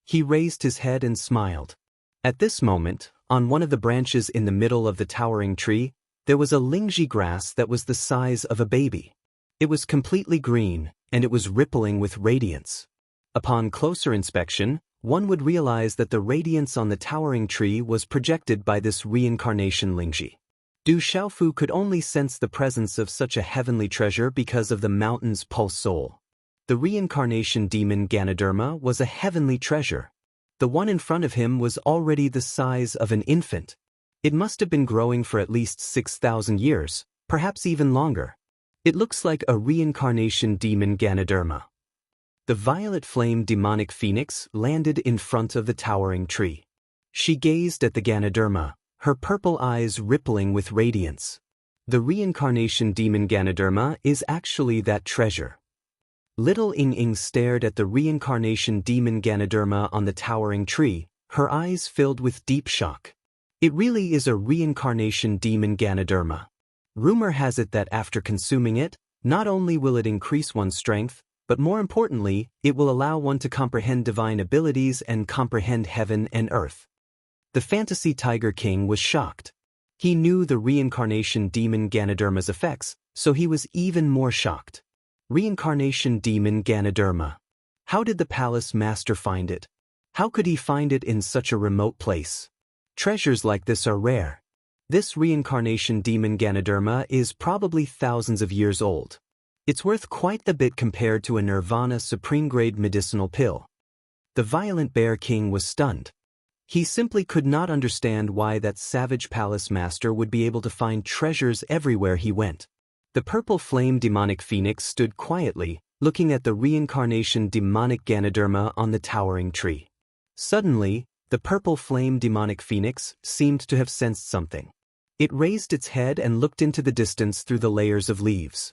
He raised his head and smiled. At this moment, on one of the branches in the middle of the towering tree, there was a lingji grass that was the size of a baby. It was completely green, and it was rippling with radiance. Upon closer inspection, one would realize that the radiance on the towering tree was projected by this reincarnation lingji. Du Xiaofu could only sense the presence of such a heavenly treasure because of the mountain's pulse soul. The reincarnation demon Ganoderma was a heavenly treasure. The one in front of him was already the size of an infant. It must have been growing for at least 6,000 years, perhaps even longer. It looks like a reincarnation demon Ganoderma. The violet flame demonic phoenix landed in front of the towering tree. She gazed at the Ganoderma, her purple eyes rippling with radiance. The reincarnation demon Ganoderma is actually that treasure. Little Ying stared at the reincarnation demon Ganoderma on the towering tree, her eyes filled with deep shock. It really is a reincarnation demon Ganoderma. Rumor has it that after consuming it, not only will it increase one's strength, but more importantly, it will allow one to comprehend divine abilities and comprehend heaven and earth. The Fantasy Tiger King was shocked. He knew the reincarnation demon Ganoderma's effects, so he was even more shocked. Reincarnation demon Ganoderma. How did the palace master find it? How could he find it in such a remote place? Treasures like this are rare. This reincarnation demon Ganoderma is probably thousands of years old. It's worth quite the bit compared to a Nirvana supreme-grade medicinal pill. The Violent Bear King was stunned. He simply could not understand why that savage palace master would be able to find treasures everywhere he went. The purple flame demonic phoenix stood quietly, looking at the reincarnation demonic Ganoderma on the towering tree. Suddenly, the purple flame demonic phoenix seemed to have sensed something. It raised its head and looked into the distance through the layers of leaves.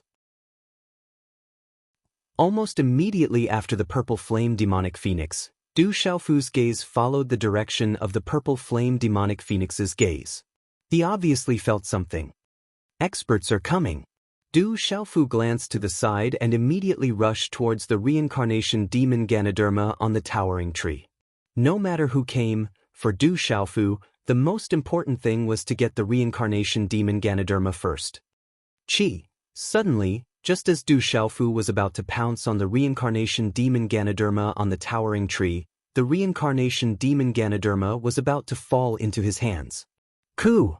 Almost immediately after the purple flame demonic phoenix, Du Xiaofu's gaze followed the direction of the purple flame demonic phoenix's gaze. He obviously felt something. Experts are coming. Du Xiaofu glanced to the side and immediately rushed towards the reincarnation demon Ganoderma on the towering tree. No matter who came, for Du Xiaofu, the most important thing was to get the reincarnation demon Ganoderma first. Suddenly, just as Du Xiaofu was about to pounce on the reincarnation demon Ganoderma on the towering tree, the reincarnation demon Ganoderma was about to fall into his hands. Coo!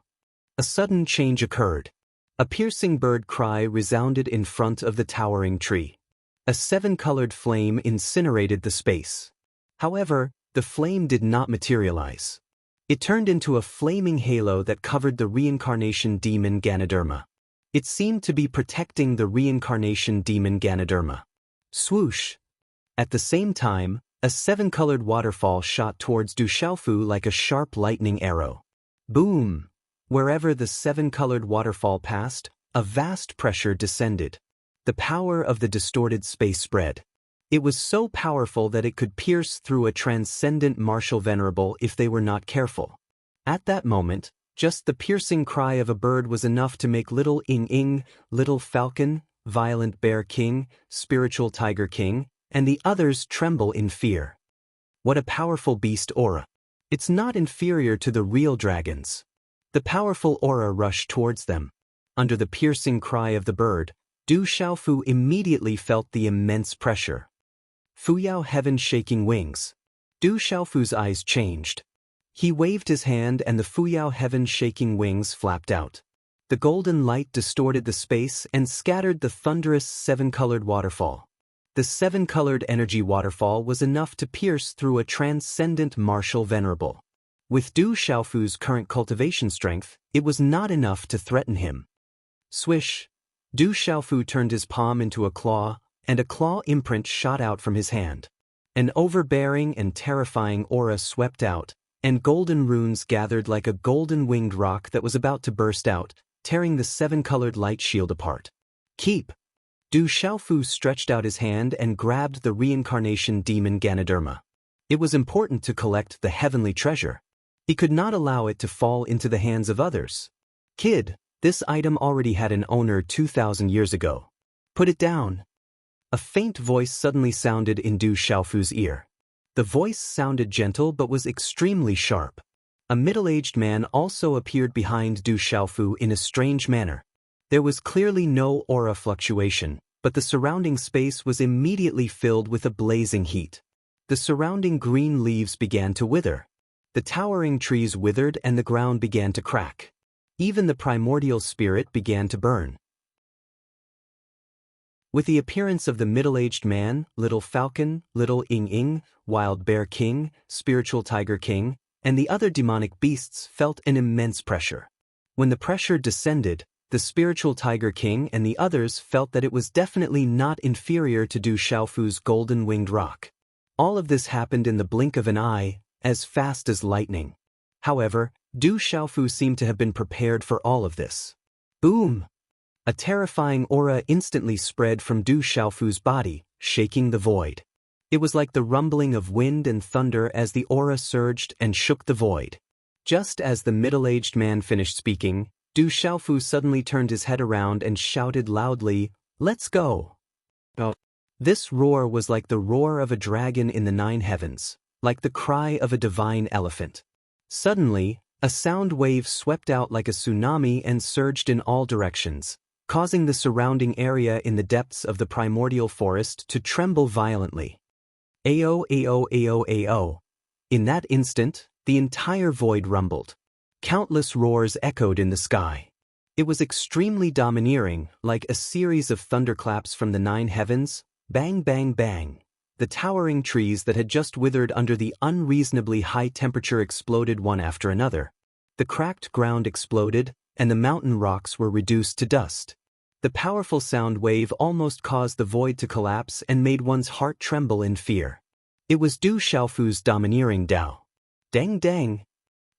A sudden change occurred. A piercing bird cry resounded in front of the towering tree. A seven-colored flame incinerated the space. However, the flame did not materialize. It turned into a flaming halo that covered the reincarnation demon Ganoderma. It seemed to be protecting the reincarnation demon Ganoderma. Swoosh! At the same time, a seven-colored waterfall shot towards Du Xiaofu like a sharp lightning arrow. Boom! Wherever the seven-colored waterfall passed, a vast pressure descended. The power of the distorted space spread. It was so powerful that it could pierce through a transcendent martial venerable if they were not careful. At that moment, just the piercing cry of a bird was enough to make little Ing, little falcon, violent bear king, spiritual tiger king, and the others tremble in fear. What a powerful beast aura. It's not inferior to the real dragons. The powerful aura rushed towards them. Under the piercing cry of the bird, Du Xiaofu immediately felt the immense pressure. Fuyao heaven shaking wings. Du Xiaofu's eyes changed. He waved his hand and the Fuyao heaven shaking wings flapped out. The golden light distorted the space and scattered the thunderous seven-colored waterfall. The seven-colored energy waterfall was enough to pierce through a transcendent martial venerable. With Du Xiaofu's current cultivation strength, it was not enough to threaten him. Swish! Du Xiaofu turned his palm into a claw, and a claw imprint shot out from his hand. An overbearing and terrifying aura swept out, and golden runes gathered like a golden-winged rock that was about to burst out, tearing the seven-colored light shield apart. Keep! Du Xiaofu stretched out his hand and grabbed the reincarnation demon Ganoderma. It was important to collect the heavenly treasure. He could not allow it to fall into the hands of others. Kid, this item already had an owner 2,000 years ago. Put it down. A faint voice suddenly sounded in Du Xiaofu's ear. The voice sounded gentle but was extremely sharp. A middle-aged man also appeared behind Du Xiaofu in a strange manner. There was clearly no aura fluctuation, but the surrounding space was immediately filled with a blazing heat. The surrounding green leaves began to wither. The towering trees withered and the ground began to crack. Even the primordial spirit began to burn. With the appearance of the middle-aged man, Little Falcon, Little Ing, Wild Bear King, Spiritual Tiger King, and the other demonic beasts felt an immense pressure. When the pressure descended, the Spiritual Tiger King and the others felt that it was definitely not inferior to Du Xiaofu's golden-winged rock. All of this happened in the blink of an eye, as fast as lightning. However, Du Xiaofu seemed to have been prepared for all of this. Boom! A terrifying aura instantly spread from Du Xiaofu's body, shaking the void. It was like the rumbling of wind and thunder as the aura surged and shook the void. Just as the middle-aged man finished speaking, Du Xiaofu suddenly turned his head around and shouted loudly, "Let's go!" This roar was like the roar of a dragon in the 9 heavens, like the cry of a divine elephant. Suddenly, a sound wave swept out like a tsunami and surged in all directions, causing the surrounding area in the depths of the primordial forest to tremble violently. Ao, ao, ao, ao. In that instant, the entire void rumbled. Countless roars echoed in the sky. It was extremely domineering, like a series of thunderclaps from the 9 heavens. Bang, bang, bang. The towering trees that had just withered under the unreasonably high temperature exploded one after another. The cracked ground exploded, and the mountain rocks were reduced to dust. The powerful sound wave almost caused the void to collapse and made one's heart tremble in fear. It was Du Xiaofu's domineering Dao. Dang dang.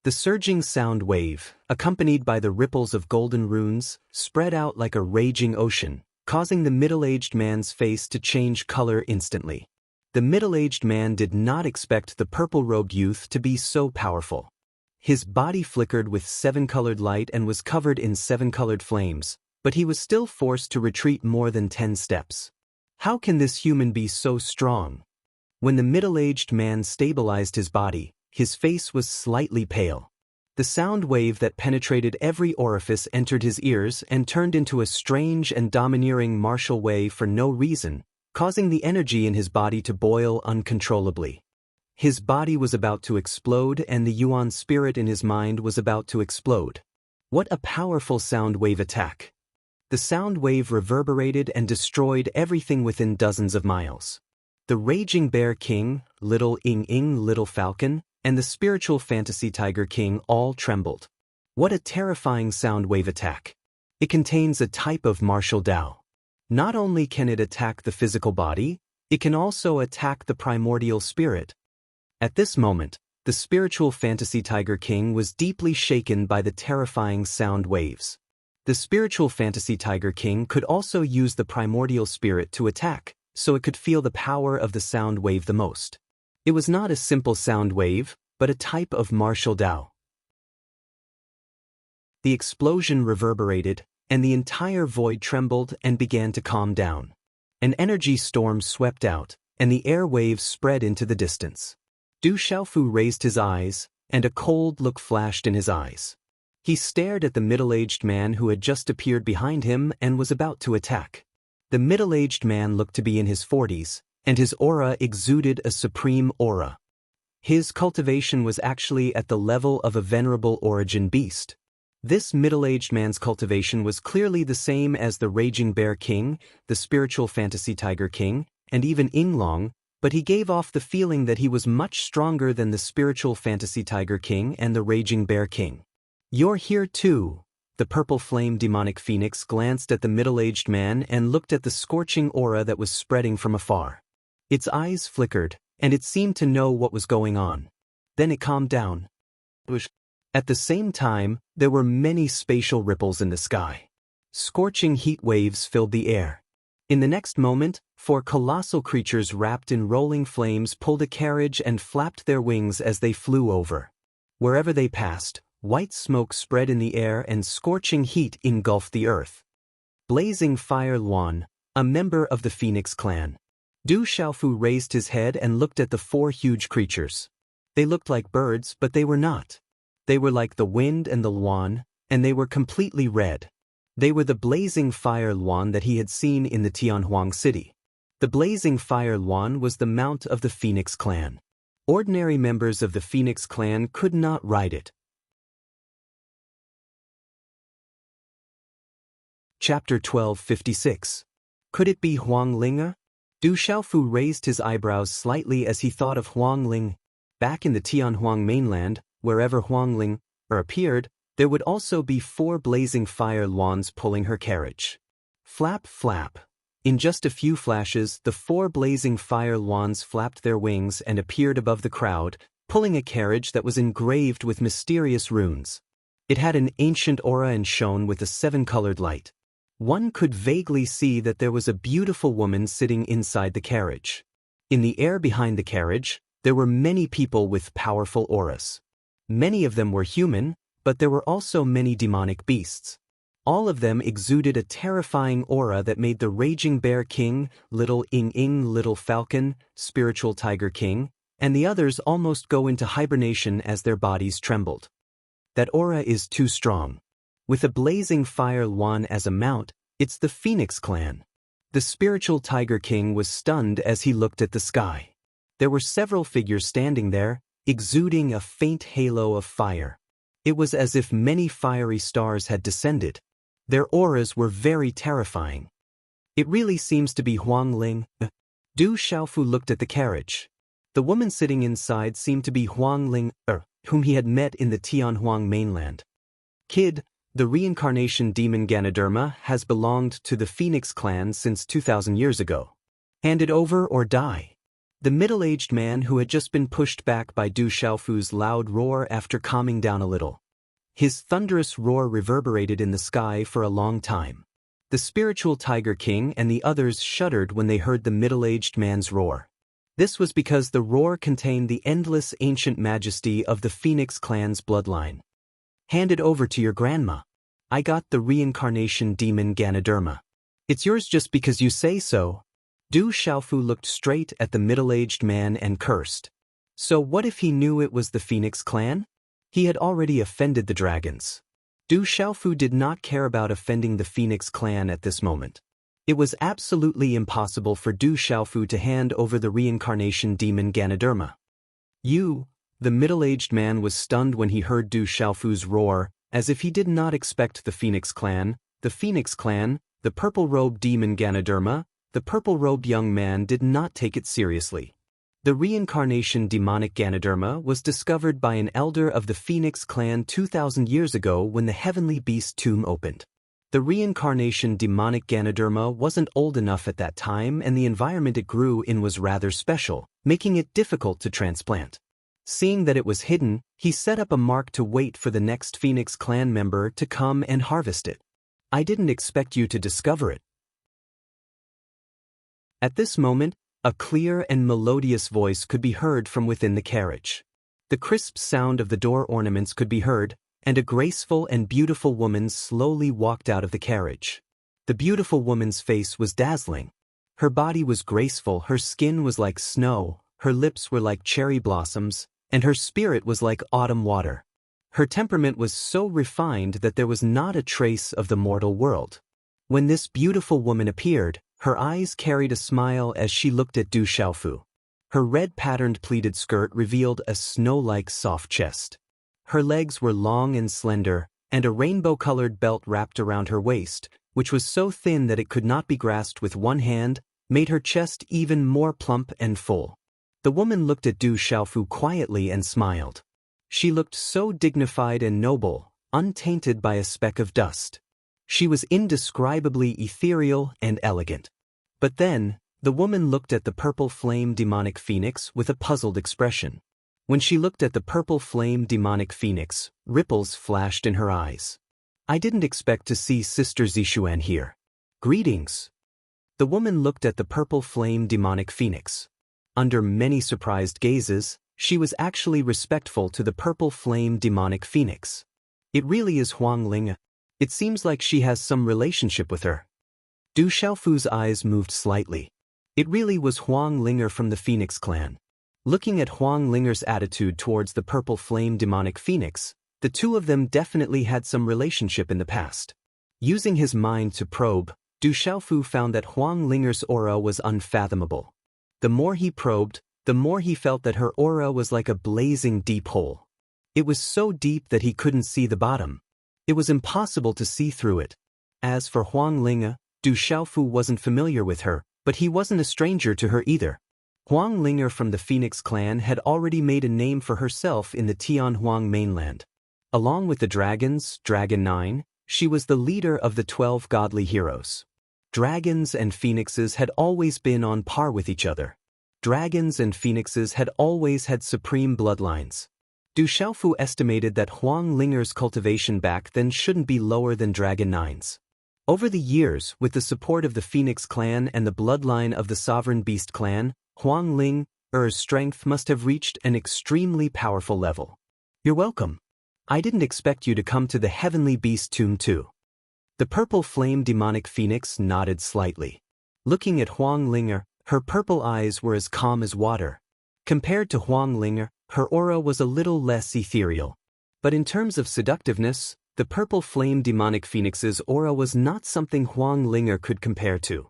The surging sound wave, accompanied by the ripples of golden runes, spread out like a raging ocean, causing the middle-aged man's face to change color instantly. The middle-aged man did not expect the purple-robed youth to be so powerful. His body flickered with 7-colored light and was covered in 7-colored flames, but he was still forced to retreat more than 10 steps. How can this human be so strong? When the middle-aged man stabilized his body, his face was slightly pale. The sound wave that penetrated every orifice entered his ears and turned into a strange and domineering martial wave for no reason, causing the energy in his body to boil uncontrollably. His body was about to explode and the Yuan spirit in his mind was about to explode. What a powerful sound wave attack! The sound wave reverberated and destroyed everything within dozens of miles. The Raging Bear King, Little Ing, Little Falcon, and the Spiritual Fantasy Tiger King all trembled. What a terrifying sound wave attack! It contains a type of martial Tao. Not only can it attack the physical body, it can also attack the primordial spirit. At this moment, the Spiritual Fantasy Tiger King was deeply shaken by the terrifying sound waves. The Spiritual Fantasy Tiger King could also use the primordial spirit to attack, so it could feel the power of the sound wave the most. It was not a simple sound wave, but a type of martial Tao. The explosion reverberated, and the entire void trembled and began to calm down. An energy storm swept out, and the air waves spread into the distance. Du Xiaofu raised his eyes, and a cold look flashed in his eyes. He stared at the middle-aged man who had just appeared behind him and was about to attack. The middle-aged man looked to be in his 40s, and his aura exuded a supreme aura. His cultivation was actually at the level of a venerable origin beast. This middle-aged man's cultivation was clearly the same as the Raging Bear King, the Spiritual Fantasy Tiger King, and even Yinglong, but he gave off the feeling that he was much stronger than the Spiritual Fantasy Tiger King and the Raging Bear King. "You're here too." The purple flame demonic phoenix glanced at the middle-aged man and looked at the scorching aura that was spreading from afar. Its eyes flickered, and it seemed to know what was going on. Then it calmed down. At the same time, there were many spatial ripples in the sky. Scorching heat waves filled the air. In the next moment, 4 colossal creatures wrapped in rolling flames pulled a carriage and flapped their wings as they flew over. Wherever they passed, white smoke spread in the air and scorching heat engulfed the earth. Blazing Fire Luan, a member of the Phoenix clan. Du Xiaofu raised his head and looked at the 4 huge creatures. They looked like birds, but they were not. They were like the wind and the Luan, and they were completely red. They were the Blazing Fire Luan that he had seen in the Tianhuang city. The Blazing Fire Luan was the mount of the Phoenix clan. Ordinary members of the Phoenix clan could not ride it. Chapter 1256. Could it be Huang Ling? Du Xiaofu raised his eyebrows slightly as he thought of Huang Ling. Back in the Tianhuang mainland, wherever Huang Ling appeared, there would also be 4 blazing fire luans pulling her carriage. Flap, flap. In just a few flashes, the 4 blazing fire luans flapped their wings and appeared above the crowd, pulling a carriage that was engraved with mysterious runes. It had an ancient aura and shone with a 7-colored light. One could vaguely see that there was a beautiful woman sitting inside the carriage. In the air behind the carriage, there were many people with powerful auras. Many of them were human, but there were also many demonic beasts. All of them exuded a terrifying aura that made the Raging Bear King, Little Ing, Little Falcon, Spiritual Tiger King, and the others almost go into hibernation as their bodies trembled. That aura is too strong. With a blazing fire luan as a mount, it's the Phoenix clan. The Spiritual Tiger King was stunned as he looked at the sky. There were several figures standing there, exuding a faint halo of fire. It was as if many fiery stars had descended. Their auras were very terrifying. It really seems to be Huang Ling. Du Xiaofu looked at the carriage. The woman sitting inside seemed to be Huang Ling, whom he had met in the Tianhuang mainland. "Kid, the reincarnation demon Ganoderma has belonged to the Phoenix clan since 2,000 years ago. Hand it over or die." The middle-aged man who had just been pushed back by Du Xiaofu's loud roar after calming down a little. His thunderous roar reverberated in the sky for a long time. The Spiritual Tiger King and the others shuddered when they heard the middle-aged man's roar. This was because the roar contained the endless ancient majesty of the Phoenix clan's bloodline. Hand it over to your grandma. I got the reincarnation demon Ganoderma. It's yours just because you say so. Du Xiaofu looked straight at the middle-aged man and cursed. So what if he knew it was the Phoenix clan? He had already offended the dragons. Du Xiaofu did not care about offending the Phoenix clan at this moment. It was absolutely impossible for Du Xiaofu to hand over the reincarnation demon Ganoderma. The middle-aged man was stunned when he heard Du Xiaofu's roar, as if he did not expect the Phoenix clan, the purple-robed demon Ganoderma. The purple-robed young man did not take it seriously. The reincarnation demonic Ganoderma was discovered by an elder of the Phoenix clan 2,000 years ago when the heavenly beast tomb opened. The reincarnation demonic Ganoderma wasn't old enough at that time, and the environment it grew in was rather special, making it difficult to transplant. Seeing that it was hidden, he set up a mark to wait for the next Phoenix clan member to come and harvest it. I didn't expect you to discover it. At this moment, a clear and melodious voice could be heard from within the carriage. The crisp sound of the door ornaments could be heard, and a graceful and beautiful woman slowly walked out of the carriage. The beautiful woman's face was dazzling. Her body was graceful, her skin was like snow, her lips were like cherry blossoms, and her spirit was like autumn water. Her temperament was so refined that there was not a trace of the mortal world. When this beautiful woman appeared, her eyes carried a smile as she looked at Du Xiaofu. Her red-patterned pleated skirt revealed a snow-like soft chest. Her legs were long and slender, and a rainbow-colored belt wrapped around her waist, which was so thin that it could not be grasped with one hand, made her chest even more plump and full. The woman looked at Du Xiaofu quietly and smiled. She looked so dignified and noble, untainted by a speck of dust. She was indescribably ethereal and elegant. But then, the woman looked at the purple flame demonic phoenix with a puzzled expression. When she looked at the purple flame demonic phoenix, ripples flashed in her eyes. I didn't expect to see Sister Zixuan here. Greetings. The woman looked at the purple flame demonic phoenix. Under many surprised gazes, she was actually respectful to the purple flame demonic phoenix. It really is Huang Ling. It seems like she has some relationship with her. Du Xiaofu's eyes moved slightly. It really was Huang Linger from the Phoenix clan. Looking at Huang Linger's attitude towards the purple flame demonic phoenix, the two of them definitely had some relationship in the past. Using his mind to probe, Du Xiaofu found that Huang Linger's aura was unfathomable. The more he probed, the more he felt that her aura was like a blazing deep hole. It was so deep that he couldn't see the bottom. It was impossible to see through it. As for Huang Ling, Du Xiaofu wasn't familiar with her, but he wasn't a stranger to her either. Huang Linger from the Phoenix clan had already made a name for herself in the Tianhuang mainland. Along with the dragons, Dragon 9, she was the leader of the 12 godly heroes. Dragons and phoenixes had always been on par with each other. Dragons and phoenixes had always had supreme bloodlines. Du Xiaofu estimated that Huang Linger's cultivation back then shouldn't be lower than Dragon 9's. Over the years, with the support of the Phoenix clan and the bloodline of the Sovereign Beast clan, Huang Linger's strength must have reached an extremely powerful level. You're welcome. I didn't expect you to come to the Heavenly Beast tomb too. The purple flame demonic phoenix nodded slightly. Looking at Huang Linger, her purple eyes were as calm as water. Compared to Huang Linger, her aura was a little less ethereal. But in terms of seductiveness, the purple flame demonic phoenix's aura was not something Huang Linger could compare to.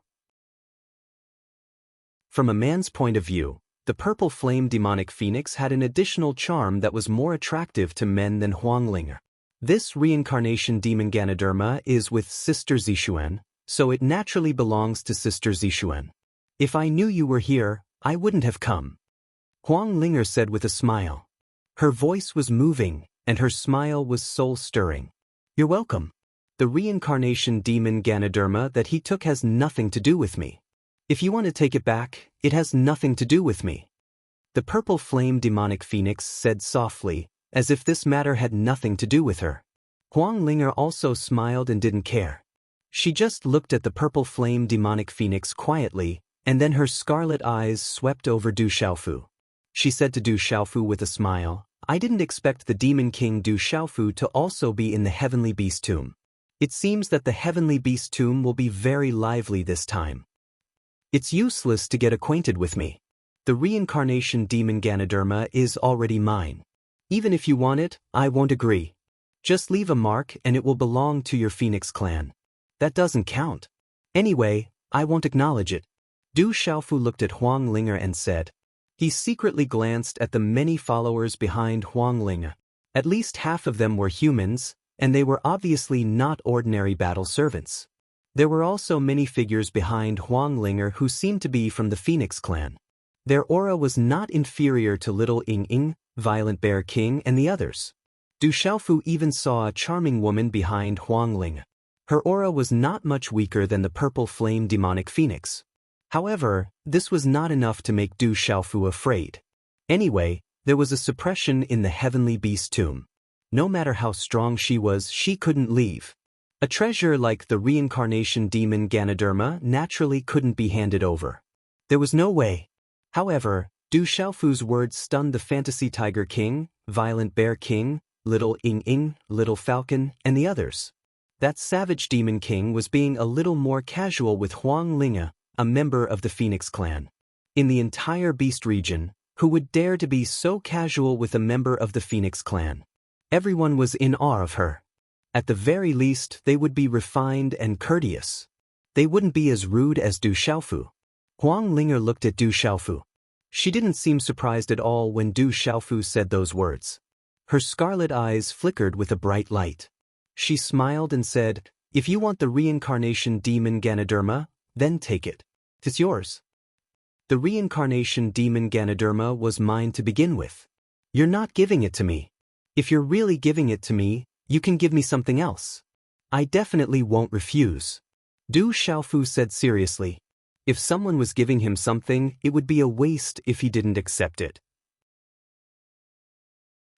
From a man's point of view, the purple flame demonic phoenix had an additional charm that was more attractive to men than Huang Linger. This reincarnation demon Ganoderma is with Sister Zixuan, so it naturally belongs to Sister Zixuan. If I knew you were here, I wouldn't have come. Huang Linger said with a smile. Her voice was moving, and her smile was soul-stirring. You're welcome. The reincarnation demon Ganoderma that he took has nothing to do with me. If you want to take it back, it has nothing to do with me. The purple flame demonic phoenix said softly, as if this matter had nothing to do with her. Huang Linger also smiled and didn't care. She just looked at the purple flame demonic phoenix quietly, And then her scarlet eyes swept over Du Xiaofu. She said to Du Xiaofu with a smile, "I didn't expect the Demon King Du Xiaofu to also be in the Heavenly Beast Tomb. It seems that the Heavenly Beast Tomb will be very lively this time. It's useless to get acquainted with me. The reincarnation demon Ganoderma is already mine. Even if you want it, I won't agree. Just leave a mark and it will belong to your Phoenix clan. That doesn't count. Anyway, I won't acknowledge it." Du Xiaofu looked at Huang Linger and said. He secretly glanced at the many followers behind Huang Linger. At least half of them were humans, and they were obviously not ordinary battle servants. There were also many figures behind Huang Linger who seemed to be from the Phoenix clan. Their aura was not inferior to Little Ying Ying, Violent Bear King, and the others. Du Xiaofu even saw a charming woman behind Huang Ling. Her aura was not much weaker than the purple flame demonic phoenix. However, this was not enough to make Du Xiaofu afraid. Anyway, there was a suppression in the Heavenly Beast Tomb. No matter how strong she was, she couldn't leave. A treasure like the reincarnation demon Ganoderma naturally couldn't be handed over. There was no way. However, Du Xiaofu's words stunned the Fantasy Tiger King, Violent Bear King, Little Ying Ying, Little Falcon, and the others. That savage demon king was being a little more casual with Huang Linge, a member of the Phoenix clan. In the entire Beast region, who would dare to be so casual with a member of the Phoenix clan? Everyone was in awe of her. At the very least, they would be refined and courteous. They wouldn't be as rude as Du Xiaofu. Huang Linger looked at Du Xiaofu. She didn't seem surprised at all when Du Xiaofu said those words. Her scarlet eyes flickered with a bright light. She smiled and said, "If you want the reincarnation demon Ganoderma, then take it. It's yours." The reincarnation demon Ganoderma was mine to begin with. You're not giving it to me. If you're really giving it to me, you can give me something else. I definitely won't refuse. Du Xiaofu said seriously. If someone was giving him something, it would be a waste if he didn't accept it.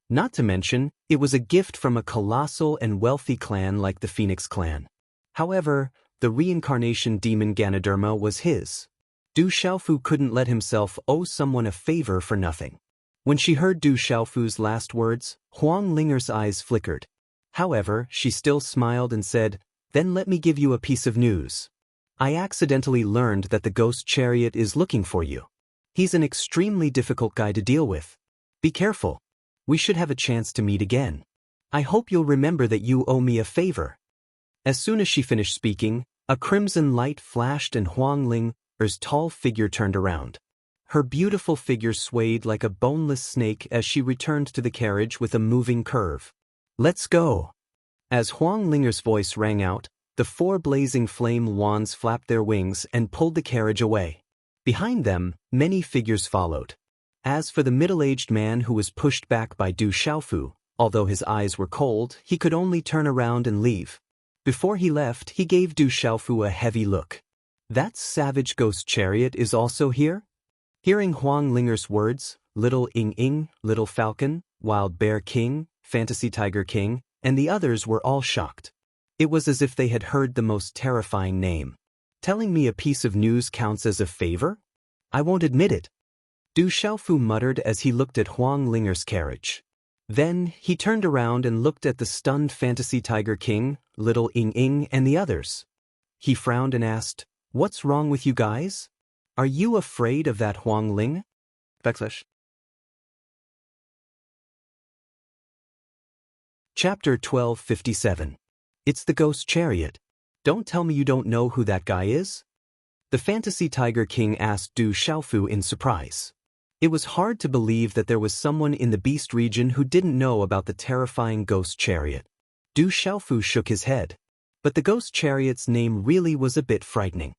Not to mention, it was a gift from a colossal and wealthy clan like the Phoenix clan. However, the reincarnation demon Ganoderma was his. Du Xiaofu couldn't let himself owe someone a favor for nothing. When she heard Du Xiaofu's last words, Huang Linger's eyes flickered. However, she still smiled and said, "Then let me give you a piece of news. I accidentally learned that the ghost chariot is looking for you. He's an extremely difficult guy to deal with. Be careful. We should have a chance to meet again. I hope you'll remember that you owe me a favor." As soon as she finished speaking, a crimson light flashed and Huang Linger's tall figure turned around. Her beautiful figure swayed like a boneless snake as she returned to the carriage with a moving curve. "Let's go." As Huang Linger's voice rang out, the 4 blazing flame wands flapped their wings and pulled the carriage away. Behind them, many figures followed. As for the middle-aged man who was pushed back by Du Xiaofu, although his eyes were cold, he could only turn around and leave. Before he left, he gave Du Xiaofu a heavy look. "That savage ghost chariot is also here?" Hearing Huang Linger's words, Little Ying Ying, Little Falcon, Wild Bear King, Fantasy Tiger King, and the others were all shocked. It was as if they had heard the most terrifying name. Telling me a piece of news counts as a favor? I won't admit it. Du Xiaofu muttered as he looked at Huang Linger's carriage. Then, he turned around and looked at the stunned Fantasy Tiger King, Little Ying Ying, and the others. He frowned and asked, "What's wrong with you guys? Are you afraid of that Huang Ling?" Chapter 1257. It's the Ghost Chariot. Don't tell me you don't know who that guy is? The Fantasy Tiger King asked Du Xiaofu in surprise. It was hard to believe that there was someone in the Beast region who didn't know about the terrifying Ghost Chariot. Du Xiaofu shook his head. But the Ghost Chariot's name really was a bit frightening.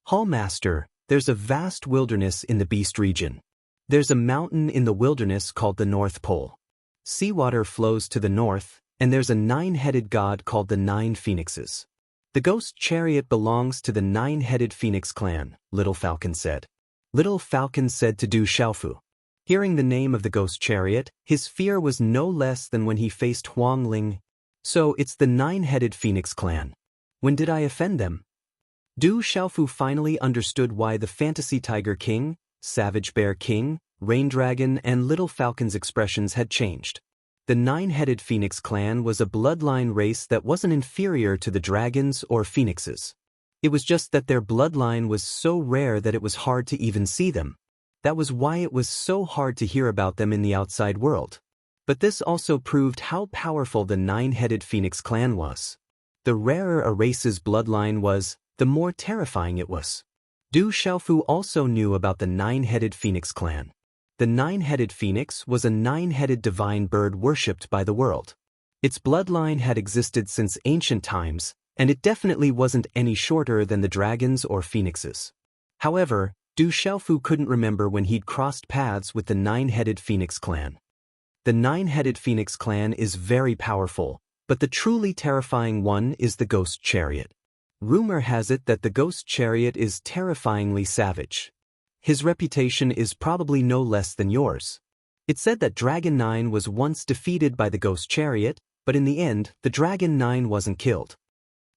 Hallmaster, there's a vast wilderness in the Beast region. There's a mountain in the wilderness called the North Pole. Seawater flows to the north, and there's a 9-headed god called the 9 Phoenixes. The Ghost Chariot belongs to the 9-headed Phoenix clan, Little Falcon said. Little Falcon said to Du Xiaofu. Hearing the name of the Ghost Chariot, his fear was no less than when he faced Huang Ling. So it's the 9-headed Phoenix clan. When did I offend them? Du Xiaofu finally understood why the Fantasy Tiger King, Savage Bear King, Rain Dragon and Little Falcon's expressions had changed. The nine-headed Phoenix clan was a bloodline race that wasn't inferior to the dragons or phoenixes. It was just that their bloodline was so rare that it was hard to even see them. That was why it was so hard to hear about them in the outside world. But this also proved how powerful the nine-headed Phoenix clan was. The rarer a race's bloodline was, the more terrifying it was. Du Xiaofu also knew about the nine-headed Phoenix clan. The nine-headed phoenix was a nine-headed divine bird worshipped by the world. Its bloodline had existed since ancient times, and it definitely wasn't any shorter than the dragons or phoenixes. However, Du Xiaofu couldn't remember when he'd crossed paths with the nine-headed Phoenix clan. The nine-headed Phoenix clan is very powerful, but the truly terrifying one is the Ghost Chariot. Rumor has it that the Ghost Chariot is terrifyingly savage. His reputation is probably no less than yours. It's said that Dragon 9 was once defeated by the Ghost Chariot, but in the end, the Dragon 9 wasn't killed.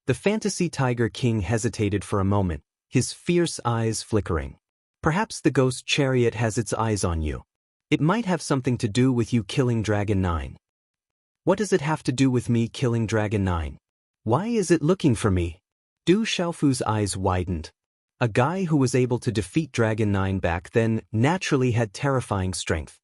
The Fantasy Tiger King hesitated for a moment, his fierce eyes flickering. Perhaps the Ghost Chariot has its eyes on you. It might have something to do with you killing Dragon 9. What does it have to do with me killing Dragon 9? Why is it looking for me? Du Xiaofu's eyes widened. A guy who was able to defeat Dragon 9 back then naturally had terrifying strength.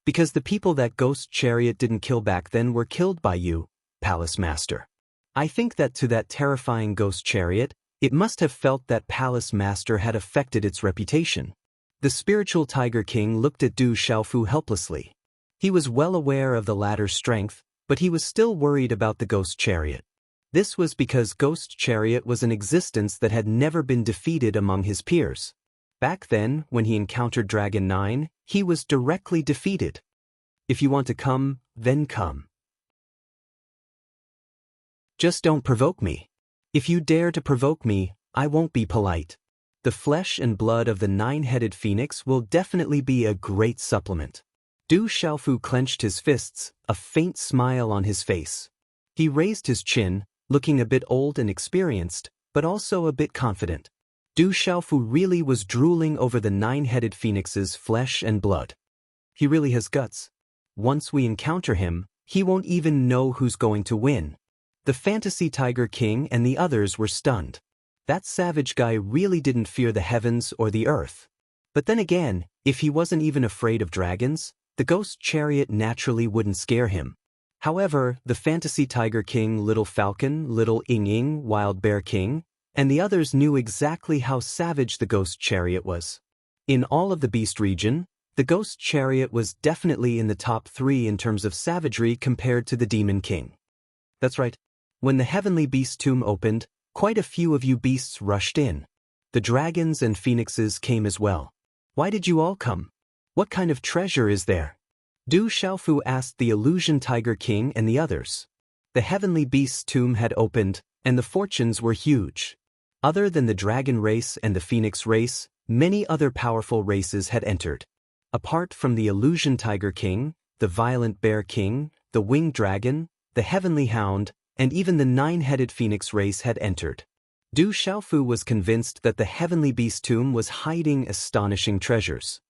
Because the people that Ghost Chariot didn't kill back then were killed by you, Palace Master. I think that to that terrifying Ghost Chariot, it must have felt that Palace Master had affected its reputation. The spiritual Tiger King looked at Du Xiaofu helplessly. He was well aware of the latter's strength, but he was still worried about the Ghost Chariot. This was because Ghost Chariot was an existence that had never been defeated among his peers. Back then, when he encountered Dragon 9, he was directly defeated. If you want to come, then come. Just don't provoke me. If you dare to provoke me, I won't be polite. The flesh and blood of the nine-headed phoenix will definitely be a great supplement. Du Xiaofu clenched his fists, a faint smile on his face. He raised his chin, looking a bit old and experienced, but also a bit confident. Du Xiaofu really was drooling over the nine-headed phoenix's flesh and blood. He really has guts. Once we encounter him, he won't even know who's going to win. The Fantasy Tiger King and the others were stunned. That savage guy really didn't fear the heavens or the earth. But then again, if he wasn't even afraid of dragons, the Ghost Chariot naturally wouldn't scare him. However, the Fantasy Tiger King, Little Falcon, Little Ying, Wild Bear King, and the others knew exactly how savage the Ghost Chariot was. In all of the Beast region, the Ghost Chariot was definitely in the top 3 in terms of savagery compared to the Demon King. That's right. When the Heavenly Beast Tomb opened, quite a few of you beasts rushed in. The dragons and phoenixes came as well. Why did you all come? What kind of treasure is there? Du Xiaofu asked the Illusion Tiger King and the others. The Heavenly Beast's tomb had opened, and the fortunes were huge. Other than the dragon race and the phoenix race, many other powerful races had entered. Apart from the Illusion Tiger King, the Violent Bear King, the Winged Dragon, the Heavenly Hound, and even the nine-headed phoenix race had entered. Du Xiaofu was convinced that the Heavenly Beast tomb was hiding astonishing treasures.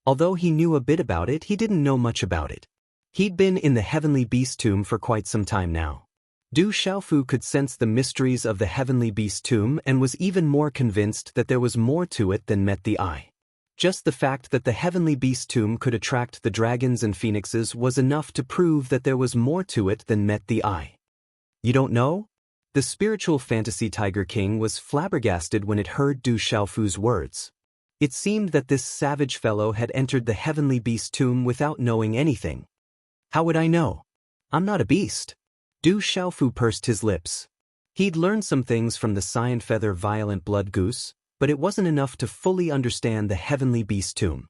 Although he knew a bit about it, he didn't know much about it. He'd been in the Heavenly Beast tomb for quite some time now. Du Xiaofu could sense the mysteries of the Heavenly Beast tomb and was even more convinced that there was more to it than met the eye. Just the fact that the Heavenly Beast tomb could attract the dragons and phoenixes was enough to prove that there was more to it than met the eye. You don't know? The spiritual Fantasy Tiger King was flabbergasted when it heard Du Xiaofu's words. It seemed that this savage fellow had entered the Heavenly Beast tomb without knowing anything. How would I know? I'm not a beast. Du Xiaofu pursed his lips. He'd learned some things from the Cyan Feather Violent Blood Goose, but it wasn't enough to fully understand the Heavenly Beast tomb.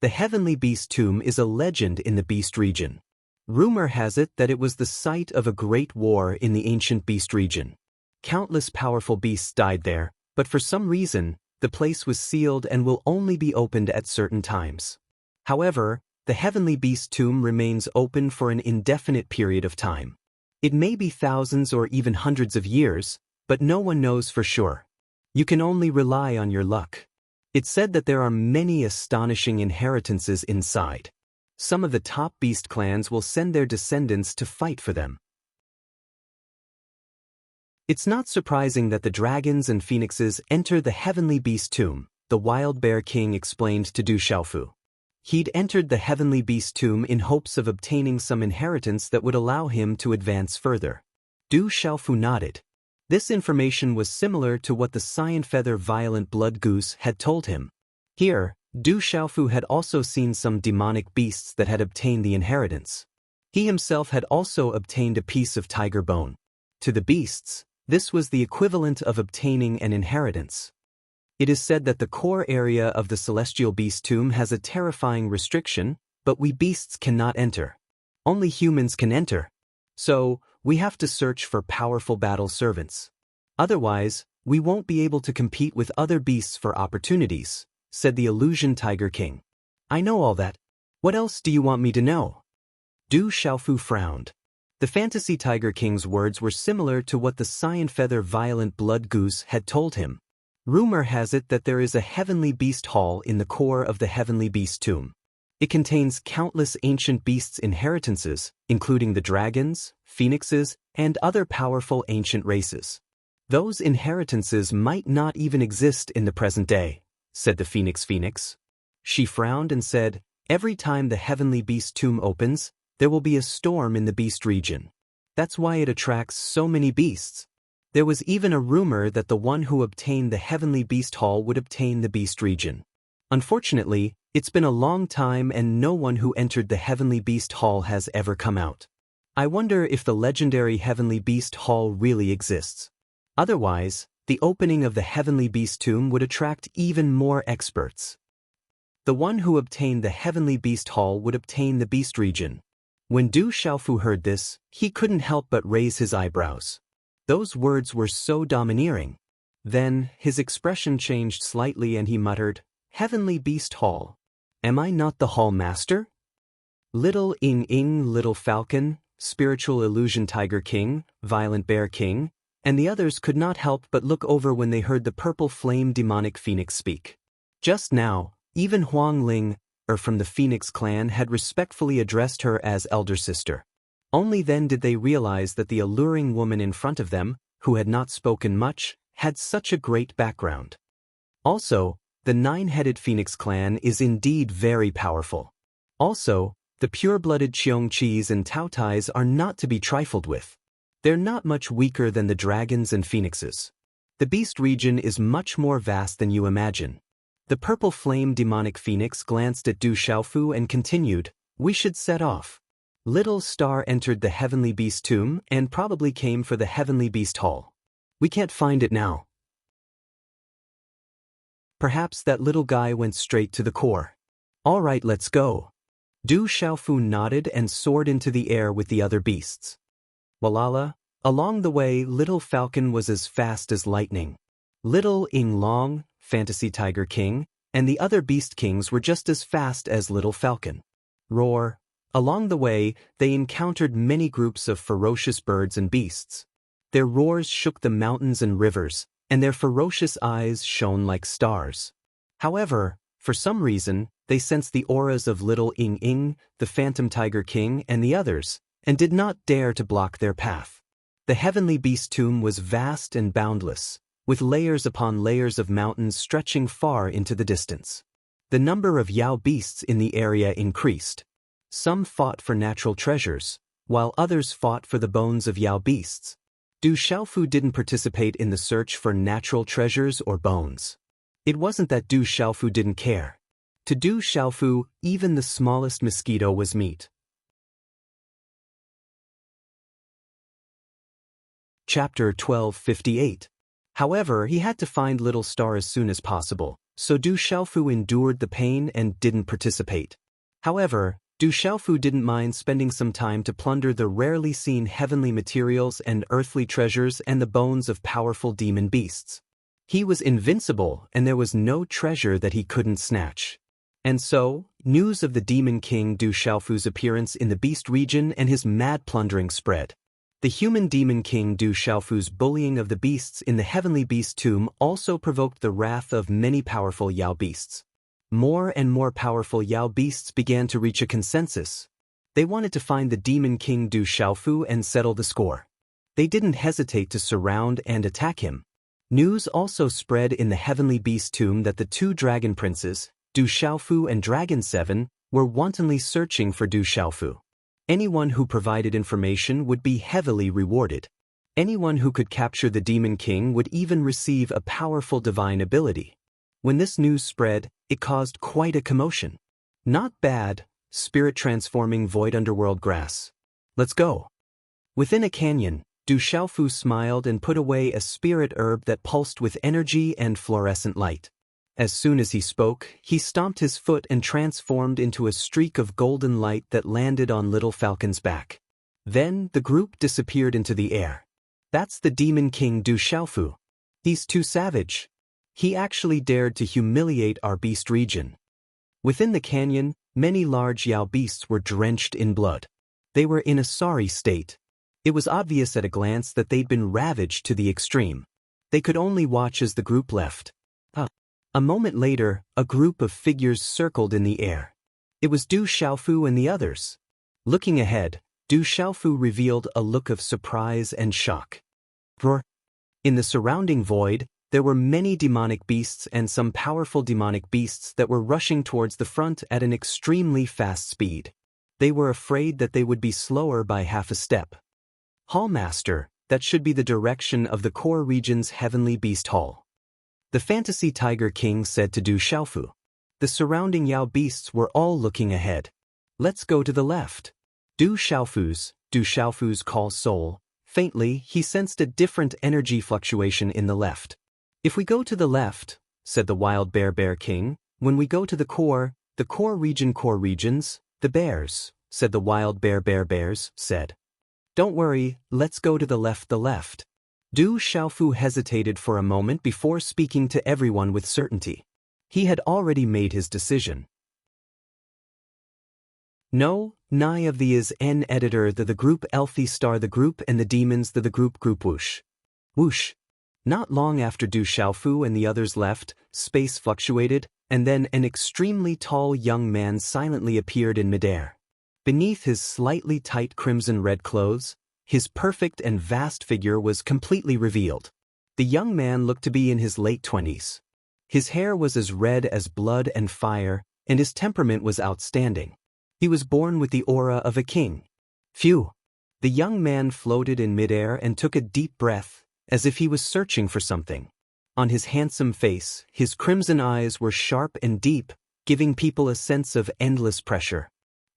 The Heavenly Beast tomb is a legend in the Beast region. Rumor has it that it was the site of a great war in the ancient Beast region. Countless powerful beasts died there, but for some reason, the place was sealed and will only be opened at certain times. However, the Heavenly Beast tomb remains open for an indefinite period of time. It may be thousands or even hundreds of years, but no one knows for sure. You can only rely on your luck. It's said that there are many astonishing inheritances inside. Some of the top beast clans will send their descendants to fight for them. It's not surprising that the dragons and phoenixes enter the heavenly beast tomb, the wild bear king explained to Du Xiaofu. He'd entered the heavenly beast tomb in hopes of obtaining some inheritance that would allow him to advance further. Du Xiaofu nodded. This information was similar to what the cyan feather violent blood goose had told him. Here, Du Xiaofu had also seen some demonic beasts that had obtained the inheritance. He himself had also obtained a piece of tiger bone. To the beasts, this was the equivalent of obtaining an inheritance. It is said that the core area of the celestial beast tomb has a terrifying restriction, but we beasts cannot enter. Only humans can enter. So, we have to search for powerful battle servants. Otherwise, we won't be able to compete with other beasts for opportunities, said the illusion tiger king. I know all that. What else do you want me to know? Du Xiaofu frowned. The fantasy tiger king's words were similar to what the cyan feather violent blood goose had told him. Rumor has it that there is a heavenly beast hall in the core of the heavenly beast tomb. It contains countless ancient beasts' inheritances, including the dragons, phoenixes, and other powerful ancient races. Those inheritances might not even exist in the present day, said the phoenix. She frowned and said, every time the heavenly beast tomb opens, there will be a storm in the beast region. That's why it attracts so many beasts. There was even a rumor that the one who obtained the heavenly beast hall would obtain the beast region. Unfortunately, it's been a long time and no one who entered the heavenly beast hall has ever come out. I wonder if the legendary heavenly beast hall really exists. Otherwise, the opening of the heavenly beast tomb would attract even more experts. The one who obtained the heavenly beast hall would obtain the beast region. When Du Xiaofu heard this, he couldn't help but raise his eyebrows. Those words were so domineering. Then, his expression changed slightly and he muttered, Heavenly Beast Hall. Am I not the hall master? Little Little Falcon, Spiritual Illusion Tiger King, Violent Bear King, and the others could not help but look over when they heard the purple flame demonic phoenix speak. Just now, even Huang Ling, from the Phoenix clan, had respectfully addressed her as elder sister. Only then did they realize that the alluring woman in front of them, who had not spoken much, had such a great background. Also, the nine-headed Phoenix clan is indeed very powerful. Also, the pure-blooded Cheongqis and Taotais are not to be trifled with. They're not much weaker than the dragons and phoenixes. The beast region is much more vast than you imagine. The purple flame demonic phoenix glanced at Du Xiaofu and continued, we should set off. Little Star entered the heavenly beast tomb and probably came for the heavenly beast hall. We can't find it now. Perhaps that little guy went straight to the core. All right, let's go. Du Xiaofu nodded and soared into the air with the other beasts. Walala, along the way Little Falcon was as fast as lightning. Little Long, Fantasy Tiger King, and the other beast kings were just as fast as Little Falcon. Roar. Along the way, they encountered many groups of ferocious birds and beasts. Their roars shook the mountains and rivers, and their ferocious eyes shone like stars. However, for some reason, they sensed the auras of Little the Phantom Tiger King, and the others, and did not dare to block their path. The heavenly beast tomb was vast and boundless, with layers upon layers of mountains stretching far into the distance. The number of Yao beasts in the area increased. Some fought for natural treasures, while others fought for the bones of Yao beasts. Du Xiaofu didn't participate in the search for natural treasures or bones. It wasn't that Du Xiaofu didn't care. To Du Xiaofu, even the smallest mosquito was meat. Chapter 1258. However, he had to find Little Star as soon as possible, so Du Xiaofu endured the pain and didn't participate. However, Du Xiaofu didn't mind spending some time to plunder the rarely seen heavenly materials and earthly treasures and the bones of powerful demon beasts. He was invincible and there was no treasure that he couldn't snatch. And so, news of the Demon King Du Xiaofu's appearance in the beast region and his mad plundering spread. The human demon king Du Xiaofu's bullying of the beasts in the heavenly beast tomb also provoked the wrath of many powerful Yao beasts. More and more powerful Yao beasts began to reach a consensus. They wanted to find the demon king Du Xiaofu and settle the score. They didn't hesitate to surround and attack him. News also spread in the heavenly beast tomb that the two dragon princes, Du Xiaofu and Dragon 7, were wantonly searching for Du Xiaofu. Anyone who provided information would be heavily rewarded. Anyone who could capture the demon king would even receive a powerful divine ability. When this news spread, it caused quite a commotion. Not bad, spirit-transforming void underworld grass. Let's go. Within a canyon, Du Xiaofu smiled and put away a spirit herb that pulsed with energy and fluorescent light. As soon as he spoke, he stomped his foot and transformed into a streak of golden light that landed on Little Falcon's back. Then, the group disappeared into the air. That's the demon king Du Xiaofu. He's too savage. He actually dared to humiliate our beast region. Within the canyon, many large Yao beasts were drenched in blood. They were in a sorry state. It was obvious at a glance that they'd been ravaged to the extreme. They could only watch as the group left. A moment later, a group of figures circled in the air. It was Du Xiaofu and the others. Looking ahead, Du Xiaofu revealed a look of surprise and shock. Roar! In the surrounding void, there were many demonic beasts and some powerful demonic beasts that were rushing towards the front at an extremely fast speed. They were afraid that they would be slower by half a step. Hallmaster, that should be the direction of the core region's heavenly beast hall. The fantasy tiger king said to Du Xiaofu. The surrounding Yao beasts were all looking ahead. Let's go to the left. Du Xiaofu's call soul. Faintly, he sensed a different energy fluctuation in the left. If we go to the left, said the wild bear king, when we go to the core regions, the bears, said the wild bears, said. Don't worry, let's go to the left. Du Xiaofu hesitated for a moment before speaking to everyone with certainty. He had already made his decision. No, nigh of the is N editor the group Elfie star the group and the demons the group whoosh. Whoosh. Not long after Du Xiaofu and the others left, space fluctuated, and then an extremely tall young man silently appeared in midair. Beneath his slightly tight crimson-red clothes, his perfect and vast figure was completely revealed. The young man looked to be in his late 20s. His hair was as red as blood and fire, and his temperament was outstanding. He was born with the aura of a king. Phew! The young man floated in midair and took a deep breath, as if he was searching for something. On his handsome face, his crimson eyes were sharp and deep, giving people a sense of endless pressure.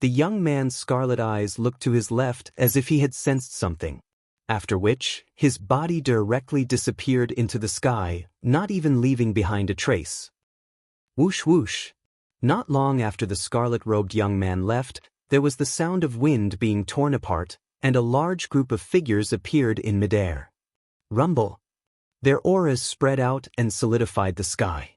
The young man's scarlet eyes looked to his left as if he had sensed something. After which, his body directly disappeared into the sky, not even leaving behind a trace. Whoosh whoosh. Not long after the scarlet-robed young man left, there was the sound of wind being torn apart, and a large group of figures appeared in midair. Rumble. Their auras spread out and solidified the sky.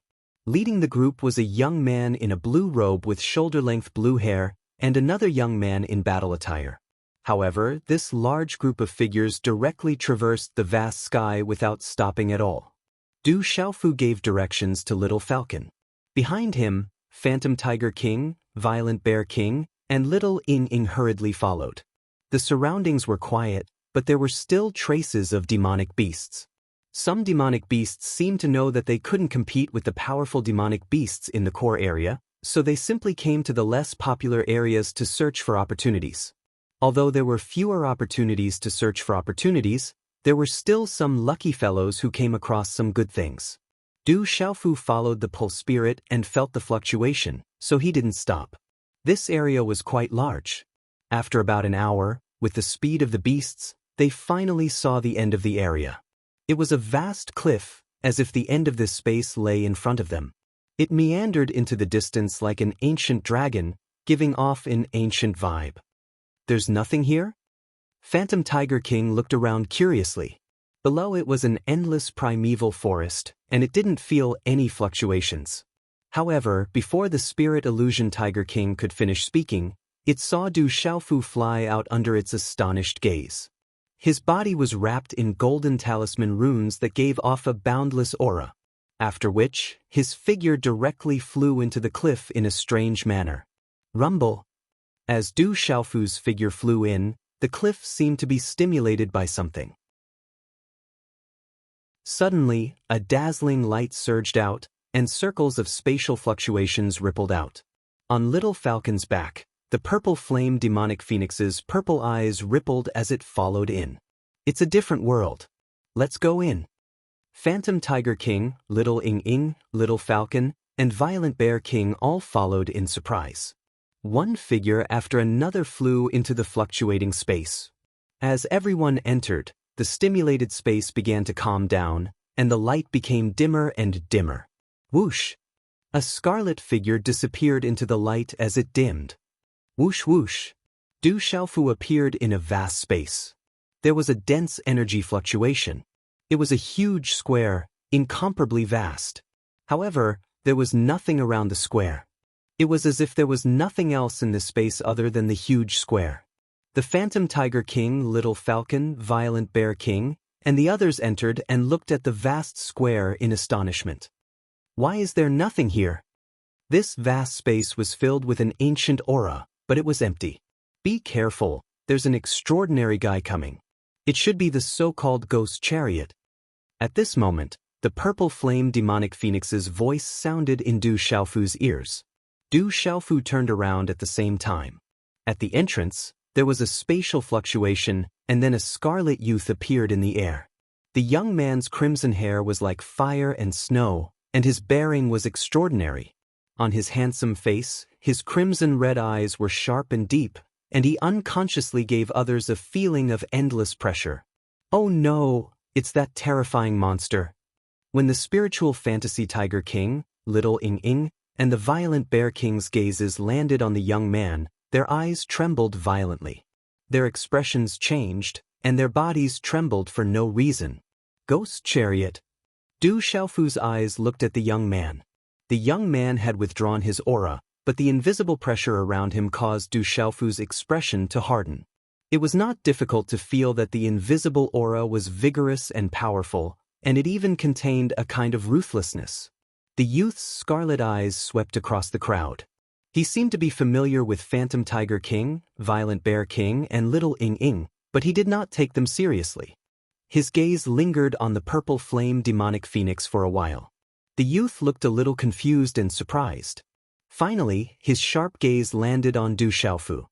Leading the group was a young man in a blue robe with shoulder-length blue hair, and another young man in battle attire. However, this large group of figures directly traversed the vast sky without stopping at all. Du Xiaofu gave directions to Little Falcon. Behind him, Phantom Tiger King, Violent Bear King, and Little Ing hurriedly followed. The surroundings were quiet, but there were still traces of demonic beasts. Some demonic beasts seemed to know that they couldn't compete with the powerful demonic beasts in the core area, so they simply came to the less popular areas to search for opportunities. Although there were fewer opportunities to search for opportunities, there were still some lucky fellows who came across some good things. Du Xiaofu followed the pulse spirit and felt the fluctuation, so he didn't stop. This area was quite large. After about an hour, with the speed of the beasts, they finally saw the end of the area. It was a vast cliff, as if the end of this space lay in front of them. It meandered into the distance like an ancient dragon, giving off an ancient vibe. There's nothing here? Phantom Tiger King looked around curiously. Below it was an endless primeval forest, and it didn't feel any fluctuations. However, before the Spirit Illusion Tiger King could finish speaking, it saw Du Xiaofu fly out under its astonished gaze. His body was wrapped in golden talisman runes that gave off a boundless aura, after which, his figure directly flew into the cliff in a strange manner. Rumble. As Du Xiaofu's figure flew in, the cliff seemed to be stimulated by something. Suddenly, a dazzling light surged out, and circles of spatial fluctuations rippled out. On Little Falcon's back, the purple flame demonic phoenix's purple eyes rippled as it followed in. It's a different world. Let's go in. Phantom Tiger King, Little Ing Ing, Little Falcon, and Violent Bear King all followed in surprise. One figure after another flew into the fluctuating space. As everyone entered, the stimulated space began to calm down, and the light became dimmer and dimmer. Whoosh! A scarlet figure disappeared into the light as it dimmed. Whoosh whoosh! Du Xiaofu appeared in a vast space. There was a dense energy fluctuation. It was a huge square, incomparably vast. However, there was nothing around the square. It was as if there was nothing else in this space other than the huge square. The Phantom Tiger King, Little Falcon, Violent Bear King, and the others entered and looked at the vast square in astonishment. Why is there nothing here? This vast space was filled with an ancient aura, but it was empty. Be careful, there's an extraordinary guy coming. It should be the so-called ghost chariot. At this moment, the purple flame demonic phoenix's voice sounded in Du Xiaofu's ears. Du Xiaofu turned around at the same time. At the entrance, there was a spatial fluctuation, and then a scarlet youth appeared in the air. The young man's crimson hair was like fire and snow, and his bearing was extraordinary. On his handsome face, his crimson red eyes were sharp and deep, and he unconsciously gave others a feeling of endless pressure. Oh no, it's that terrifying monster. When the spiritual fantasy Tiger King, Little Ing Ing, and the Violent Bear King's gazes landed on the young man, their eyes trembled violently. Their expressions changed, and their bodies trembled for no reason. Ghost chariot. Du Xiaofu's eyes looked at the young man. The young man had withdrawn his aura, but the invisible pressure around him caused Du Xiaofu's expression to harden. It was not difficult to feel that the invisible aura was vigorous and powerful, and it even contained a kind of ruthlessness. The youth's scarlet eyes swept across the crowd. He seemed to be familiar with Phantom Tiger King, Violent Bear King, and Little Ing Ing, but he did not take them seriously. His gaze lingered on the purple flame demonic phoenix for a while. The youth looked a little confused and surprised. Finally, his sharp gaze landed on Du Xiaofu.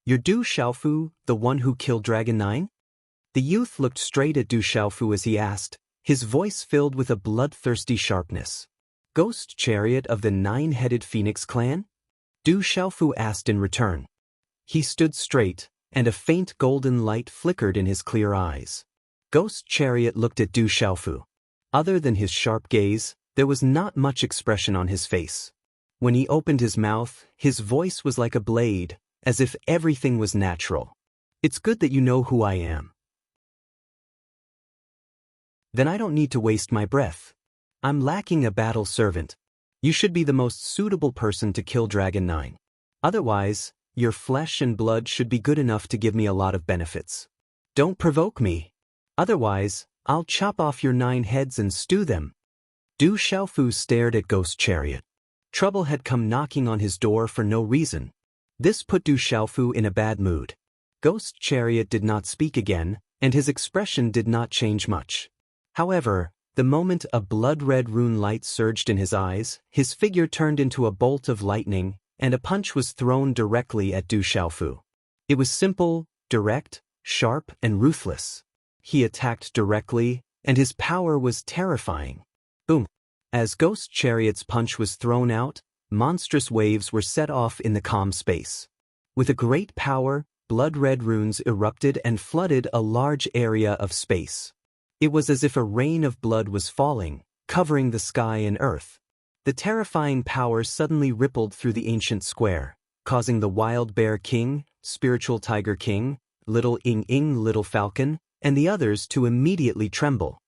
You're Du Xiaofu, the one who killed Dragon 9? The youth looked straight at Du Xiaofu as he asked, his voice filled with a bloodthirsty sharpness. Ghost chariot of the nine-headed phoenix clan? Du Xiaofu asked in return. He stood straight, and a faint golden light flickered in his clear eyes. Ghost chariot looked at Du Xiaofu. Other than his sharp gaze, there was not much expression on his face. When he opened his mouth, his voice was like a blade, as if everything was natural. It's good that you know who I am. Then I don't need to waste my breath. I'm lacking a battle servant. You should be the most suitable person to kill Dragon 9. Otherwise, your flesh and blood should be good enough to give me a lot of benefits. Don't provoke me. Otherwise, I'll chop off your 9 heads and stew them. Du Xiaofu stared at Ghost Chariot. Trouble had come knocking on his door for no reason. This put Du Xiaofu in a bad mood. Ghost Chariot did not speak again, and his expression did not change much. However, the moment a blood-red rune light surged in his eyes, his figure turned into a bolt of lightning, and a punch was thrown directly at Du Xiaofu. It was simple, direct, sharp, and ruthless. He attacked directly, and his power was terrifying. Boom! As Ghost Chariot's punch was thrown out, monstrous waves were set off in the calm space. With a great power, blood-red runes erupted and flooded a large area of space. It was as if a rain of blood was falling, covering the sky and earth. The terrifying power suddenly rippled through the ancient square, causing the Wild Bear King, Spiritual Tiger King, Little Ing Ing Little Falcon, and the others to immediately tremble.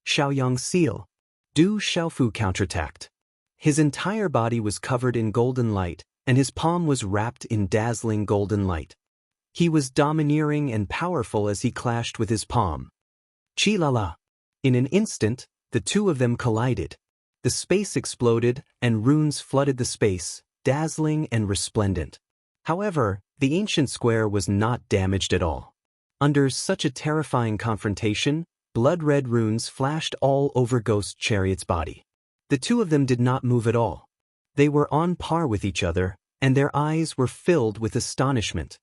Xiaoyang Seal. Du Xiaofu counterattacked. His entire body was covered in golden light, and his palm was wrapped in dazzling golden light. He was domineering and powerful as he clashed with his palm. Chi-la-la. In an instant, the two of them collided. The space exploded, and runes flooded the space, dazzling and resplendent. However, the ancient square was not damaged at all. Under such a terrifying confrontation, blood-red runes flashed all over Ghost Chariot's body. The two of them did not move at all. They were on par with each other, and their eyes were filled with astonishment.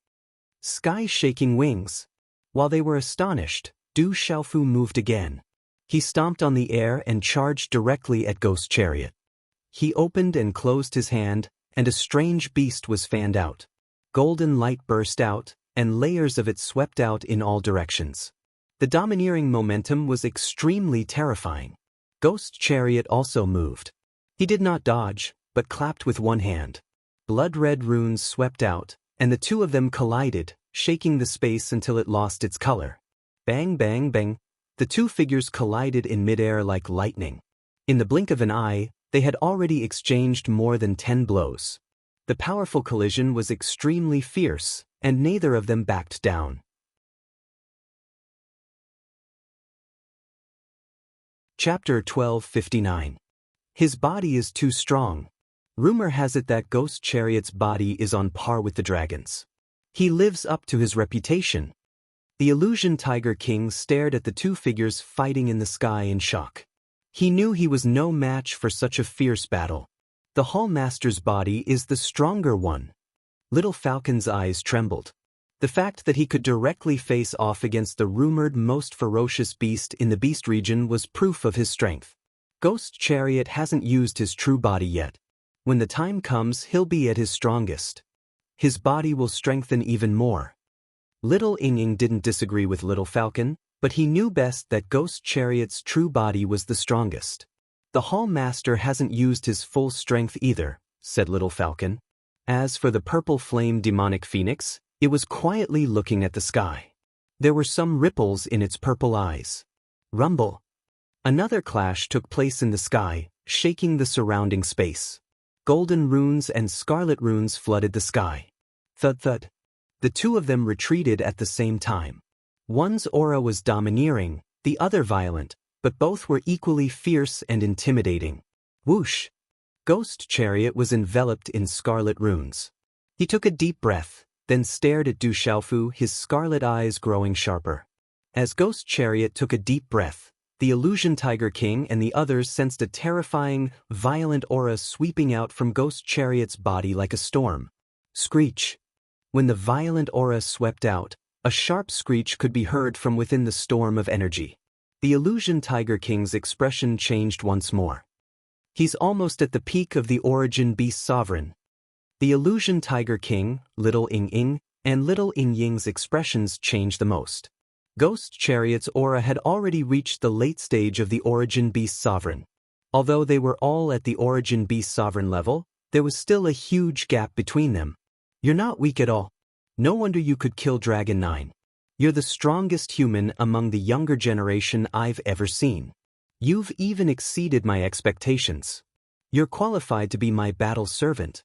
Sky-shaking wings. While they were astonished, Du Xiaofu moved again. He stomped on the air and charged directly at Ghost Chariot. He opened and closed his hand, and a strange beast was fanned out. Golden light burst out, and layers of it swept out in all directions. The domineering momentum was extremely terrifying. Ghost Chariot also moved. He did not dodge, but clapped with one hand. Blood-red runes swept out, and the two of them collided, shaking the space until it lost its color. Bang, bang, bang. The two figures collided in midair like lightning. In the blink of an eye, they had already exchanged more than 10 blows. The powerful collision was extremely fierce, and neither of them backed down. Chapter 1259. His body is too strong. Rumor has it that Ghost Chariot's body is on par with the dragon's. He lives up to his reputation. The Illusion Tiger King stared at the two figures fighting in the sky in shock. He knew he was no match for such a fierce battle. The Hall Master's body is the stronger one. Little Falcon's eyes trembled. The fact that he could directly face off against the rumored most ferocious beast in the Beast region was proof of his strength. Ghost Chariot hasn't used his true body yet. When the time comes, he'll be at his strongest. His body will strengthen even more. Little Ying didn't disagree with Little Falcon, but he knew best that Ghost Chariot's true body was the strongest. The Hall Master hasn't used his full strength either, said Little Falcon. As for the purple flame demonic phoenix, it was quietly looking at the sky. There were some ripples in its purple eyes. Rumble. Another clash took place in the sky, shaking the surrounding space. Golden runes and scarlet runes flooded the sky. Thud thud. The two of them retreated at the same time. One's aura was domineering, the other violent, but both were equally fierce and intimidating. Whoosh! Ghost Chariot was enveloped in scarlet runes. He took a deep breath, then stared at Du Xiaofu, his scarlet eyes growing sharper. As Ghost Chariot took a deep breath, the Illusion Tiger King and the others sensed a terrifying, violent aura sweeping out from Ghost Chariot's body like a storm. Screech! When the violent aura swept out, a sharp screech could be heard from within the storm of energy. The Illusion Tiger King's expression changed once more. He's almost at the peak of the Origin Beast Sovereign. The Illusion Tiger King, Little Ying, and Little Ying's expressions changed the most. Ghost Chariot's aura had already reached the late stage of the Origin Beast Sovereign. Although they were all at the Origin Beast Sovereign level, there was still a huge gap between them. You're not weak at all. No wonder you could kill Dragon 9. You're the strongest human among the younger generation I've ever seen. You've even exceeded my expectations. You're qualified to be my battle servant.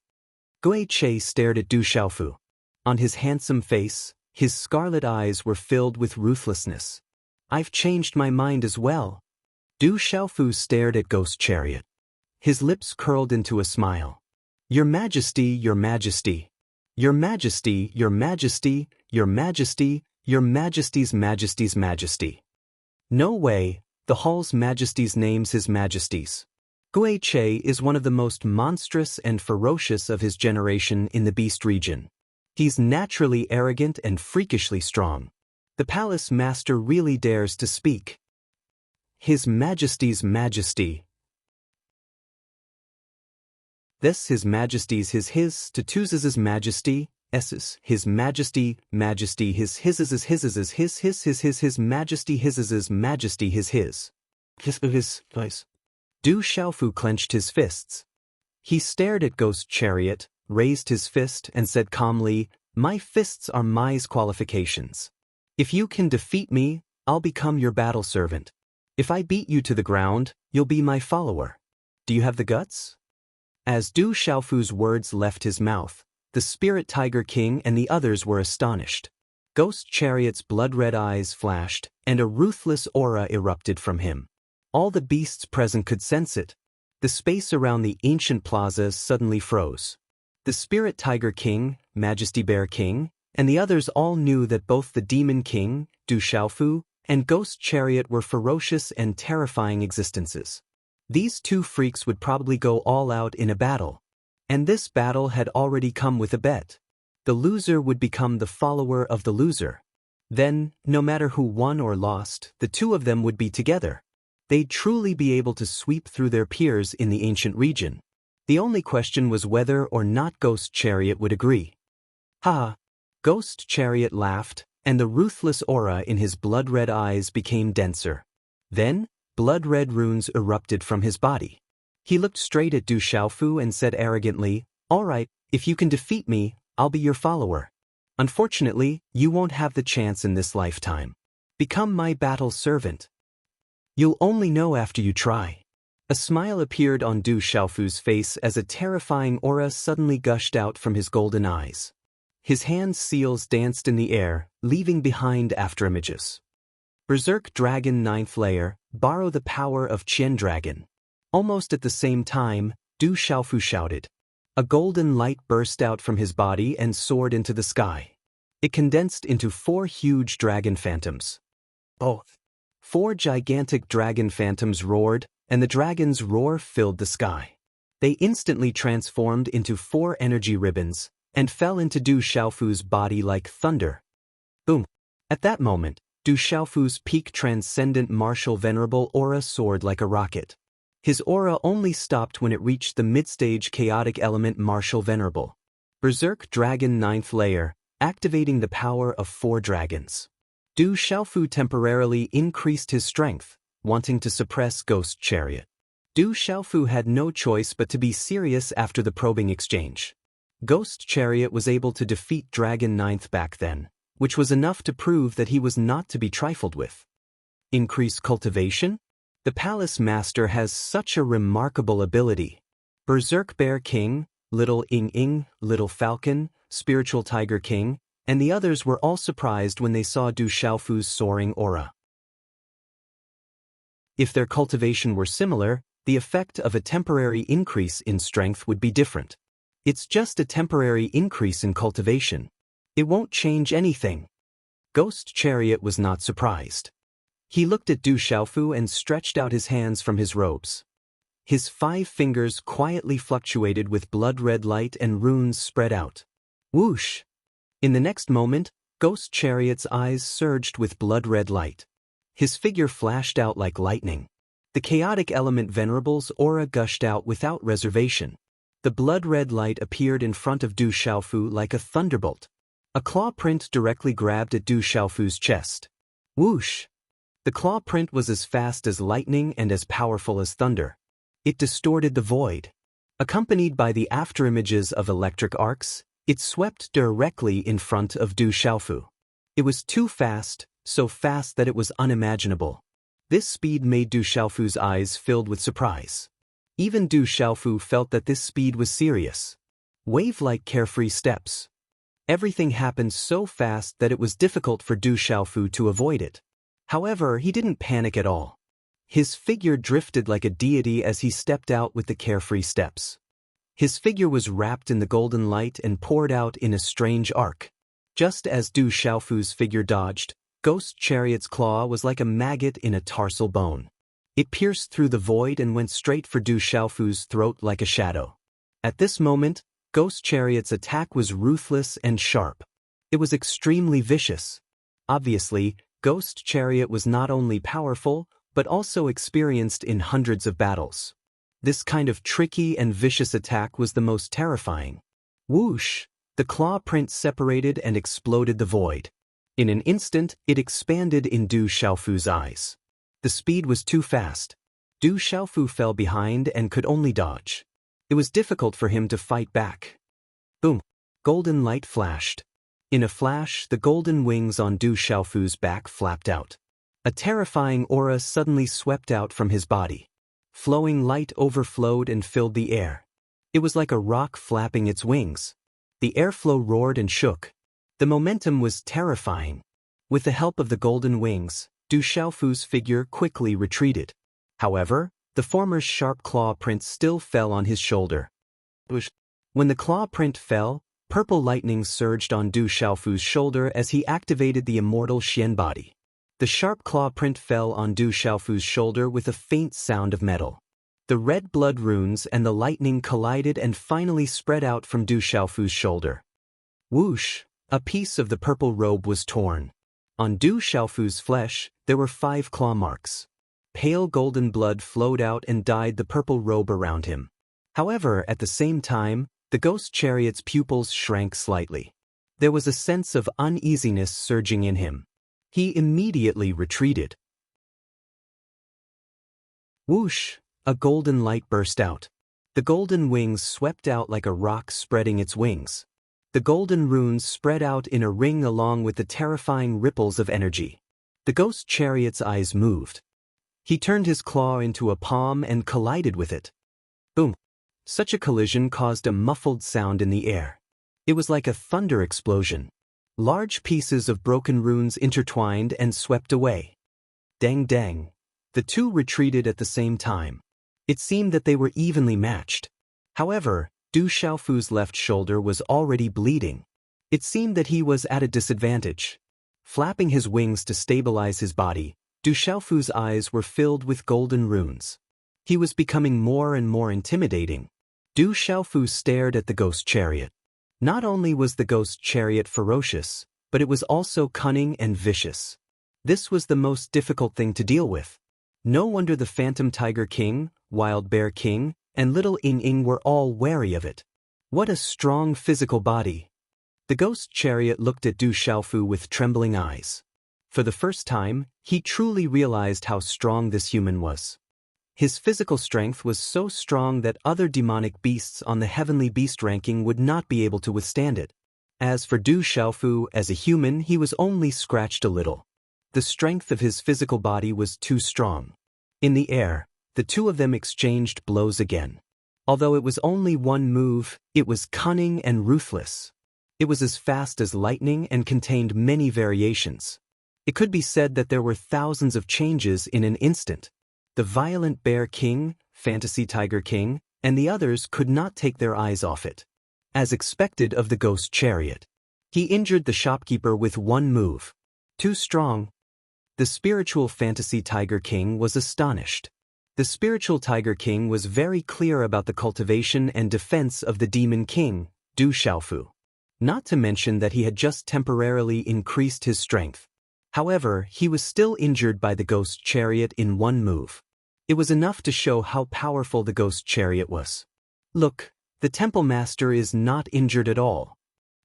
Gui Che stared at Du Xiaofu. On his handsome face, his scarlet eyes were filled with ruthlessness. I've changed my mind as well. Du Xiaofu stared at Ghost Chariot. His lips curled into a smile. Your Majesty, Your Majesty. Your Majesty, Your Majesty, Your Majesty, Your Majesty's Majesty's Majesty. No way, the Hall's Majesties names His Majesties. Gui Che is one of the most monstrous and ferocious of his generation in the Beast region. He's naturally arrogant and freakishly strong. The Palace Master really dares to speak. His Majesty's Majesty. This His Majesty's his to Tuz's Majesty, S's His Majesty, Majesty his Majesty his Majesty his. Du Xiaofu clenched his fists. He stared at Ghost Chariot, raised his fist and said calmly, My fists are my qualifications. If you can defeat me, I'll become your battle servant. If I beat you to the ground, you'll be my follower. Do you have the guts? As Du Xiaofu's words left his mouth, the Spirit Tiger King and the others were astonished. Ghost Chariot's blood-red eyes flashed, and a ruthless aura erupted from him. All the beasts present could sense it. The space around the ancient plaza suddenly froze. The Spirit Tiger King, Majesty Bear King, and the others all knew that both the Demon King, Du Xiaofu, and Ghost Chariot were ferocious and terrifying existences. These two freaks would probably go all out in a battle. And this battle had already come with a bet. The loser would become the follower of the loser. Then, no matter who won or lost, the two of them would be together. They'd truly be able to sweep through their peers in the ancient region. The only question was whether or not Ghost Chariot would agree. Ha! Ghost Chariot laughed, and the ruthless aura in his blood-red eyes became denser. Then, blood-red runes erupted from his body. He looked straight at Du Xiaofu and said arrogantly, "All right, if you can defeat me, I'll be your follower. Unfortunately, you won't have the chance in this lifetime. Become my battle servant. You'll only know after you try." A smile appeared on Du Xiaofu's face as a terrifying aura suddenly gushed out from his golden eyes. His hand seals danced in the air, leaving behind afterimages. Berserk Dragon 9th Layer, borrow the power of Qian Dragon. Almost at the same time, Du Xiaofu shouted. A golden light burst out from his body and soared into the sky. It condensed into 4 huge dragon phantoms. Both. 4 gigantic dragon phantoms roared, and the dragon's roar filled the sky. They instantly transformed into 4 energy ribbons, and fell into Du Xiaofu's body like thunder. Boom! At that moment, Du Xiaofu's peak transcendent martial venerable aura soared like a rocket. His aura only stopped when it reached the mid-stage chaotic element martial venerable. Berserk Dragon 9th Layer, activating the power of 4 dragons. Du Xiaofu temporarily increased his strength, wanting to suppress Ghost Chariot. Du Xiaofu had no choice but to be serious after the probing exchange. Ghost Chariot was able to defeat Dragon 9th back then, which was enough to prove that he was not to be trifled with. Increase cultivation? The Palace Master has such a remarkable ability. Berserk Bear King, Little Ing, Little Falcon, Spiritual Tiger King, and the others were all surprised when they saw Du Xiaofu's soaring aura. If their cultivation were similar, the effect of a temporary increase in strength would be different. It's just a temporary increase in cultivation. It won't change anything. Ghost Chariot was not surprised. He looked at Du Xiaofu and stretched out his hands from his robes. His 5 fingers quietly fluctuated with blood-red light and runes spread out. Whoosh! In the next moment, Ghost Chariot's eyes surged with blood-red light. His figure flashed out like lightning. The chaotic element Venerable's aura gushed out without reservation. The blood-red light appeared in front of Du Xiaofu like a thunderbolt. A claw print directly grabbed at Du Xiaofu's chest. Whoosh! The claw print was as fast as lightning and as powerful as thunder. It distorted the void. Accompanied by the afterimages of electric arcs, it swept directly in front of Du Xiaofu. It was too fast, so fast that it was unimaginable. This speed made Du Xiaofu's eyes filled with surprise. Even Du Xiaofu felt that this speed was serious. Wave-like carefree steps. Everything happened so fast that it was difficult for Du Xiaofu to avoid it. However, he didn't panic at all. His figure drifted like a deity as he stepped out with the carefree steps. His figure was wrapped in the golden light and poured out in a strange arc. Just as Du Xiaofu's figure dodged, Ghost Chariot's claw was like a maggot in a tarsal bone. It pierced through the void and went straight for Du Xiaofu's throat like a shadow. At this moment, Ghost Chariot's attack was ruthless and sharp. It was extremely vicious. Obviously, Ghost Chariot was not only powerful, but also experienced in hundreds of battles. This kind of tricky and vicious attack was the most terrifying. Whoosh! The claw print separated and exploded the void. In an instant, it expanded in Du Xiaofu's eyes. The speed was too fast. Du Xiaofu fell behind and could only dodge. It was difficult for him to fight back. Boom! Golden light flashed. In a flash, the golden wings on Du Xiaofu's back flapped out. A terrifying aura suddenly swept out from his body. Flowing light overflowed and filled the air. It was like a rock flapping its wings. The airflow roared and shook. The momentum was terrifying. With the help of the golden wings, Du Xiaofu's figure quickly retreated. However, the former's sharp claw print still fell on his shoulder. When the claw print fell, purple lightning surged on Du Xiaofu's shoulder as he activated the immortal Xian body. The sharp claw print fell on Du Xiaofu's shoulder with a faint sound of metal. The red blood runes and the lightning collided and finally spread out from Du Xiaofu's shoulder. Whoosh! A piece of the purple robe was torn. On Du Xiaofu's flesh, there were 5 claw marks. Pale golden blood flowed out and dyed the purple robe around him. However, at the same time, the ghost chariot's pupils shrank slightly. There was a sense of uneasiness surging in him. He immediately retreated. Whoosh! A golden light burst out. The golden wings swept out like a rock spreading its wings. The golden runes spread out in a ring along with the terrifying ripples of energy. The ghost chariot's eyes moved. He turned his claw into a palm and collided with it. Boom! Such a collision caused a muffled sound in the air. It was like a thunder explosion. Large pieces of broken runes intertwined and swept away. Dang dang! The two retreated at the same time. It seemed that they were evenly matched. However, Du Xiaofu's left shoulder was already bleeding. It seemed that he was at a disadvantage. Flapping his wings to stabilize his body, Du Xiaofu's eyes were filled with golden runes. He was becoming more and more intimidating. Du Xiaofu stared at the ghost chariot. Not only was the ghost chariot ferocious, but it was also cunning and vicious. This was the most difficult thing to deal with. No wonder the Phantom Tiger King, Wild Bear King, and Little Ying were all wary of it. What a strong physical body! The ghost chariot looked at Du Xiaofu with trembling eyes. For the first time, he truly realized how strong this human was. His physical strength was so strong that other demonic beasts on the heavenly beast ranking would not be able to withstand it. As for Du Xiaofu, as a human, he was only scratched a little. The strength of his physical body was too strong. In the air, the two of them exchanged blows again. Although it was only one move, it was cunning and ruthless. It was as fast as lightning and contained many variations. It could be said that there were thousands of changes in an instant. The Violent Bear King, Fantasy Tiger King, and the others could not take their eyes off it. As expected of the ghost chariot, he injured the shopkeeper with one move. Too strong. The spiritual Fantasy Tiger King was astonished. The spiritual Tiger King was very clear about the cultivation and defense of the Demon King, Du Xiaofu. Not to mention that he had just temporarily increased his strength. However, he was still injured by the ghost chariot in one move. It was enough to show how powerful the ghost chariot was. Look, the temple master is not injured at all.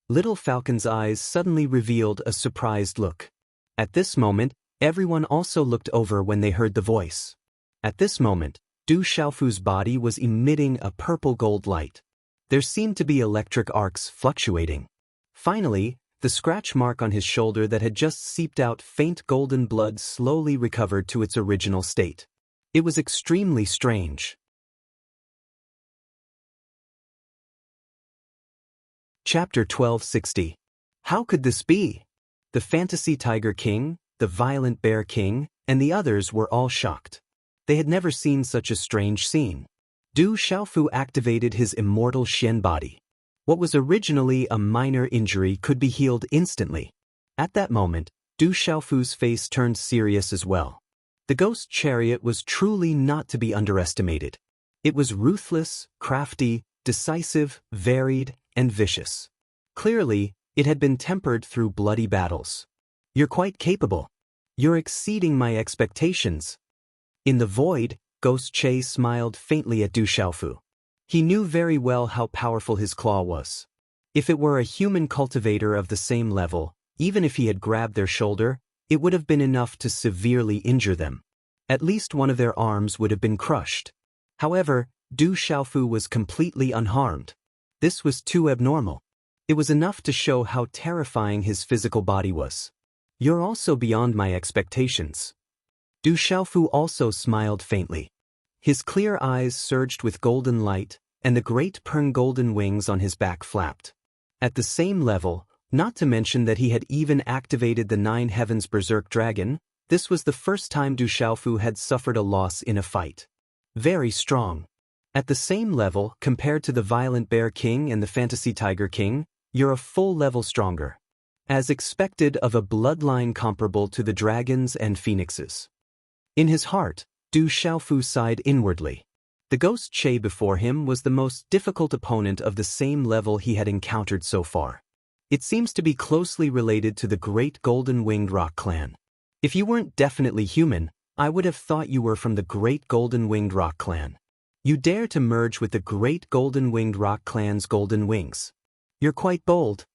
Little Falcon's eyes suddenly revealed a surprised look. At this moment, everyone also looked over when they heard the voice. At this moment, Du Xiaofu's body was emitting a purple-gold light. There seemed to be electric arcs fluctuating. Finally, the scratch mark on his shoulder that had just seeped out faint golden blood slowly recovered to its original state. It was extremely strange. Chapter 1260. How could this be? The Fantasy Tiger King, the Violent Bear King, and the others were all shocked. They had never seen such a strange scene. Du Xiaofu activated his immortal Xian body. What was originally a minor injury could be healed instantly. At that moment, Du Xiaofu's face turned serious as well. The ghost chariot was truly not to be underestimated. It was ruthless, crafty, decisive, varied, and vicious. Clearly, it had been tempered through bloody battles. You're quite capable. You're exceeding my expectations. In the void, Ghost Che smiled faintly at Du Xiaofu. He knew very well how powerful his claw was. If it were a human cultivator of the same level, even if he had grabbed their shoulder, it would have been enough to severely injure them. At least one of their arms would have been crushed. However, Du Xiaofu was completely unharmed. This was too abnormal. It was enough to show how terrifying his physical body was. You're also beyond my expectations. Du Xiaofu also smiled faintly. His clear eyes surged with golden light, and the great golden wings on his back flapped. At the same level, Not to mention that he had even activated the 9 Heavens Berserk Dragon. This was the first time Du Xiaofu had suffered a loss in a fight. Very strong. At the same level, compared to the Violent Bear King and the Fantasy Tiger King, you're a full level stronger. As expected of a bloodline comparable to the dragons and phoenixes. In his heart, Du Xiaofu sighed inwardly. The Ghost Che before him was the most difficult opponent of the same level he had encountered so far. It seems to be closely related to the Great Golden Winged Rock Clan. If you weren't definitely human, I would have thought you were from the Great Golden Winged Rock Clan. You dare to merge with the Great Golden Winged Rock Clan's golden wings. You're quite bold.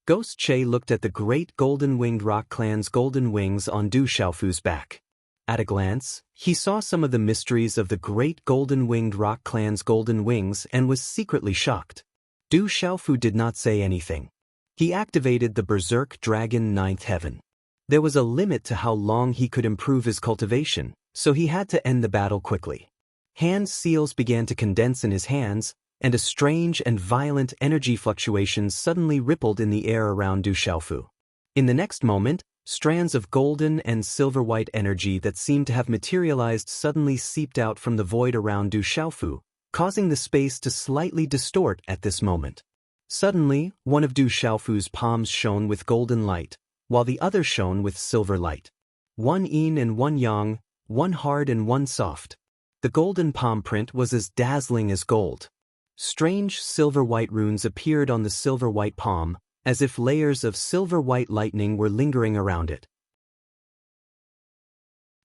Ghost Che looked at the Great Golden Winged Rock Clan's golden wings on Du Xiaofu's back. At a glance, he saw some of the mysteries of the Great Golden Winged Rock Clan's golden wings and was secretly shocked. Du Xiaofu did not say anything. He activated the Berserk Dragon 9th Heaven. There was a limit to how long he could improve his cultivation, so he had to end the battle quickly. Hand seals began to condense in his hands, and a strange and violent energy fluctuation suddenly rippled in the air around Du Xiaofu. In the next moment, strands of golden and silver-white energy that seemed to have materialized suddenly seeped out from the void around Du Xiaofu, causing the space to slightly distort at this moment. Suddenly, one of Du Xiaofu's palms shone with golden light, while the other shone with silver light. One yin and one yang, one hard and one soft. The golden palm print was as dazzling as gold. Strange silver-white runes appeared on the silver-white palm, as if layers of silver-white lightning were lingering around it.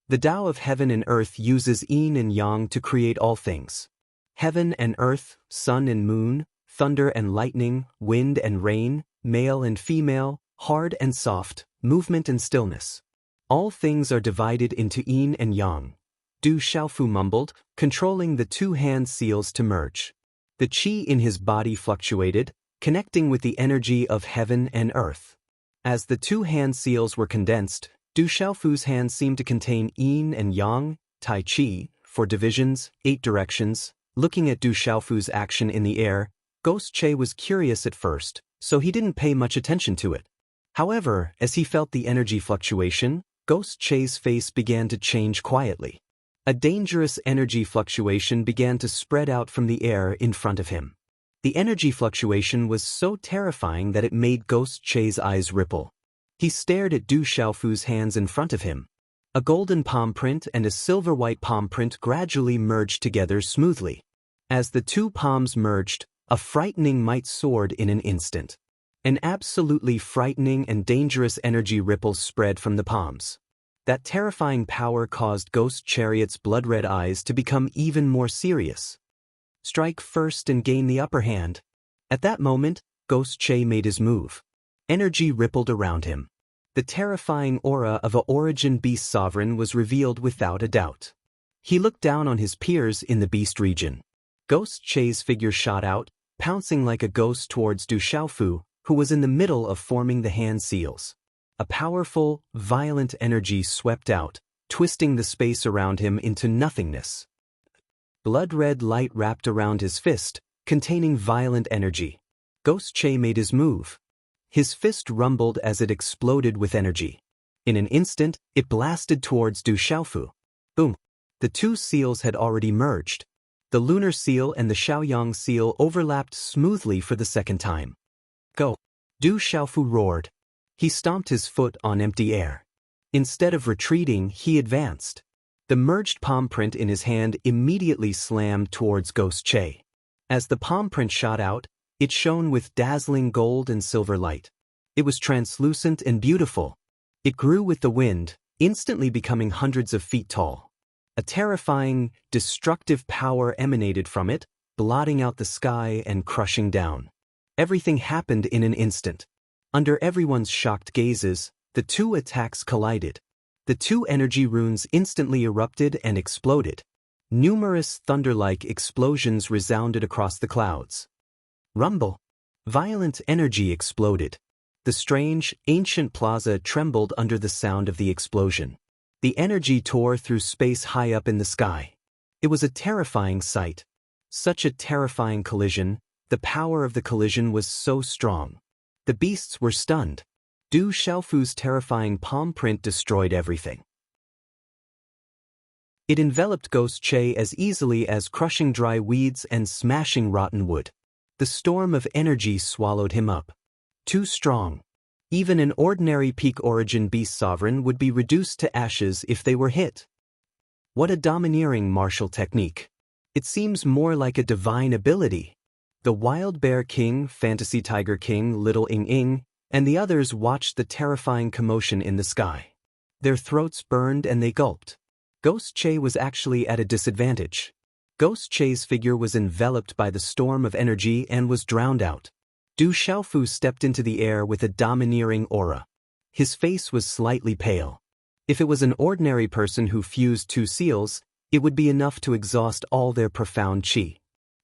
The Tao of heaven and earth uses yin and yang to create all things. Heaven and earth, sun and moon, thunder and lightning, wind and rain, male and female, hard and soft, movement and stillness. All things are divided into yin and yang. Du Xiaofu mumbled, controlling the 2 hand seals to merge. The qi in his body fluctuated, connecting with the energy of heaven and earth. As the 2 hand seals were condensed, Du Xiaofu's hands seemed to contain yin and yang, tai chi, 4 divisions, 8 directions. Looking at Du Xiaofu's action in the air, Ghost Che was curious at first, so he didn't pay much attention to it. However, as he felt the energy fluctuation, Ghost Che's face began to change quietly. A dangerous energy fluctuation began to spread out from the air in front of him. The energy fluctuation was so terrifying that it made Ghost Che's eyes ripple. He stared at Du Xiaofu's hands in front of him. A golden palm print and a silver-white palm print gradually merged together smoothly. As the 2 palms merged, a frightening might soared in an instant. An absolutely frightening and dangerous energy ripple spread from the palms. That terrifying power caused Ghost Chariot's blood-red eyes to become even more serious. Strike first and gain the upper hand. At that moment, Ghost Che made his move. Energy rippled around him. The terrifying aura of a Origin Beast Sovereign was revealed without a doubt. He looked down on his peers in the Beast region. Ghost Che's figure shot out, pouncing like a ghost towards Du Xiaofu, who was in the middle of forming the hand seals. A powerful, violent energy swept out, twisting the space around him into nothingness. Blood-red light wrapped around his fist, containing violent energy. Ghost Che made his move. His fist rumbled as it exploded with energy. In an instant, it blasted towards Du Xiaofu. Boom! The 2 seals had already merged. The lunar seal and the Xiaoyang seal overlapped smoothly for the second time. Go! Du Xiaofu roared. He stomped his foot on empty air. Instead of retreating, he advanced. The merged palm print in his hand immediately slammed towards Ghost Che. As the palm print shot out, it shone with dazzling gold and silver light. It was translucent and beautiful. It grew with the wind, instantly becoming hundreds of feet tall. A terrifying, destructive power emanated from it, blotting out the sky and crushing down. Everything happened in an instant. Under everyone's shocked gazes, the 2 attacks collided. The 2 energy runes instantly erupted and exploded. Numerous thunder-like explosions resounded across the clouds. Rumble! Violent energy exploded. The strange, ancient plaza trembled under the sound of the explosion. The energy tore through space high up in the sky. It was a terrifying sight. Such a terrifying collision, the power of the collision was so strong. The beasts were stunned. Du Xiaofu's terrifying palm print destroyed everything. It enveloped Ghost Che as easily as crushing dry weeds and smashing rotten wood. The storm of energy swallowed him up. Too strong. Even an ordinary peak origin beast sovereign would be reduced to ashes if they were hit. What a domineering martial technique. It seems more like a divine ability. The Wild Bear King, Fantasy Tiger King, Little Ing Ing, and the others watched the terrifying commotion in the sky. Their throats burned and they gulped. Ghost Che was actually at a disadvantage. Ghost Che's figure was enveloped by the storm of energy and was drowned out. Du Xiaofu stepped into the air with a domineering aura. His face was slightly pale. If it was an ordinary person who fused two seals, it would be enough to exhaust all their profound qi.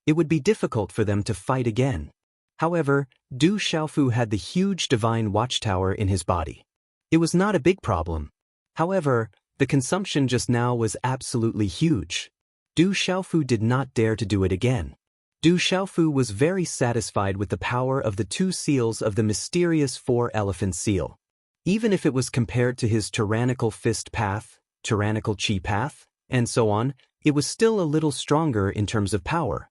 It would be difficult for them to fight again. However, Du Xiaofu had the huge divine watchtower in his body. It was not a big problem. However, the consumption just now was absolutely huge. Du Xiaofu did not dare to do it again. Du Xiaofu was very satisfied with the power of the two seals of the mysterious four-elephant seal. Even if it was compared to his tyrannical fist path, tyrannical chi path, and so on, it was still a little stronger in terms of power.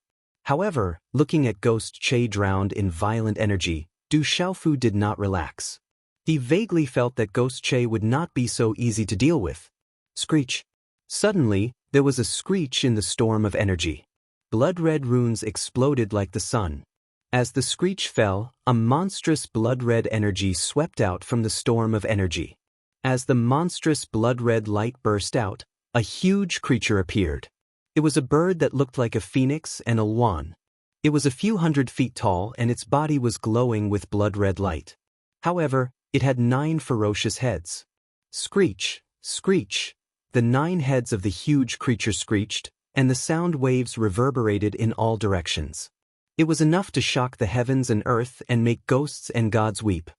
However, looking at Ghost Che drowned in violent energy, Du Xiaofu did not relax. He vaguely felt that Ghost Che would not be so easy to deal with. Screech. Suddenly, there was a screech in the storm of energy. Blood-red runes exploded like the sun. As the screech fell, a monstrous blood-red energy swept out from the storm of energy. As the monstrous blood-red light burst out, a huge creature appeared. It was a bird that looked like a phoenix and a swan. It was a few 100 feet tall and its body was glowing with blood-red light. However, it had 9 ferocious heads. Screech, screech. The 9 heads of the huge creature screeched, and the sound waves reverberated in all directions. It was enough to shock the heavens and earth and make ghosts and gods weep.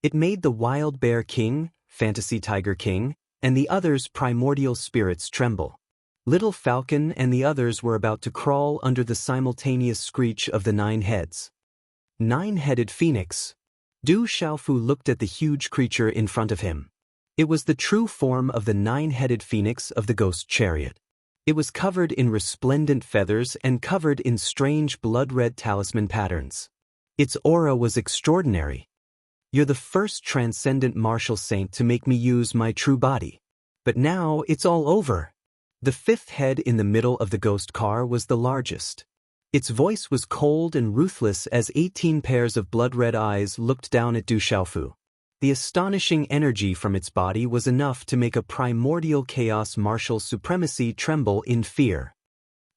It made the Wild Bear King, Fantasy Tiger King, and the others' primordial spirits tremble. Little Falcon and the others were about to crawl under the simultaneous screech of the 9 heads. 9-headed phoenix. Du Xiaofu looked at the huge creature in front of him. It was the true form of the 9-headed phoenix of the ghost chariot. It was covered in resplendent feathers and covered in strange blood-red talisman patterns. Its aura was extraordinary. You're the first transcendent martial saint to make me use my true body. But now it's all over. The 5th head in the middle of the ghost car was the largest. Its voice was cold and ruthless as 18 pairs of blood-red eyes looked down at Du Xiaofu. The astonishing energy from its body was enough to make a primordial chaos martial supremacy tremble in fear.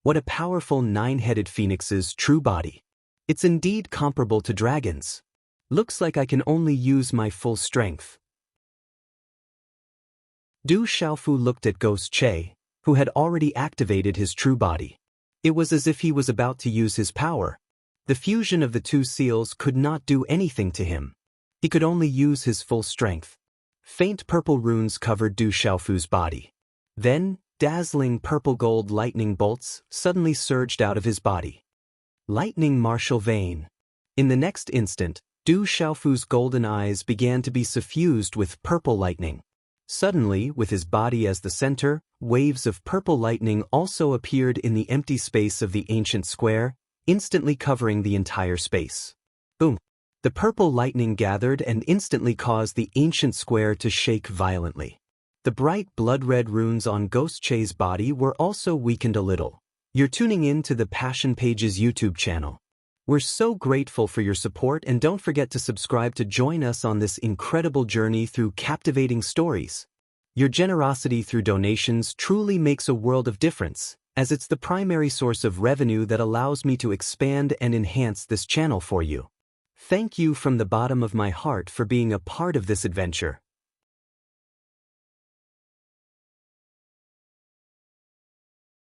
What a powerful 9-headed phoenix's true body. It's indeed comparable to dragons. Looks like I can only use my full strength. Du Xiaofu looked at Ghost Che, who had already activated his true body. It was as if he was about to use his power. The fusion of the 2 seals could not do anything to him. He could only use his full strength. Faint purple runes covered Du Xiaofu's body. Then, dazzling purple-gold lightning bolts suddenly surged out of his body. Lightning martial vein. In the next instant, Du Xiaofu's golden eyes began to be suffused with purple lightning. Suddenly, with his body as the center, waves of purple lightning also appeared in the empty space of the ancient square, instantly covering the entire space. Boom! The purple lightning gathered and instantly caused the ancient square to shake violently. The bright blood-red runes on Ghost Che's body were also weakened a little. You're tuning in to the Passion Pages YouTube channel. We're so grateful for your support and don't forget to subscribe to join us on this incredible journey through captivating stories. Your generosity through donations truly makes a world of difference, as it's the primary source of revenue that allows me to expand and enhance this channel for you. Thank you from the bottom of my heart for being a part of this adventure.